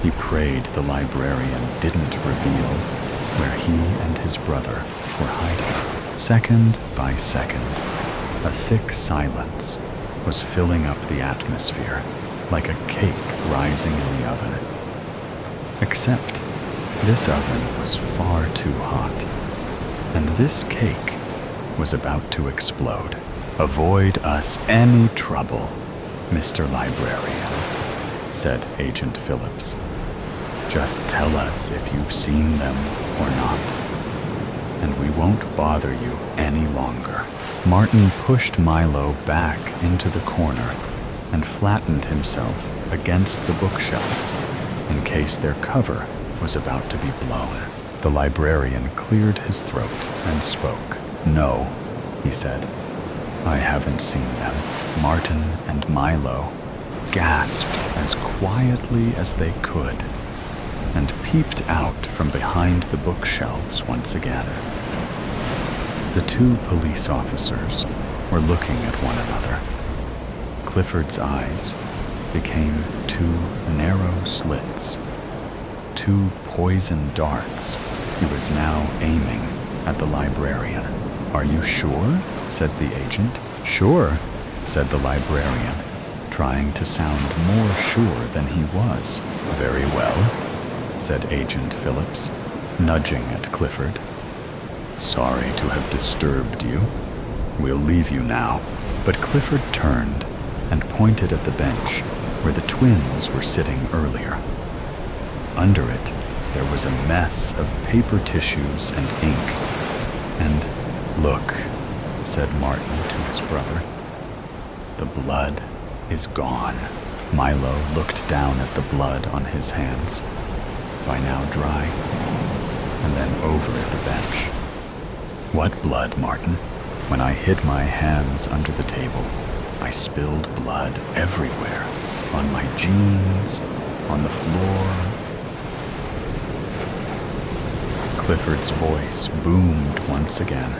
He prayed the librarian didn't reveal where he and his brother were hiding. Second by second, a thick silence was filling up the atmosphere, like a cake rising in the oven. Except this oven was far too hot, and this cake was about to explode. "Avoid us any trouble, Mr. Librarian," said Agent Phillips. "Just tell us if you've seen them or not, and we won't bother you any longer." Martin pushed Milo back into the corner and flattened himself against the bookshelves in case their cover was about to be blown. The librarian cleared his throat and spoke. "No," he said. "I haven't seen them." Martin and Milo gasped as quietly as they could and peeped out from behind the bookshelves once again. The two police officers were looking at one another. Clifford's eyes became two narrow slits, two poison darts he was now aiming at the librarian. "Are you sure?" said the agent. "Sure," said the librarian, trying to sound more sure than he was. "Very well," said Agent Phillips, nudging at Clifford. "Sorry to have disturbed you. We'll leave you now." But Clifford turned and pointed at the bench where the twins were sitting earlier. Under it, there was a mess of paper tissues and ink. And, "Look," said Martin to his brother. "The blood is gone." Milo looked down at the blood on his hands, by now dry, and then over at the bench. "What blood, Martin?" "When I hid my hands under the table, I spilled blood everywhere, on my jeans, on the floor." Clifford's voice boomed once again.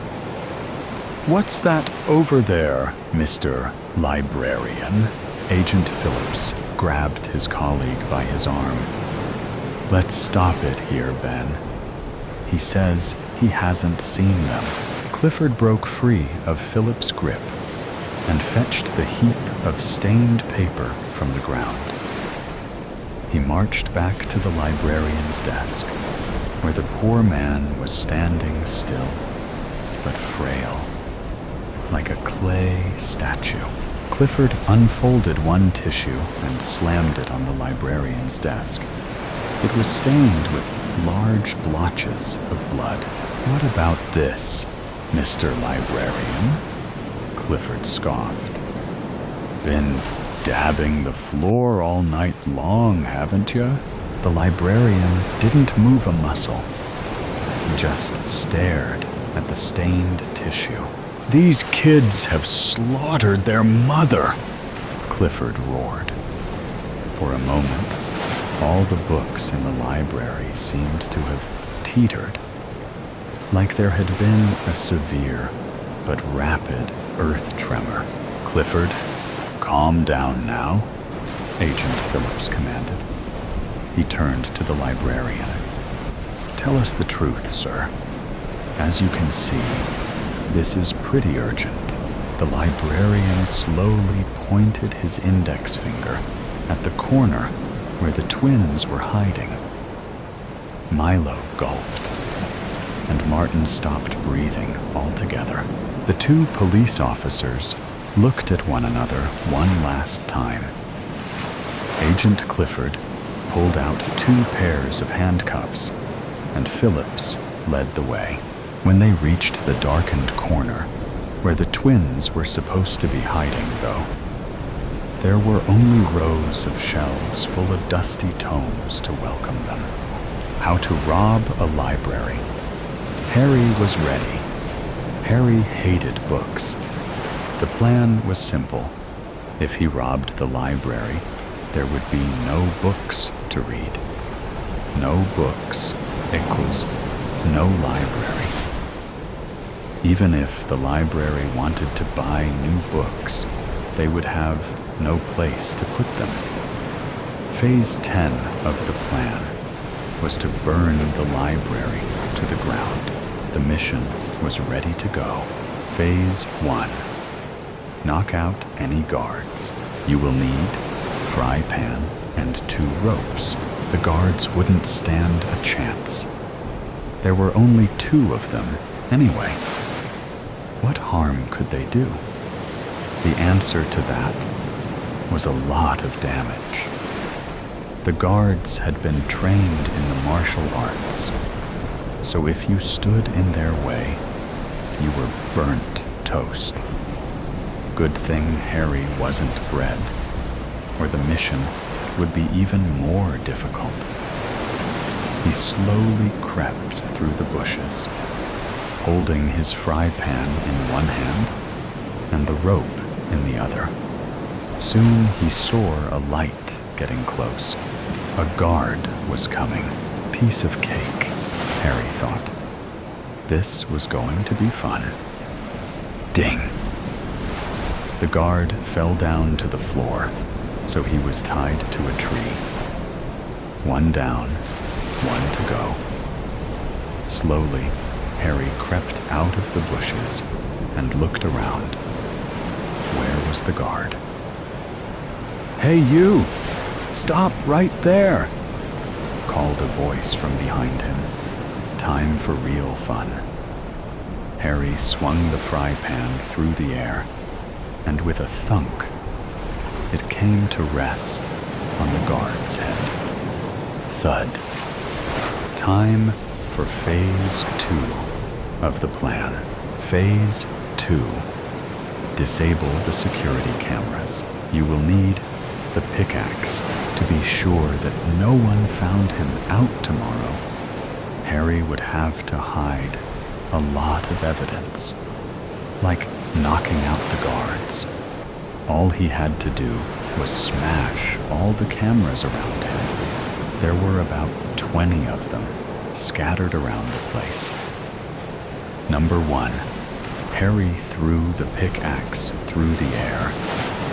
"What's that over there, Mr. Librarian?" Agent Phillips grabbed his colleague by his arm. "Let's stop it here, Ben. He says he hasn't seen them." Clifford broke free of Phillips' grip and fetched the heap of stained paper from the ground. He marched back to the librarian's desk, where the poor man was standing still, but frail, like a clay statue. Clifford unfolded one tissue and slammed it on the librarian's desk. It was stained with large blotches of blood. "What about this, Mr. Librarian?" Clifford scoffed. "Been dabbing the floor all night long, haven't you?" The librarian didn't move a muscle. He just stared at the stained tissue. "These kids have slaughtered their mother," Clifford roared. For a moment, all the books in the library seemed to have teetered, like there had been a severe but rapid earth tremor. "Clifford, calm down now," Agent Phillips commanded. He turned to the librarian. "Tell us the truth, sir. As you can see, this is pretty urgent." The librarian slowly pointed his index finger at the corner where the twins were hiding. Milo gulped, and Martin stopped breathing altogether. The two police officers looked at one another one last time. Agent Clifford pulled out 2 pairs of handcuffs, and Phillips led the way. When they reached the darkened corner, where the twins were supposed to be hiding, though, there were only rows of shelves full of dusty tomes to welcome them. How to rob a library. Harry was ready. Harry hated books. The plan was simple. If he robbed the library, there would be no books to read. No books equals no library. Even if the library wanted to buy new books, they would have no place to put them. Phase 10 of the plan was to burn the library to the ground. The mission was ready to go. Phase 1. Knock out any guards. You will need a fry pan and 2 ropes. The guards wouldn't stand a chance. There were only 2 of them anyway. What harm could they do? The answer to that was a lot of damage. The guards had been trained in the martial arts, so if you stood in their way, you were burnt toast. Good thing Harry wasn't bred, or the mission would be even more difficult. He slowly crept through the bushes, holding his fry pan in one hand and the rope in the other. Soon he saw a light getting close. A guard was coming. Piece of cake, Harry thought. This was going to be fun. Ding! The guard fell down to the floor, so he was tied to a tree. One down, one to go. Slowly, Harry crept out of the bushes and looked around. Where was the guard? "Hey, you! Stop right there!" called a voice from behind him. Time for real fun. Harry swung the fry pan through the air, and with a thunk, it came to rest on the guard's head. Thud. Time for Phase 2 of the plan. Phase 2. Disable the security cameras. You will need the pickaxe to be sure that no one found him out tomorrow. Harry would have to hide a lot of evidence, like knocking out the guards. All he had to do was smash all the cameras around him. There were about 20 of them scattered around the place. Number 1. Harry threw the pickaxe through the air.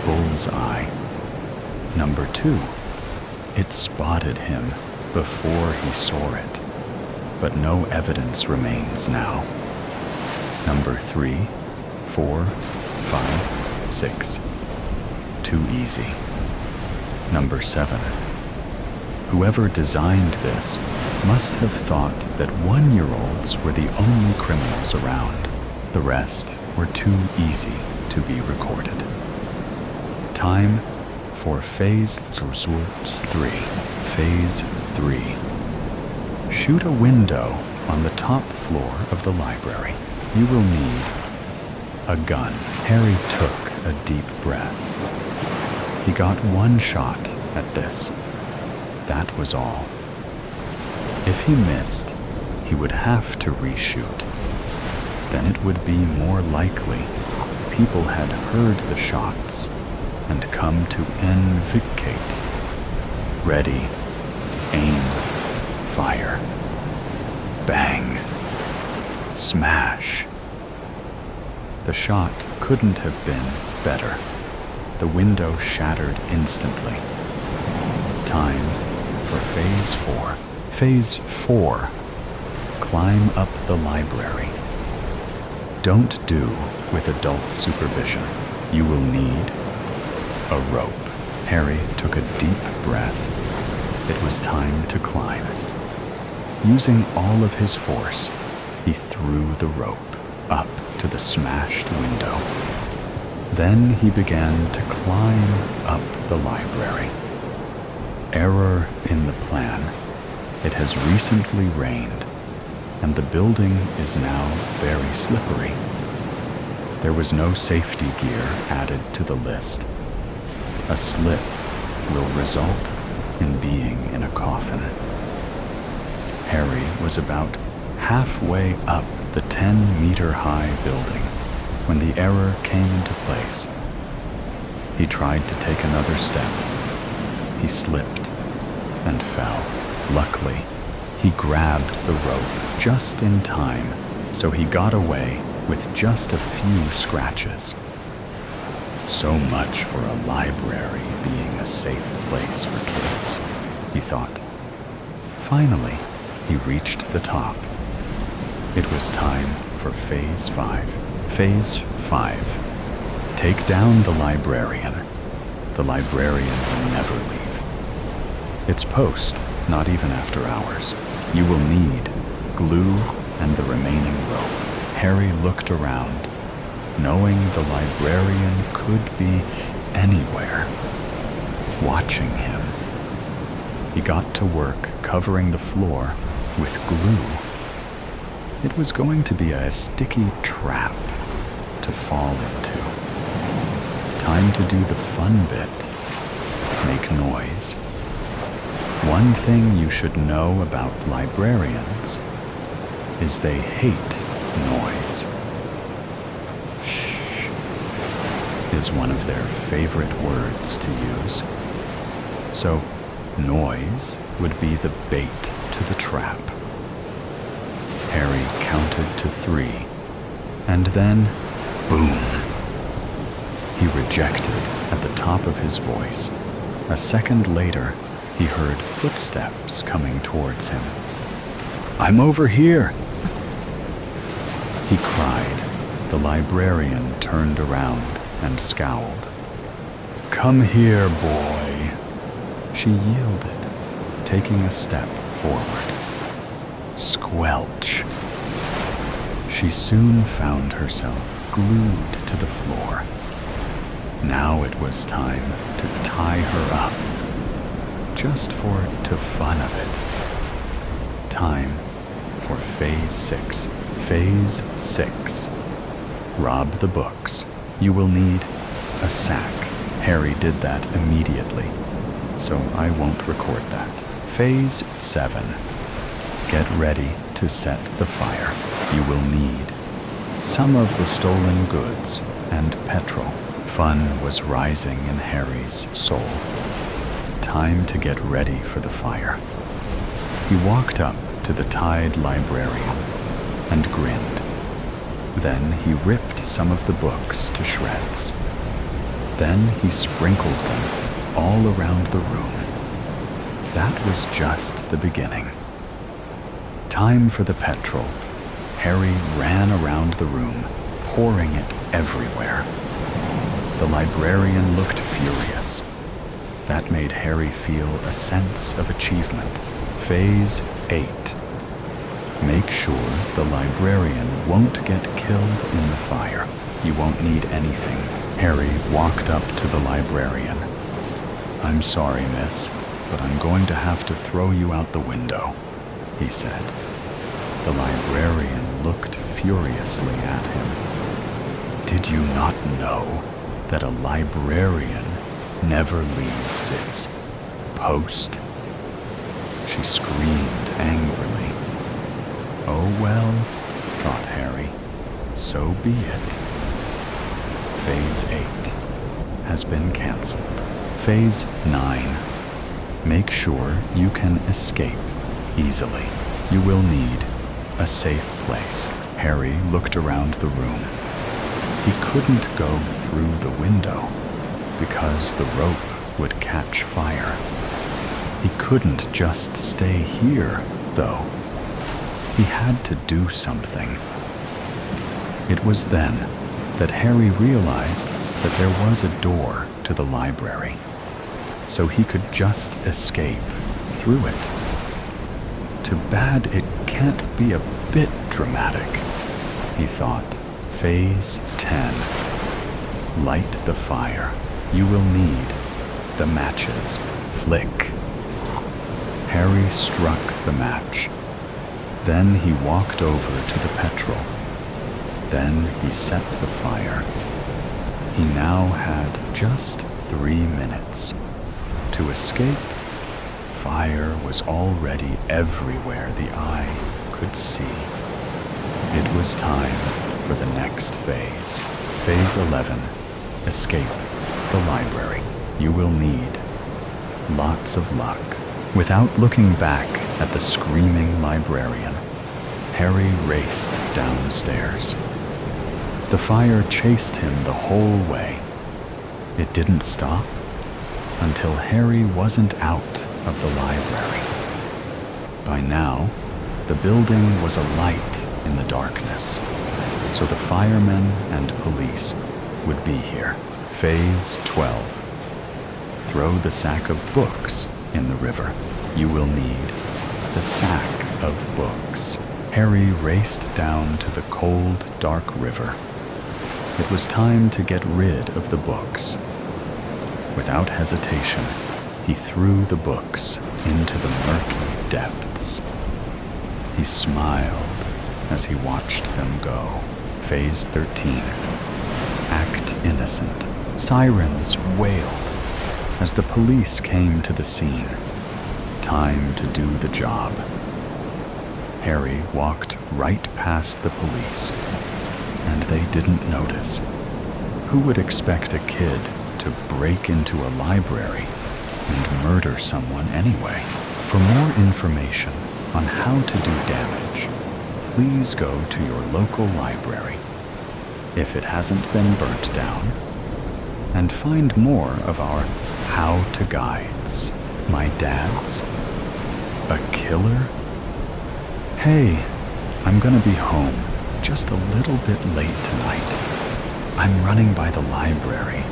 Bullseye. Number 2. It spotted him before he saw it, but no evidence remains now. Number 3, 4, 5, 6. Too easy. Number 7. Whoever designed this must have thought that 1-year-olds were the only criminals around. The rest were too easy to be recorded. Time for Phase 3. Phase 3. Shoot a window on the top floor of the library. You will need a gun. Harry took a deep breath. He got 1 shot at this. That was all. If he missed, he would have to reshoot. Then it would be more likely people had heard the shots and come to invigilate. Ready, aim, fire. Bang. Smash. The shot couldn't have been better. The window shattered instantly. Time for Phase 4. Phase 4. Climb up the library. Don't do with adult supervision. You will need a rope. Harry took a deep breath. It was time to climb. Using all of his force, he threw the rope up to the smashed window. Then he began to climb up the library. Error in the plan. It has recently rained, and the building is now very slippery. There was no safety gear added to the list. A slip will result in being in a coffin. Harry was about halfway up the 10-meter-high building when the error came into place. He tried to take another step. He slipped and fell. Luckily, he grabbed the rope just in time, so he got away with just a few scratches. So much for a library being a safe place for kids, he thought. Finally, he reached the top. It was time for Phase 5. Phase 5. Take down the librarian. The librarian will never leave. Its post, not even after hours. You will need glue and the remaining rope. Harry looked around, knowing the librarian could be anywhere, watching him. He got to work covering the floor with glue. It was going to be a sticky trap to fall into. Time to do the fun bit. Make noise. One thing you should know about librarians is they hate noise. Shh is one of their favorite words to use. So, noise would be the bait to the trap. Harry counted to 3, and then, boom. He rejected at the top of his voice. A second later, he heard footsteps coming towards him. "I'm over here!" he cried. The librarian turned around and scowled. "Come here, boy." She yielded, taking a step forward. Squelch. She soon found herself glued to the floor. Now it was time to tie her up, just for the fun of it. Time for Phase 6. Phase 6. Rob the books. You will need a sack. Harry did that immediately, so I won't record that. Phase 7. Get ready to set the fire. You will need some of the stolen goods and petrol. Fun was rising in Harry's soul. Time to get ready for the fire. He walked up to the tied librarian and grinned. Then he ripped some of the books to shreds. Then he sprinkled them all around the room. That was just the beginning. Time for the petrol. Harry ran around the room, pouring it everywhere. The librarian looked furious. That made Harry feel a sense of achievement. Phase 8. Make sure the librarian won't get killed in the fire. You won't need anything. Harry walked up to the librarian. "I'm sorry, miss, but I'm going to have to throw you out the window," he said. The librarian looked furiously at him. "Did you not know that a librarian never leaves its post?" She screamed angrily. "Oh well," thought Harry, "so be it." Phase 8 has been cancelled. Phase 9. Make sure you can escape easily. You will need a safe place. Harry looked around the room. He couldn't go through the window because the rope would catch fire. He couldn't just stay here, though. He had to do something. It was then that Harry realized that there was a door to the library, so he could just escape through it. Too bad it can't be a bit dramatic, he thought. Phase 10. Light the fire. You will need the matches. Flick. Harry struck the match. Then he walked over to the petrol. Then he set the fire. He now had just 3 minutes to escape. Fire was already everywhere the eye could see. It was time for the next phase. Phase 11. Escape the library. You will need lots of luck. Without looking back at the screaming librarian, Harry raced downstairs. The fire chased him the whole way. It didn't stop until Harry wasn't out of the library. By now, the building was alight in the darkness, so the firemen and police would be here. Phase 12. Throw the sack of books in the river. You will need the sack of books. Harry raced down to the cold, dark river. It was time to get rid of the books. Without hesitation, he threw the books into the murky depths. He smiled as he watched them go. Phase 13. Act innocent. Sirens wailed as the police came to the scene. Time to do the job. Harry walked right past the police, and they didn't notice. Who would expect a kid to break into a library and murder someone anyway? For more information on how to do damage, please go to your local library, if it hasn't been burnt down, and find more of our how-to guides. My dad's a killer? Hey, I'm gonna be home just a little bit late tonight. I'm running by the library,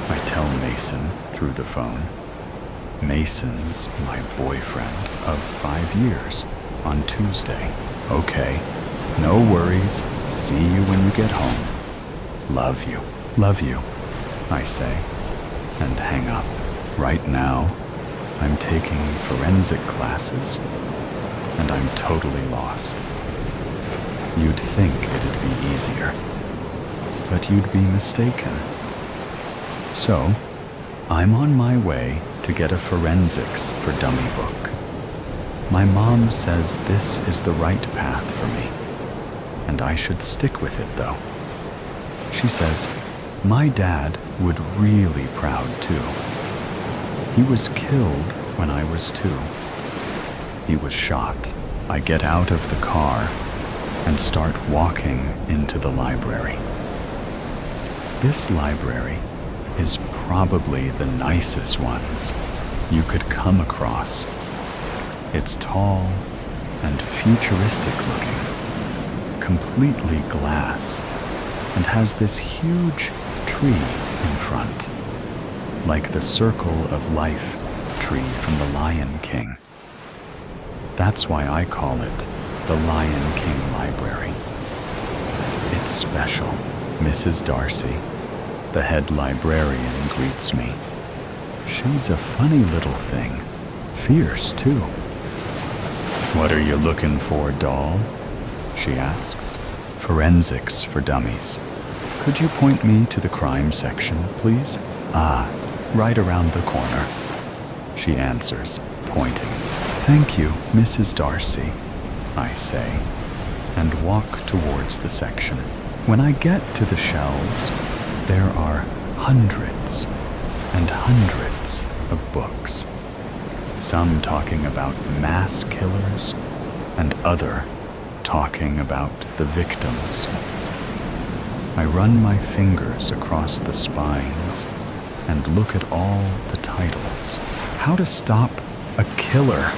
I tell Mason through the phone. Mason's my boyfriend of 5 years on Tuesday. Okay, no worries. See you when you get home. Love you. Love you, I say, and hang up. Right now, I'm taking forensic classes, and I'm totally lost. You'd think it'd be easier, but you'd be mistaken. So, I'm on my way to get a forensics for dummy book. My mom says this is the right path for me, and I should stick with it though. She says my dad would really proud too. He was killed when I was 2. He was shot. I get out of the car and start walking into the library. This library is probably the nicest ones you could come across. It's tall and futuristic looking, completely glass, and has this huge tree in front, like the circle of life tree from the Lion King. That's why I call it the Lion King Library. It's special. Mrs. Darcy, the head librarian, greets me. She's a funny little thing. Fierce, too. "What are you looking for, doll?" she asks. "Forensics for dummies. Could you point me to the crime section, please?" "Ah, right around the corner," she answers, pointing. "Thank you, Mrs. Darcy," I say, and walk towards the section. When I get to the shelves, there are hundreds and hundreds of books, some talking about mass killers and other talking about the victims. I run my fingers across the spines and look at all the titles. How to stop a killer.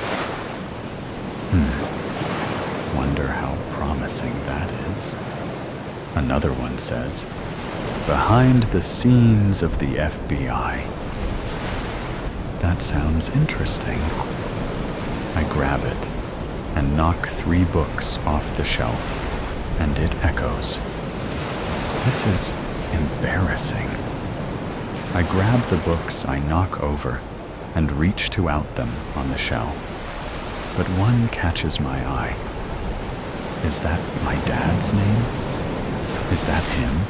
Wonder how promising that is. Another one says, "Behind the scenes of the FBI." That sounds interesting. I grab it and knock 3 books off the shelf, and it echoes. This is embarrassing. I grab the books I knock over and reach to out them on the shelf, but one catches my eye. Is that my dad's name? Is that him?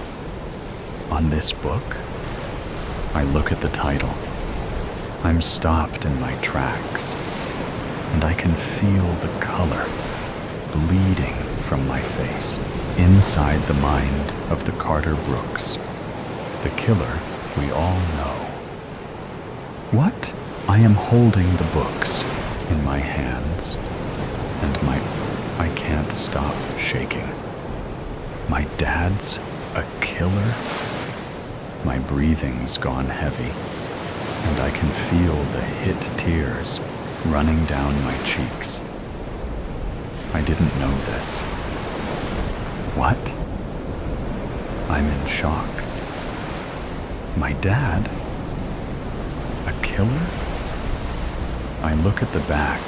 On this book? I look at the title. I'm stopped in my tracks, and I can feel the color bleeding from my face. Inside the mind of the Carter Brooks, the killer we all know. What? I am holding the books in my hands, and I can't stop shaking. My dad's a killer? My breathing's gone heavy, and I can feel the hit tears running down my cheeks. I didn't know this. What? I'm in shock. My dad? A killer? I look at the back,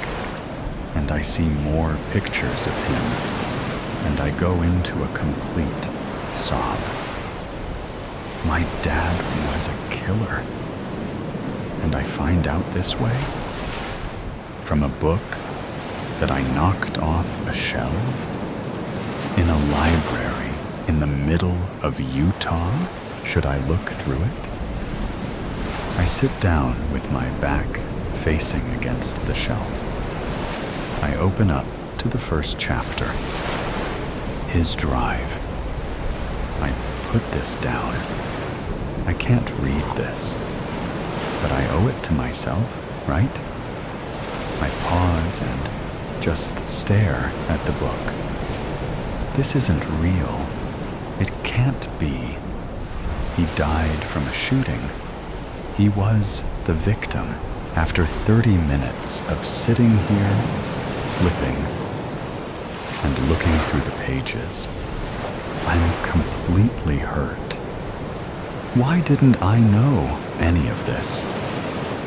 and I see more pictures of him, and I go into a complete sob. My dad was a killer, and I find out this way? From a book that I knocked off a shelf? In a library in the middle of Utah? Should I look through it? I sit down with my back facing against the shelf. I open up to the first chapter. His drive. I put this down. I can't read this, but I owe it to myself, right? I pause and just stare at the book. This isn't real. It can't be. He died from a shooting. He was the victim. After 30 minutes of sitting here, flipping, and looking through the pages, I'm completely hurt. Why didn't I know any of this?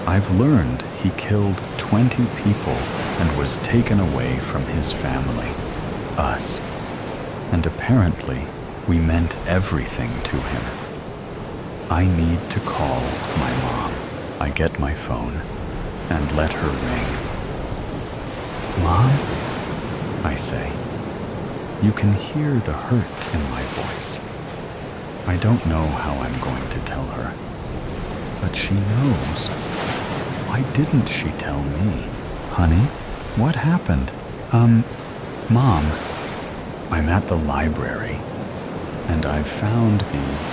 I've learned he killed 20 people and was taken away from his family, us. And apparently, we meant everything to him. I need to call my mom. I get my phone and let her ring. "Mom?" I say. You can hear the hurt in my voice. I don't know how I'm going to tell her, but she knows. Why didn't she tell me? "Honey, what happened?" Mom, I'm at the library, and I've found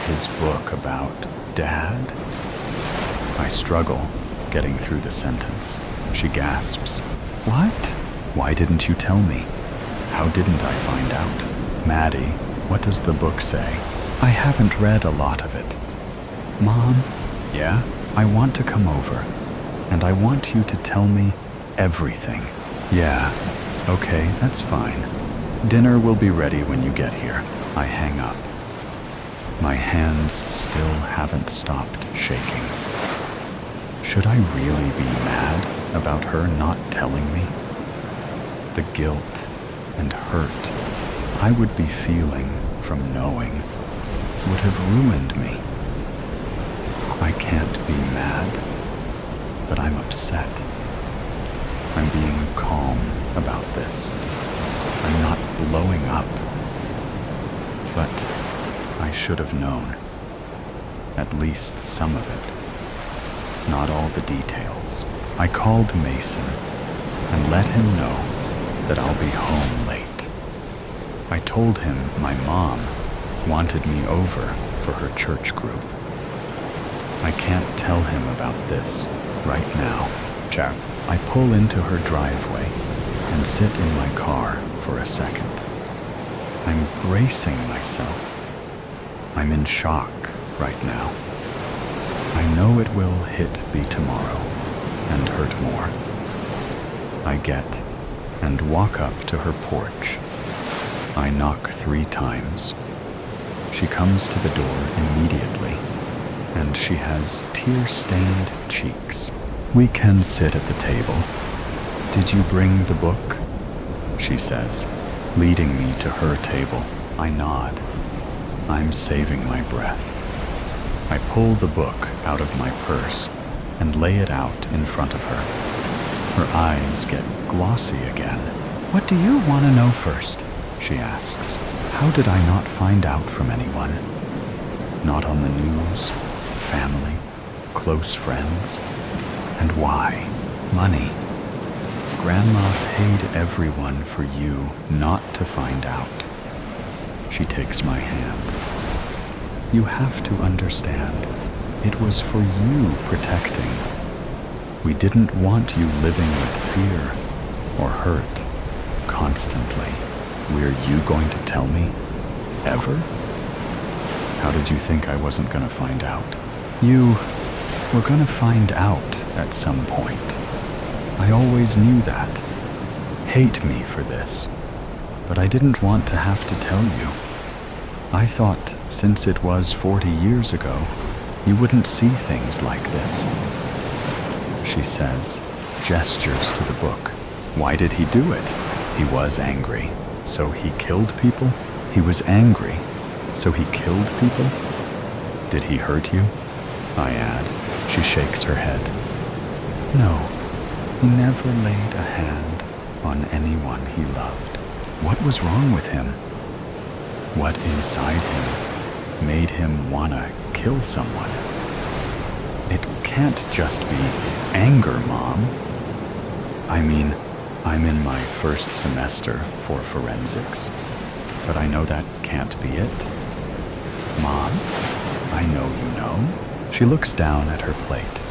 his book about Dad. I struggle getting through the sentence. She gasps. "What? Why didn't you tell me? How didn't I find out?" "Maddie, what does the book say?" "I haven't read a lot of it." "Mom?" "Yeah? I want to come over, and I want you to tell me everything." "Yeah, okay, that's fine. Dinner will be ready when you get here." I hang up. My hands still haven't stopped shaking. Should I really be mad about her not telling me? The guilt and hurt I would be feeling from knowing would have ruined me. I can't be mad, but I'm upset. I'm being calm about this. I'm not blowing up. But I should have known. At least some of it. Not all the details. I called Mason and let him know that I'll be home late. I told him my mom wanted me over for her church group. I can't tell him about this right now. Ciao. I pull into her driveway and sit in my car for a second. I'm bracing myself. I'm in shock right now. I know it will hit me tomorrow and hurt more. I get and walk up to her porch. I knock 3 times. She comes to the door immediately, and she has tear-stained cheeks. We can sit at the table. Did you bring the book? She says, leading me to her table. I nod. I'm saving my breath. I pull the book out of my purse and lay it out in front of her. Her eyes get glossy again. What do you want to know first? She asks. How did I not find out from anyone? Not on the news, family, close friends. And why? Money. Grandma paid everyone for you not to find out. She takes my hand. You have to understand, it was for you protecting. We didn't want you living with fear or hurt constantly. Were you going to tell me? Ever? How did you think I wasn't going to find out? You were going to find out at some point. I always knew that. Hate me for this. But I didn't want to have to tell you. I thought since it was 40 years ago, you wouldn't see things like this. She says, gestures to the book. Why did he do it? He was angry. So he killed people? He was angry. So he killed people? Did he hurt you? I add. She shakes her head. No, he never laid a hand on anyone he loved. What was wrong with him? What inside him made him wanna kill someone? It can't just be anger, Mom. I mean, I'm in my first semester for forensics, but I know that can't be it. Mom, I know you know. She looks down at her plate.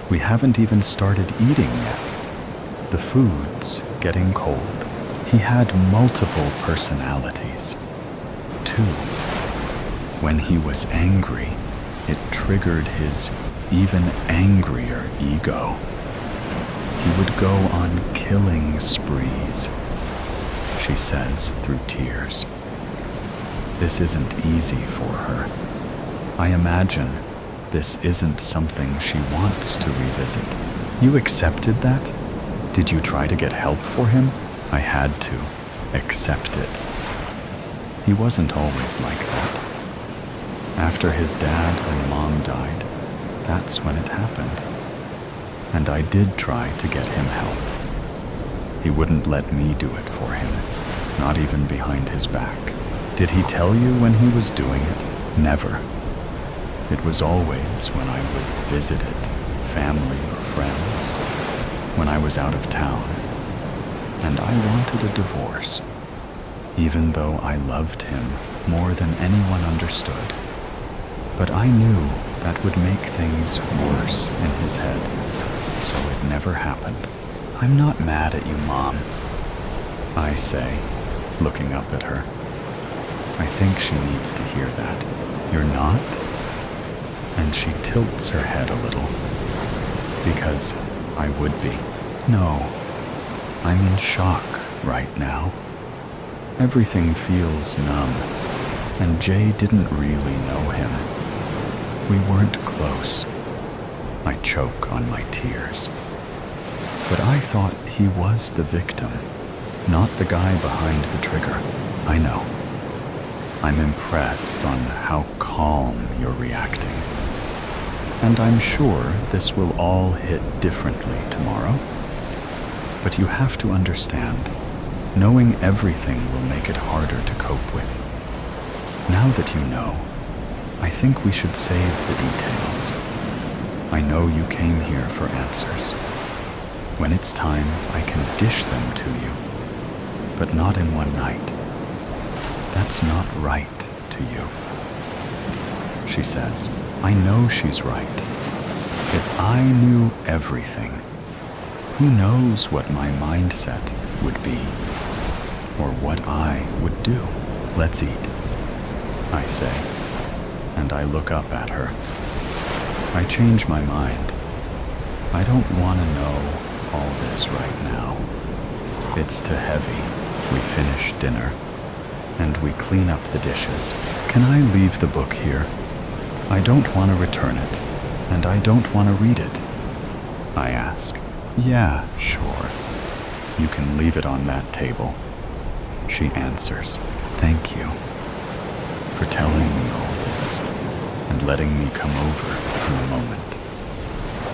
We haven't even started eating yet. The food's getting cold. He had multiple personalities. 2. When he was angry, it triggered his even angrier ego. He would go on killing sprees, she says through tears. This isn't easy for her. I imagine this isn't something she wants to revisit. You accepted that? Did you try to get help for him? I had to accept it. He wasn't always like that. After his dad and mom died, that's when it happened. And I did try to get him help. He wouldn't let me do it for him, not even behind his back. Did he tell you when he was doing it? Never. It was always when I would visit it, family or friends, when I was out of town. And I wanted a divorce, even though I loved him more than anyone understood. But I knew that would make things worse in his head, so it never happened. I'm not mad at you, Mom, I say, looking up at her. I think she needs to hear that. You're not? And she tilts her head a little, because I would be. No, I'm in shock right now. Everything feels numb, and Jay didn't really know him. We weren't close. I choke on my tears. But I thought he was the victim, not the guy behind the trigger. I know. I'm impressed on how calm you're reacting. And I'm sure this will all hit differently tomorrow. But you have to understand, knowing everything will make it harder to cope with. Now that you know, I think we should save the details. I know you came here for answers. When it's time, I can dish them to you, but not in one night. That's not right to you. She says, I know she's right. If I knew everything, who knows what my mindset would be, or what I would do. Let's eat, I say, and I look up at her. I change my mind. I don't want to know all this right now. It's too heavy. We finish dinner, and we clean up the dishes. Can I leave the book here? I don't want to return it, and I don't want to read it. I ask. Yeah, sure. You can leave it on that table. She answers. Thank you for telling me all this and letting me come over in a moment.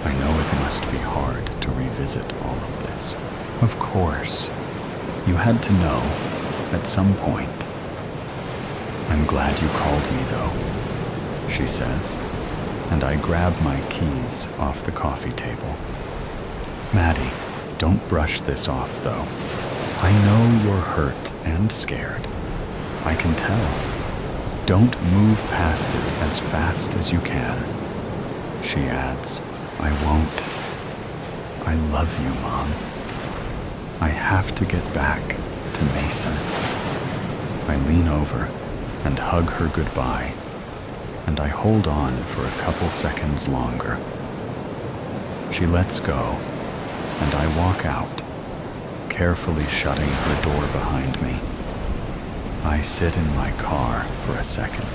I know it must be hard to revisit all of this. Of course. You had to know at some point. I'm glad you called me, though, she says, and I grab my keys off the coffee table. Maddie, don't brush this off, though. I know you're hurt and scared. I can tell. Don't move past it as fast as you can. She adds, I won't. I love you, Mom. I have to get back to Mason. I lean over and hug her goodbye, and I hold on for a couple seconds longer. She lets go, and I walk out, carefully shutting her door behind me. I sit in my car for a second.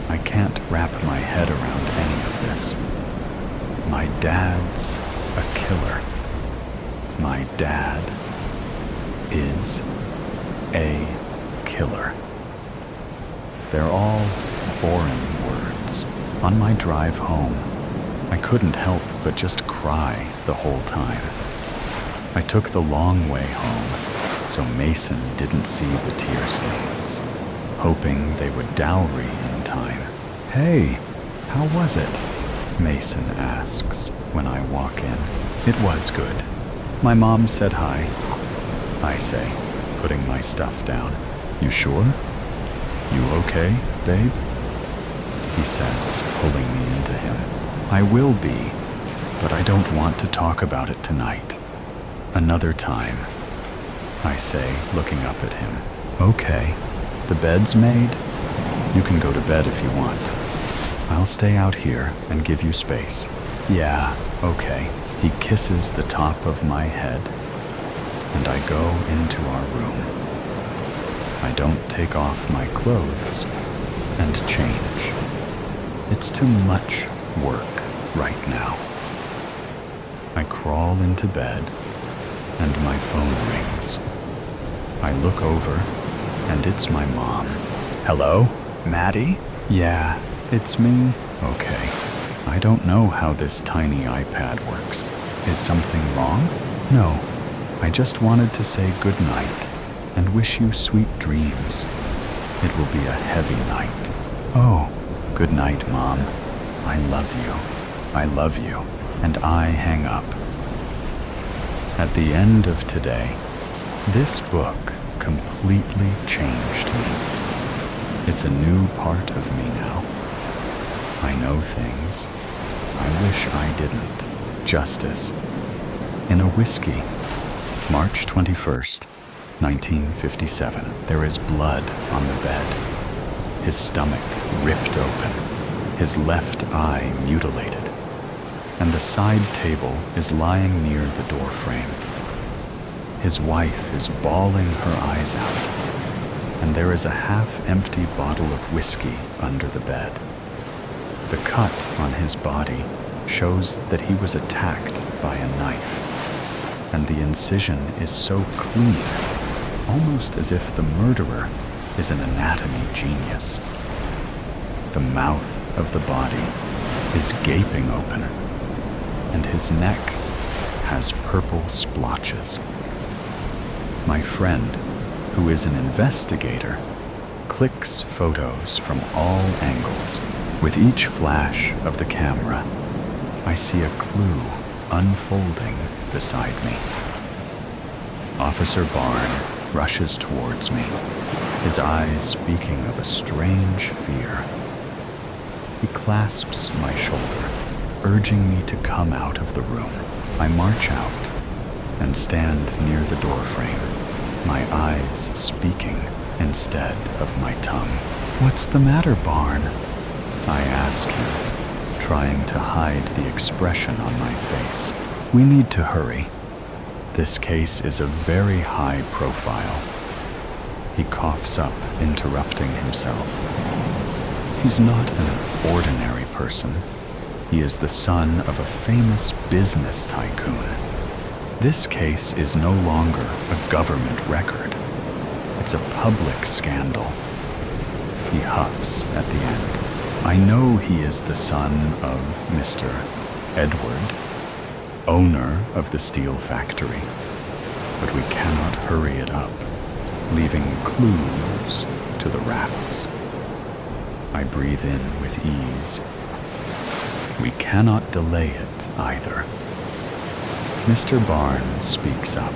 I can't wrap my head around any of this. My dad's a killer. My dad is a killer. They're all foreign words. On my drive home, I couldn't help but just cry the whole time. I took the long way home, so Mason didn't see the tear stains, hoping they would dowry in time. Hey, how was it? Mason asks when I walk in. It was good. My mom said hi, I say, putting my stuff down. You sure? You okay, babe? He says, pulling me into him. I will be, but I don't want to talk about it tonight. Another time, I say, looking up at him. Okay, the bed's made. You can go to bed if you want. I'll stay out here and give you space. Yeah, okay. He kisses the top of my head, and I go into our room. I don't take off my clothes and change. It's too much work right now. I crawl into bed, and my phone rings. I look over, and it's my mom. Hello, Maddie? Yeah, it's me. Okay. I don't know how this tiny iPad works. Is something wrong? No. I just wanted to say good night and wish you sweet dreams. It will be a heavy night. Oh, good night, Mom. I love you. I love you. And I hang up. At the end of today, this book completely changed me. It's a new part of me now. I know things I wish I didn't. Justice. In a whiskey. March 21st, 1957. There is blood on the bed. His stomach ripped open. His left eye mutilated. And the side table is lying near the door frame. His wife is bawling her eyes out. and there is a half-empty bottle of whiskey under the bed. The cut on his body shows that he was attacked by a knife, and the incision is so clean, almost as if the murderer is an anatomy genius. The mouth of the body is gaping open, and his neck has purple splotches. My friend, who is an investigator, clicks photos from all angles. With each flash of the camera, I see a clue unfolding beside me. Officer Barn rushes towards me, his eyes speaking of a strange fear. He clasps my shoulder, urging me to come out of the room. I march out and stand near the doorframe, my eyes speaking instead of my tongue. "What's the matter, Barn?" I ask him, trying to hide the expression on my face. "We need to hurry. This case is a very high profile." He coughs up, interrupting himself. He's not an ordinary person. He is the son of a famous business tycoon. This case is no longer a government record. It's a public scandal. He huffs at the end. "I know he is the son of Mr. Edward, owner of the steel factory, but we cannot hurry it up, leaving clues to the rats." I breathe in with ease. We cannot delay it either. Mr. Barnes speaks up.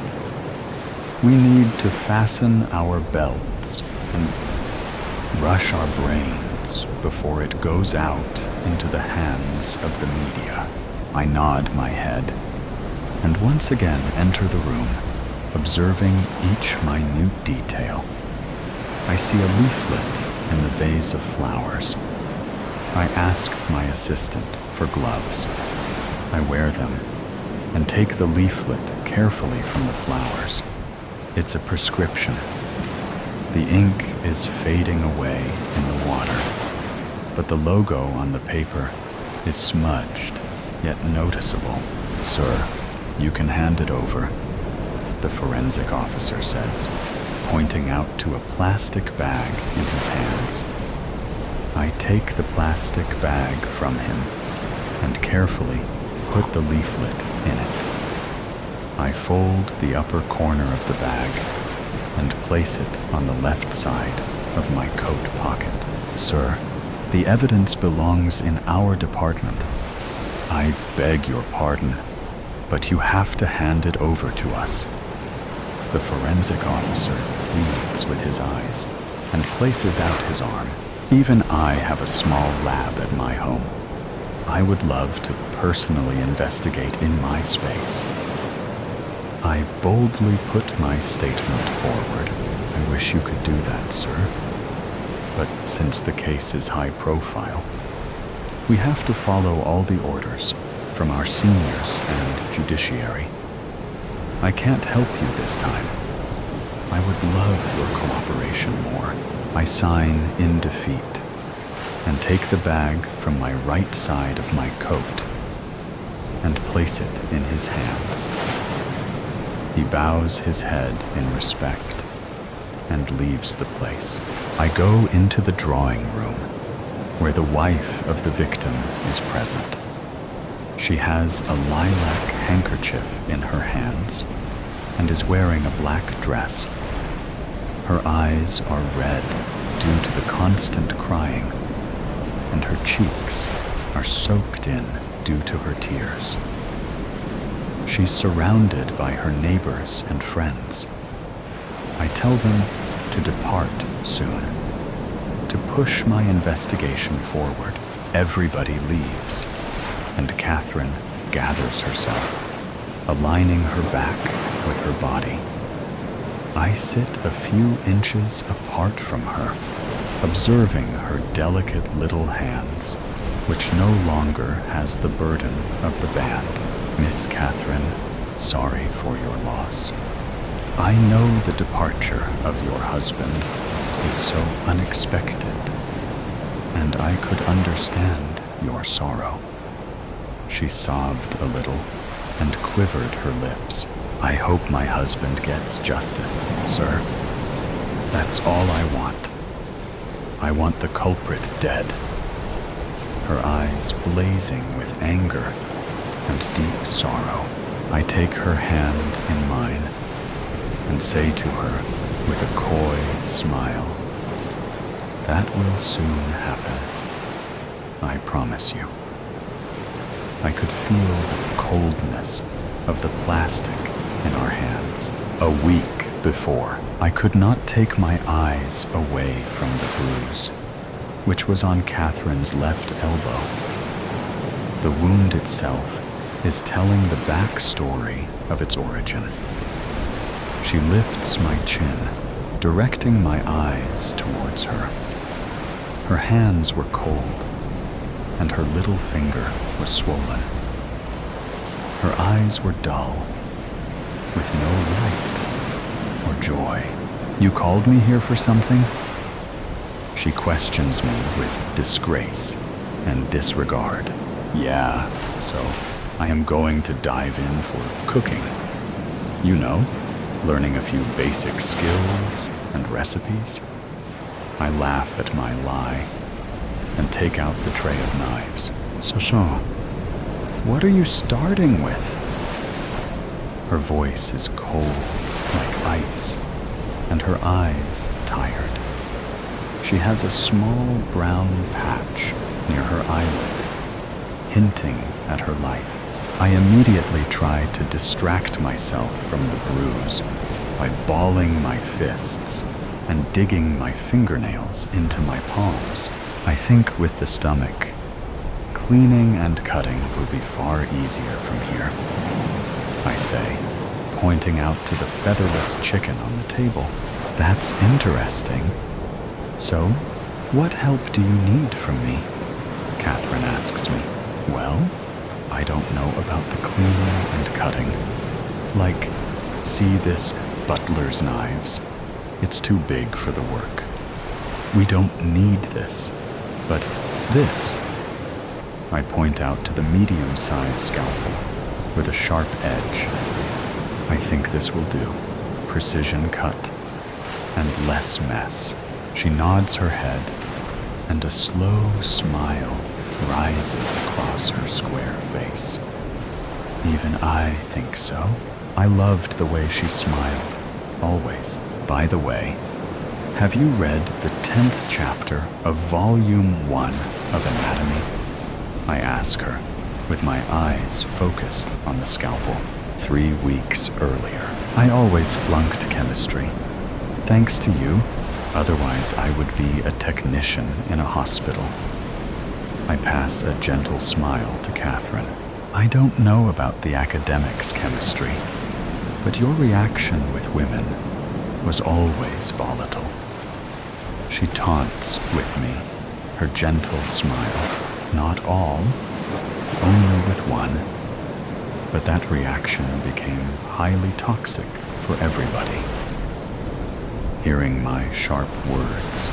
"We need to fasten our belts and rush our brains before it goes out into the hands of the media." I nod my head and once again enter the room, observing each minute detail. I see a leaflet in the vase of flowers. I ask my assistant for gloves. I wear them and take the leaflet carefully from the flowers. It's a prescription. The ink is fading away in the water, but the logo on the paper is smudged, yet noticeable. "Sir, you can hand it over," the forensic officer says, pointing out to a plastic bag in his hands. I take the plastic bag from him and carefully put the leaflet in it. I fold the upper corner of the bag and place it on the left side of my coat pocket. "Sir, the evidence belongs in our department. I beg your pardon, but you have to hand it over to us." The forensic officer pleads with his eyes and places out his arm. "Even I have a small lab at my home. I would love to personally investigate in my space." I boldly put my statement forward. "I wish you could do that, sir. But since the case is high profile, we have to follow all the orders from our seniors and judiciary. I can't help you this time. I would love your cooperation more." I sign in defeat and take the bag from my right side of my coat and place it in his hand. He bows his head in respect and leaves the place. I go into the drawing room where the wife of the victim is present. She has a lilac handkerchief in her hands and is wearing a black dress. Her eyes are red due to the constant crying, and her cheeks are soaked in due to her tears. She's surrounded by her neighbors and friends. I tell them to depart soon, to push my investigation forward. Everybody leaves, and Catherine gathers herself, aligning her back with her body. I sit a few inches apart from her, observing her delicate little hands, which no longer has the burden of the band. "Miss Catherine, sorry for your loss. I know the departure of your husband is so unexpected, and I could understand your sorrow." She sobbed a little and quivered her lips. "I hope my husband gets justice, sir. That's all I want. I want the culprit dead." Her eyes blazing with anger and deep sorrow. I take her hand in mine and say to her with a coy smile, "That will soon happen. I promise you." I could feel the coldness of the plastic in our hands. A week before, I could not take my eyes away from the bruise, which was on Catherine's left elbow. The wound itself is telling the backstory of its origin. She lifts my chin, directing my eyes towards her. Her hands were cold, and her little finger was swollen. Her eyes were dull, with no light or joy. "You called me here for something?" She questions me with disgrace and disregard. "Yeah, so I am going to dive in for cooking. You know, learning a few basic skills and recipes." I laugh at my lie and take out the tray of knives. "So, what are you starting with?" Her voice is cold like ice, and her eyes tired. She has a small brown patch near her eyelid, hinting at her life. I immediately try to distract myself from the bruise by balling my fists and digging my fingernails into my palms. I think with the stomach, cleaning and cutting will be far easier from here, I say, pointing out to the featherless chicken on the table. "That's interesting. So, what help do you need from me?" Catherine asks me. "Well, I don't know about the cleaning and cutting. Like, see this butler's knives? It's too big for the work. We don't need this, but this." I point out to the medium-sized scalpel with a sharp edge. "I think this will do. Precision cut and less mess." She nods her head, and a slow smile rises across her square face. Even I think so. I loved the way she smiled, always. By the way, have you read the 10th chapter of Volume 1 of Anatomy? I ask her, with my eyes focused on the scalpel. 3 weeks earlier. I always flunked chemistry. Thanks to you, otherwise I would be a technician in a hospital. I pass a gentle smile to Catherine. I don't know about the academics' chemistry, but your reaction with women was always volatile. She taunts with me, her gentle smile. Not all, only with one. But that reaction became highly toxic for everybody. Hearing my sharp words,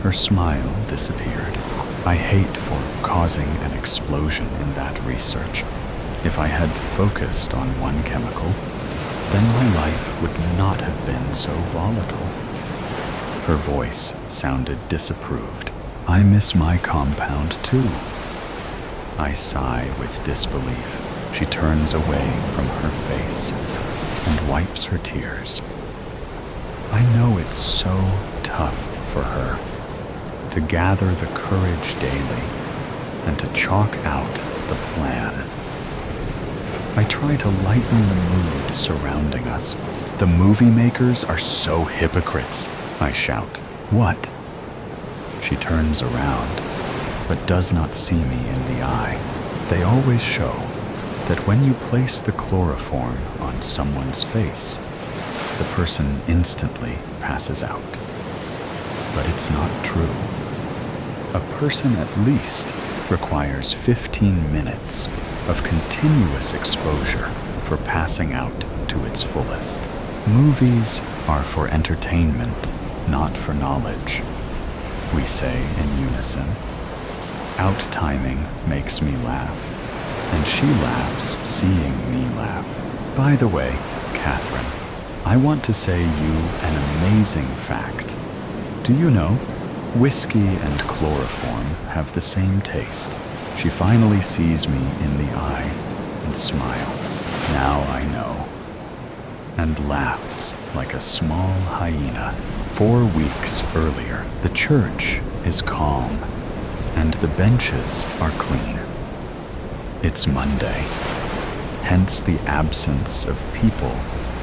her smile disappeared. I hate for causing an explosion in that research. If I had focused on one chemical, then my life would not have been so volatile. Her voice sounded disapproved. I miss my compound too. I sigh with disbelief. She turns away from her face and wipes her tears. I know it's so tough for her to gather the courage daily and to chalk out the plan. I try to lighten the mood surrounding us. The movie makers are so hypocrites, I shout. What? She turns around, but does not see me in the eye. They always show that when you place the chloroform on someone's face, the person instantly passes out. But it's not true. A person at least requires 15 minutes of continuous exposure for passing out to its fullest. Movies are for entertainment not for knowledge, we say in unison. Out-timing makes me laugh, and she laughs seeing me laugh. By the way, Catherine, I want to say you an amazing fact. Do you know, whiskey and chloroform have the same taste? She finally sees me in the eye and smiles. Now I know. And laughs like a small hyena. 4 weeks earlier, the church is calm, and the benches are clean. It's Monday, hence the absence of people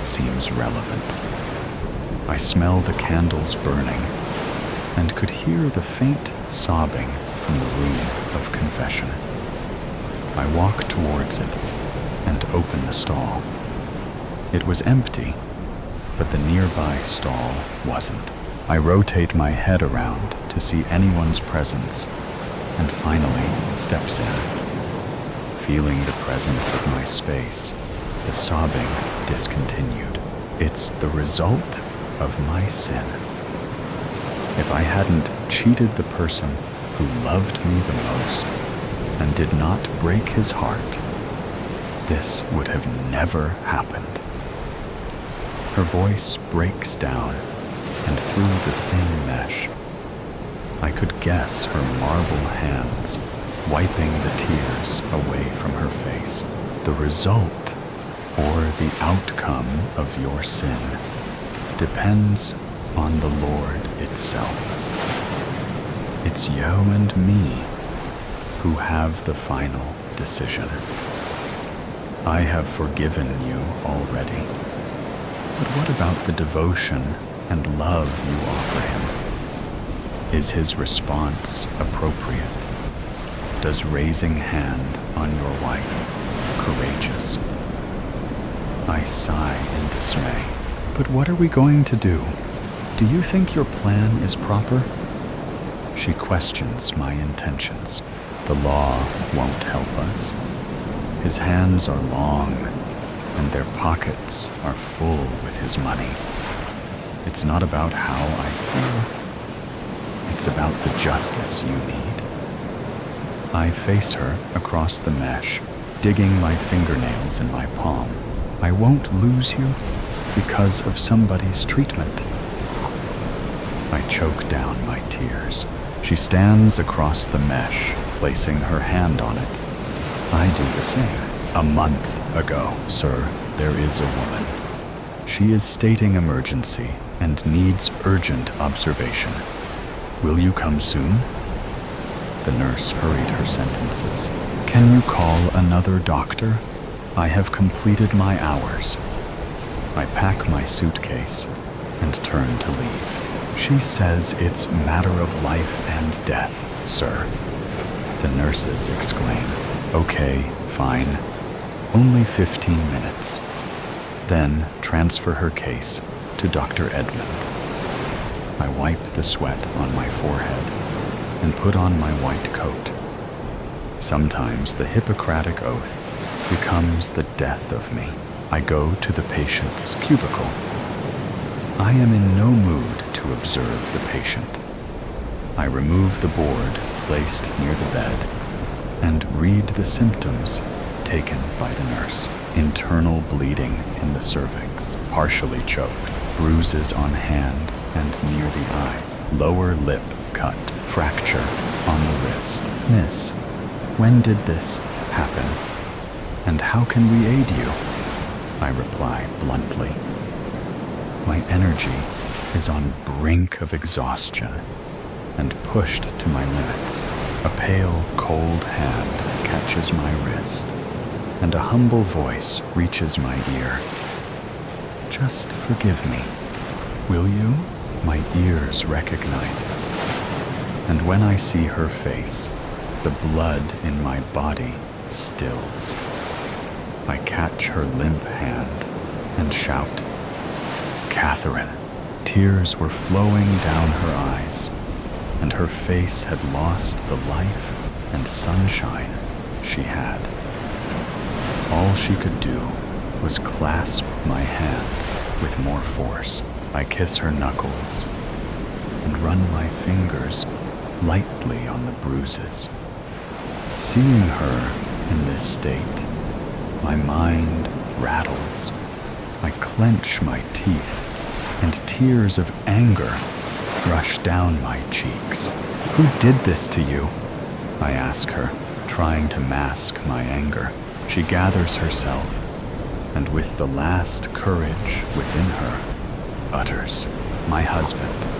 seems relevant. I smell the candles burning and could hear the faint sobbing from the room of confession. I walk towards it and open the stall. It was empty, but the nearby stall wasn't. I rotate my head around to see anyone's presence and finally steps in. Feeling the presence of my space, the sobbing discontinued. It's the result of my sin. If I hadn't cheated the person who loved me the most and did not break his heart, this would have never happened. Her voice breaks down, and through the thin mesh, I could guess her marble hands wiping the tears away from her face. The result, or the outcome of your sin, depends on the Lord itself. It's you and me who have the final decision. I have forgiven you already. But what about the devotion and love you offer him? Is his response appropriate? Does raising hand on your wife courageous? I sigh in dismay. But what are we going to do? Do you think your plan is proper? She questions my intentions. The law won't help us. His hands are long, and their pockets are full with his money. It's not about how I feel. It's about the justice you need. I face her across the mesh, digging my fingernails in my palm. I won't lose you because of somebody's treatment. I choke down my tears. She stands across the mesh, placing her hand on it. I do the same. A month ago, sir, there is a woman. She is stating emergency and needs urgent observation. Will you come soon? The nurse hurried her sentences. Can you call another doctor? I have completed my hours. I pack my suitcase and turn to leave. She says it's matter of life and death, sir. The nurses exclaim. Okay, fine. Only 15 minutes. Then transfer her case to Dr. Edmund. I wipe the sweat on my forehead and put on my white coat. Sometimes the Hippocratic oath becomes the death of me. I go to the patient's cubicle. I am in no mood to observe the patient. I remove the board placed near the bed and read the symptoms taken by the nurse. Internal bleeding in the cervix, partially choked, bruises on hand and near the eyes, lower lip cut, fracture on the wrist. Miss, when did this happen? And how can we aid you? I reply bluntly. My energy is on brink of exhaustion and pushed to my limits. A pale, cold hand catches my wrist, and a humble voice reaches my ear. Just forgive me, will you? My ears recognize it, and when I see her face, the blood in my body stills. I catch her limp hand and shout, Catherine. Tears were flowing down her eyes, and her face had lost the life and sunshine she had. All she could do was clasp my hand with more force. I kiss her knuckles and run my fingers lightly on the bruises. Seeing her in this state, my mind rattles. I clench my teeth, and tears of anger rush down my cheeks. "Who did this to you?" I ask her, trying to mask my anger. She gathers herself, and with the last courage within her, utters, "My husband."